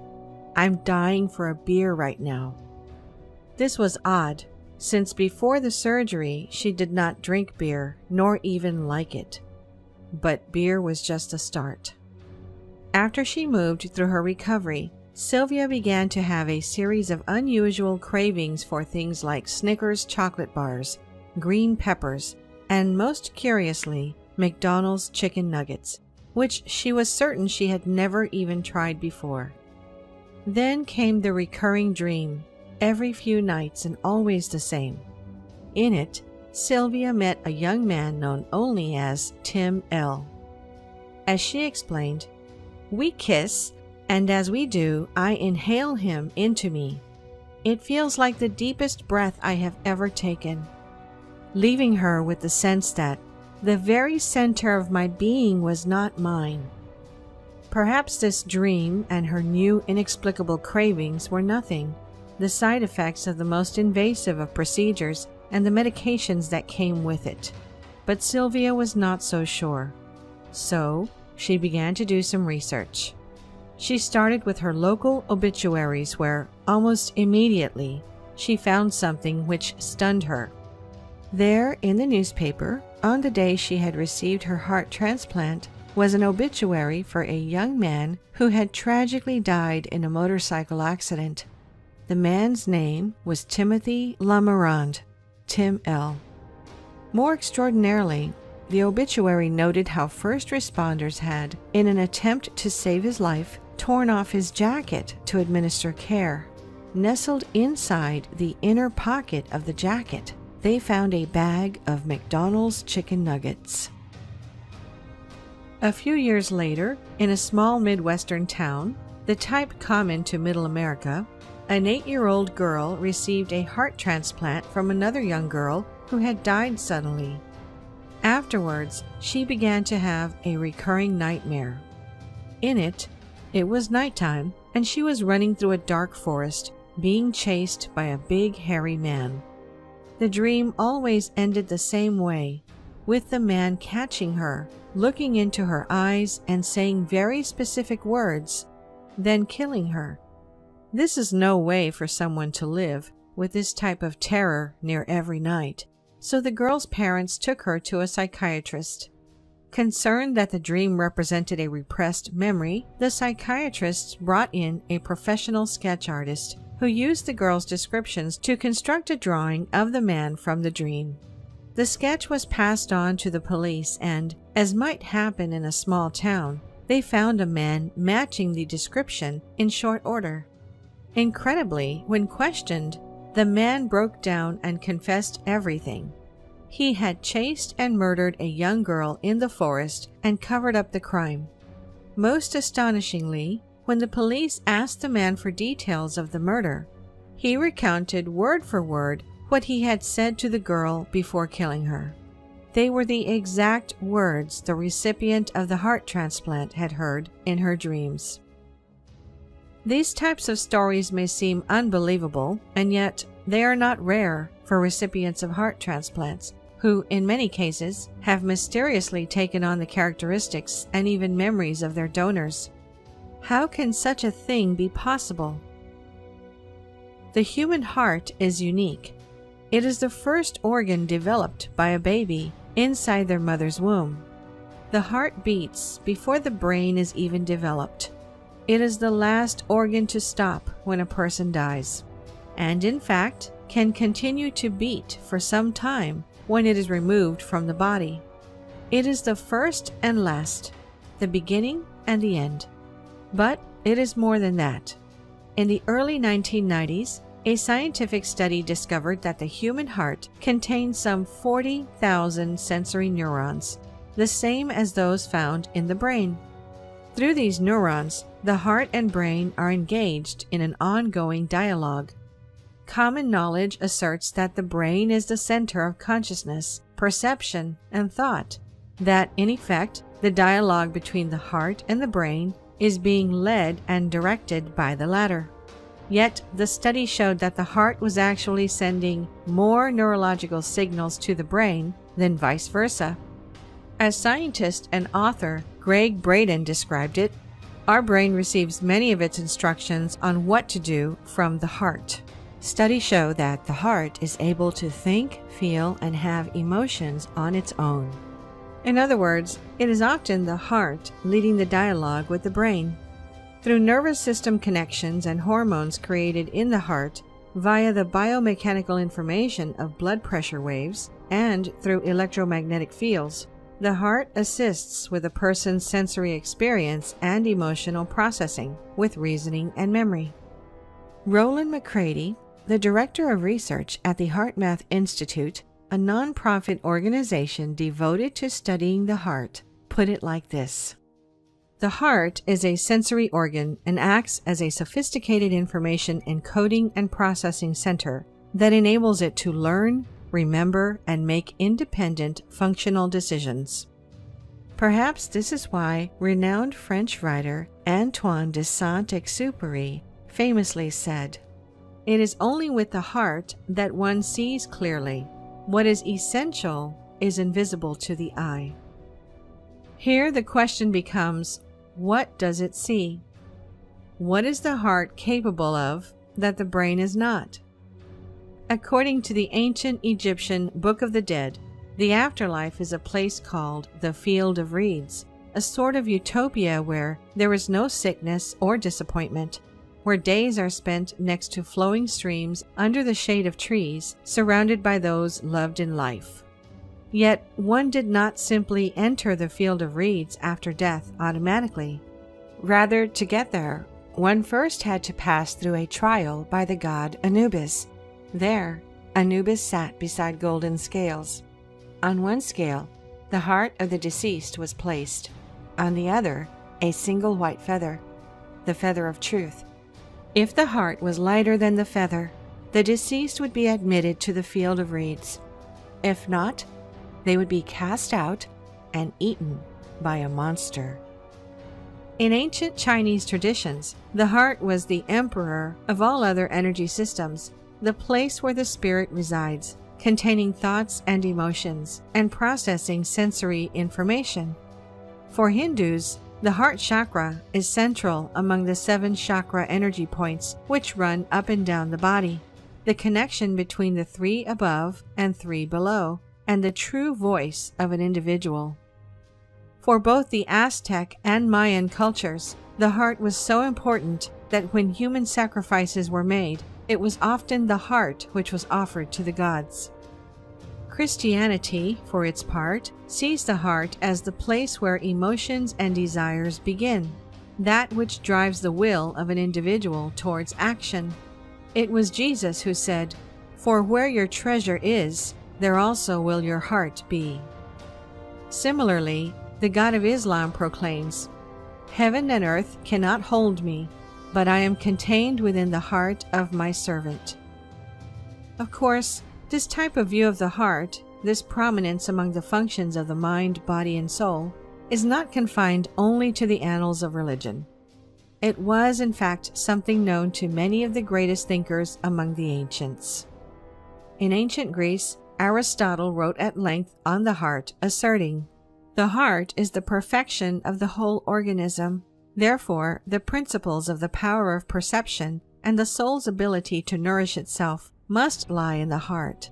"I'm dying for a beer right now." This was odd, since before the surgery she did not drink beer, nor even like it. But beer was just a start. After she moved through her recovery, Sylvia began to have a series of unusual cravings for things like Snickers chocolate bars, green peppers, and most curiously, McDonald's chicken nuggets, which she was certain she had never even tried before. Then came the recurring dream, every few nights and always the same. In it, Sylvia met a young man known only as Tim L. As she explained, "We kiss, and as we do, I inhale him into me. It feels like the deepest breath I have ever taken," leaving her with the sense that the very center of my being was not mine. Perhaps this dream and her new inexplicable cravings were nothing, the side effects of the most invasive of procedures and the medications that came with it. But Sylvia was not so sure. So she began to do some research. She started with her local obituaries where, almost immediately, she found something which stunned her. There, in the newspaper, on the day she had received her heart transplant, was an obituary for a young man who had tragically died in a motorcycle accident. The man's name was Timothy Lamarand, Tim L. More extraordinarily, the obituary noted how first responders had, in an attempt to save his life, torn off his jacket to administer care. Nestled inside the inner pocket of the jacket they found a bag of McDonald's chicken nuggets. A few years later, in a small Midwestern town, the type common to Middle America, an 8-year-old girl received a heart transplant from another young girl who had died suddenly. Afterwards, she began to have a recurring nightmare. In it, it was nighttime, and she was running through a dark forest, being chased by a big, hairy man. The dream always ended the same way, with the man catching her, looking into her eyes and saying very specific words, then killing her. This is no way for someone to live with this type of terror near every night, so the girl's parents took her to a psychiatrist. Concerned that the dream represented a repressed memory, the psychiatrists brought in a professional sketch artist who used the girl's descriptions to construct a drawing of the man from the dream. The sketch was passed on to the police and, as might happen in a small town, they found a man matching the description in short order. Incredibly, when questioned, the man broke down and confessed everything. He had chased and murdered a young girl in the forest and covered up the crime. Most astonishingly, when the police asked the man for details of the murder, he recounted word for word what he had said to the girl before killing her. They were the exact words the recipient of the heart transplant had heard in her dreams. These types of stories may seem unbelievable, and yet they are not rare for recipients of heart transplants, who, in many cases, have mysteriously taken on the characteristics and even memories of their donors. How can such a thing be possible? The human heart is unique. It is the first organ developed by a baby inside their mother's womb. The heart beats before the brain is even developed. It is the last organ to stop when a person dies, and in fact can continue to beat for some time when it is removed from the body. It is the first and last, the beginning and the end. But it is more than that. In the early 1990s, a scientific study discovered that the human heart contains some 40,000 sensory neurons, the same as those found in the brain. Through these neurons, the heart and brain are engaged in an ongoing dialogue. Common knowledge asserts that the brain is the center of consciousness, perception, and thought, that, in effect, the dialogue between the heart and the brain is being led and directed by the latter. Yet, the study showed that the heart was actually sending more neurological signals to the brain than vice versa. As scientist and author Greg Braden described it, our brain receives many of its instructions on what to do from the heart. Studies show that the heart is able to think, feel, and have emotions on its own. In other words, it is often the heart leading the dialogue with the brain. Through nervous system connections and hormones created in the heart, via the biomechanical information of blood pressure waves, and through electromagnetic fields, the heart assists with a person's sensory experience and emotional processing, with reasoning and memory. Roland McCready, the director of research at the HeartMath Institute, a non-profit organization devoted to studying the heart, put it like this. The heart is a sensory organ and acts as a sophisticated information encoding and processing center that enables it to learn, remember, and make independent functional decisions. Perhaps this is why renowned French writer Antoine de Saint-Exupéry famously said, "It is only with the heart that one sees clearly. What is essential is invisible to the eye." Here the question becomes, what does it see? What is the heart capable of that the brain is not? According to the ancient Egyptian Book of the Dead, the afterlife is a place called the Field of Reeds, a sort of utopia where there is no sickness or disappointment, where days are spent next to flowing streams under the shade of trees, surrounded by those loved in life. Yet one did not simply enter the Field of Reeds after death automatically. Rather, to get there, one first had to pass through a trial by the god Anubis. There, Anubis sat beside golden scales. On one scale, the heart of the deceased was placed. On the other, a single white feather, the feather of truth. If the heart was lighter than the feather, the deceased would be admitted to the field of reeds. If not, they would be cast out and eaten by a monster. In ancient Chinese traditions, the heart was the emperor of all other energy systems, the place where the spirit resides, containing thoughts and emotions, and processing sensory information. For Hindus, the heart chakra is central among the 7 chakra energy points which run up and down the body, the connection between the 3 above and 3 below, and the true voice of an individual. For both the Aztec and Mayan cultures, the heart was so important that when human sacrifices were made, it was often the heart which was offered to the gods. Christianity, for its part, sees the heart as the place where emotions and desires begin, that which drives the will of an individual towards action. It was Jesus who said, "For where your treasure is, there also will your heart be." Similarly, the God of Islam proclaims, "Heaven and earth cannot hold me, but I am contained within the heart of my servant." Of course, this type of view of the heart, this prominence among the functions of the mind, body, and soul, is not confined only to the annals of religion. It was, in fact, something known to many of the greatest thinkers among the ancients. In ancient Greece, Aristotle wrote at length on the heart, asserting, "The heart is the perfection of the whole organism. Therefore, the principles of the power of perception and the soul's ability to nourish itself must lie in the heart."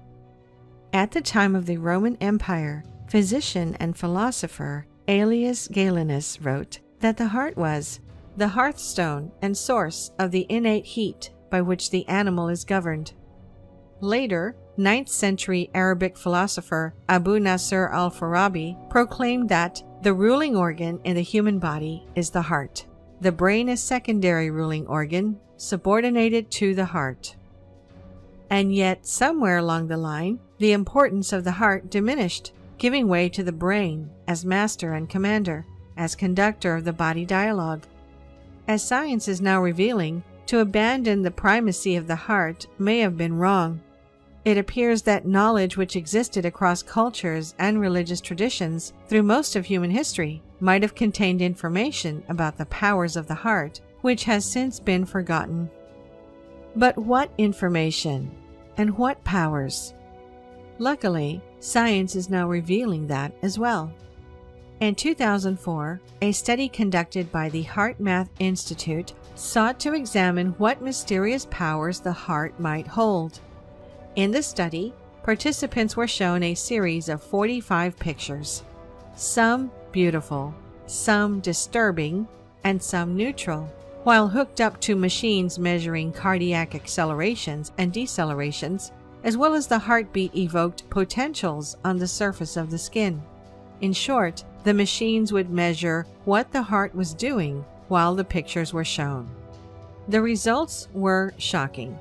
At the time of the Roman Empire, physician and philosopher Aelius Galenus wrote that the heart was the hearthstone and source of the innate heat by which the animal is governed. Later, 9th century Arabic philosopher Abu Nasr al-Farabi proclaimed that the ruling organ in the human body is the heart. The brain is secondary ruling organ, subordinated to the heart. And yet, somewhere along the line, the importance of the heart diminished, giving way to the brain as master and commander, as conductor of the body dialogue. As science is now revealing, to abandon the primacy of the heart may have been wrong. It appears that knowledge which existed across cultures and religious traditions through most of human history might have contained information about the powers of the heart, which has since been forgotten. But what information? And what powers? Luckily, science is now revealing that as well. In 2004, a study conducted by the HeartMath Institute sought to examine what mysterious powers the heart might hold. In the study, participants were shown a series of 45 pictures, some beautiful, some disturbing, and some neutral, while hooked up to machines measuring cardiac accelerations and decelerations, as well as the heartbeat-evoked potentials on the surface of the skin. In short, the machines would measure what the heart was doing while the pictures were shown. The results were shocking.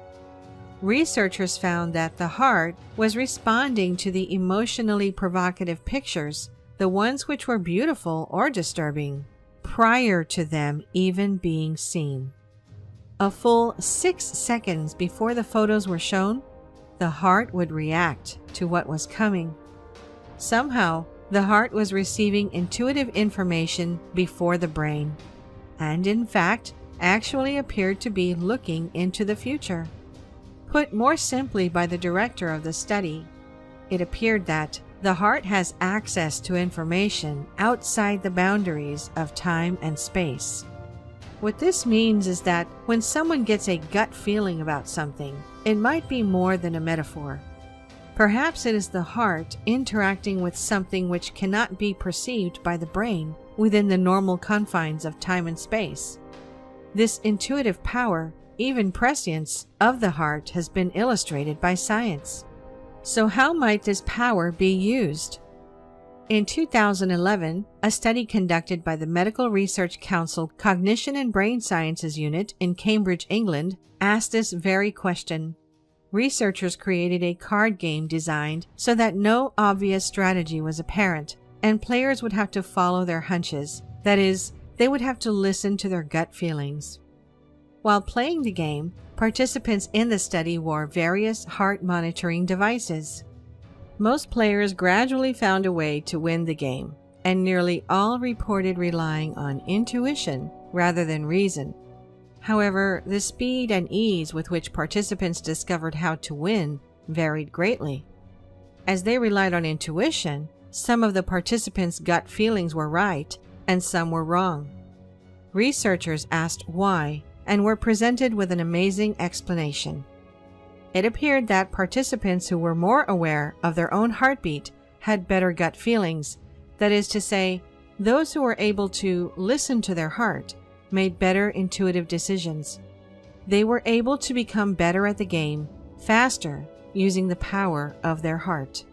Researchers found that the heart was responding to the emotionally provocative pictures, the ones which were beautiful or disturbing, prior to them even being seen. A full 6 seconds before the photos were shown, the heart would react to what was coming. Somehow, the heart was receiving intuitive information before the brain, and in fact, actually appeared to be looking into the future. Put more simply by the director of the study, it appeared that the heart has access to information outside the boundaries of time and space. What this means is that when someone gets a gut feeling about something, it might be more than a metaphor. Perhaps it is the heart interacting with something which cannot be perceived by the brain within the normal confines of time and space. This intuitive power, even prescience, of the heart has been illustrated by science. So how might this power be used? In 2011, a study conducted by the Medical Research Council Cognition and Brain Sciences Unit in Cambridge, England, asked this very question: researchers created a card game designed so that no obvious strategy was apparent, and players would have to follow their hunches. That is, they would have to listen to their gut feelings. While playing the game, participants in the study wore various heart monitoring devices. Most players gradually found a way to win the game, and nearly all reported relying on intuition rather than reason. However, the speed and ease with which participants discovered how to win varied greatly. As they relied on intuition, some of the participants' gut feelings were right and some were wrong. Researchers asked why and were presented with an amazing explanation. It appeared that participants who were more aware of their own heartbeat had better gut feelings. That is to say, those who were able to listen to their heart made better intuitive decisions. They were able to become better at the game faster using the power of their heart.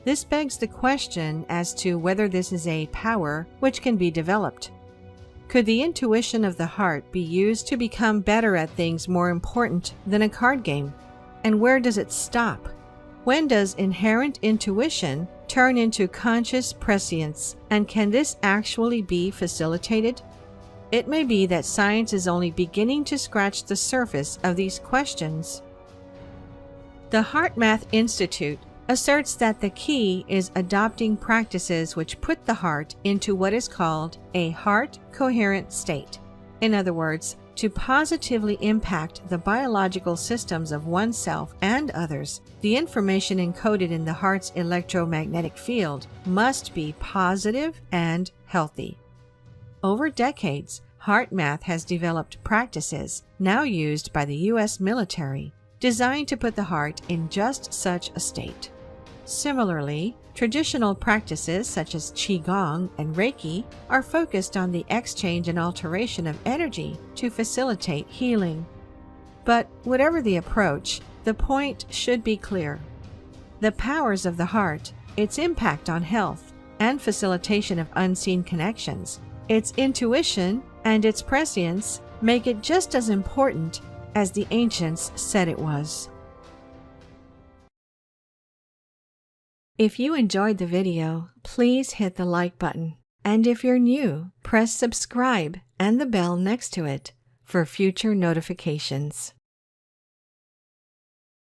This begs the question as to whether this is a power which can be developed. Could the intuition of the heart be used to become better at things more important than a card game? And where does it stop? When does inherent intuition turn into conscious prescience, and can this actually be facilitated? It may be that science is only beginning to scratch the surface of these questions. The HeartMath Institute asserts that the key is adopting practices which put the heart into what is called a heart-coherent state. In other words, to positively impact the biological systems of oneself and others, the information encoded in the heart's electromagnetic field must be positive and healthy. Over decades, HeartMath has developed practices now used by the U.S. military designed to put the heart in just such a state. Similarly, traditional practices such as Qigong and Reiki are focused on the exchange and alteration of energy to facilitate healing. But whatever the approach, the point should be clear. The powers of the heart, its impact on health, and facilitation of unseen connections, its intuition and its prescience make it just as important as the ancients said it was. If you enjoyed the video, please hit the like button. And if you're new, press subscribe and the bell next to it for future notifications.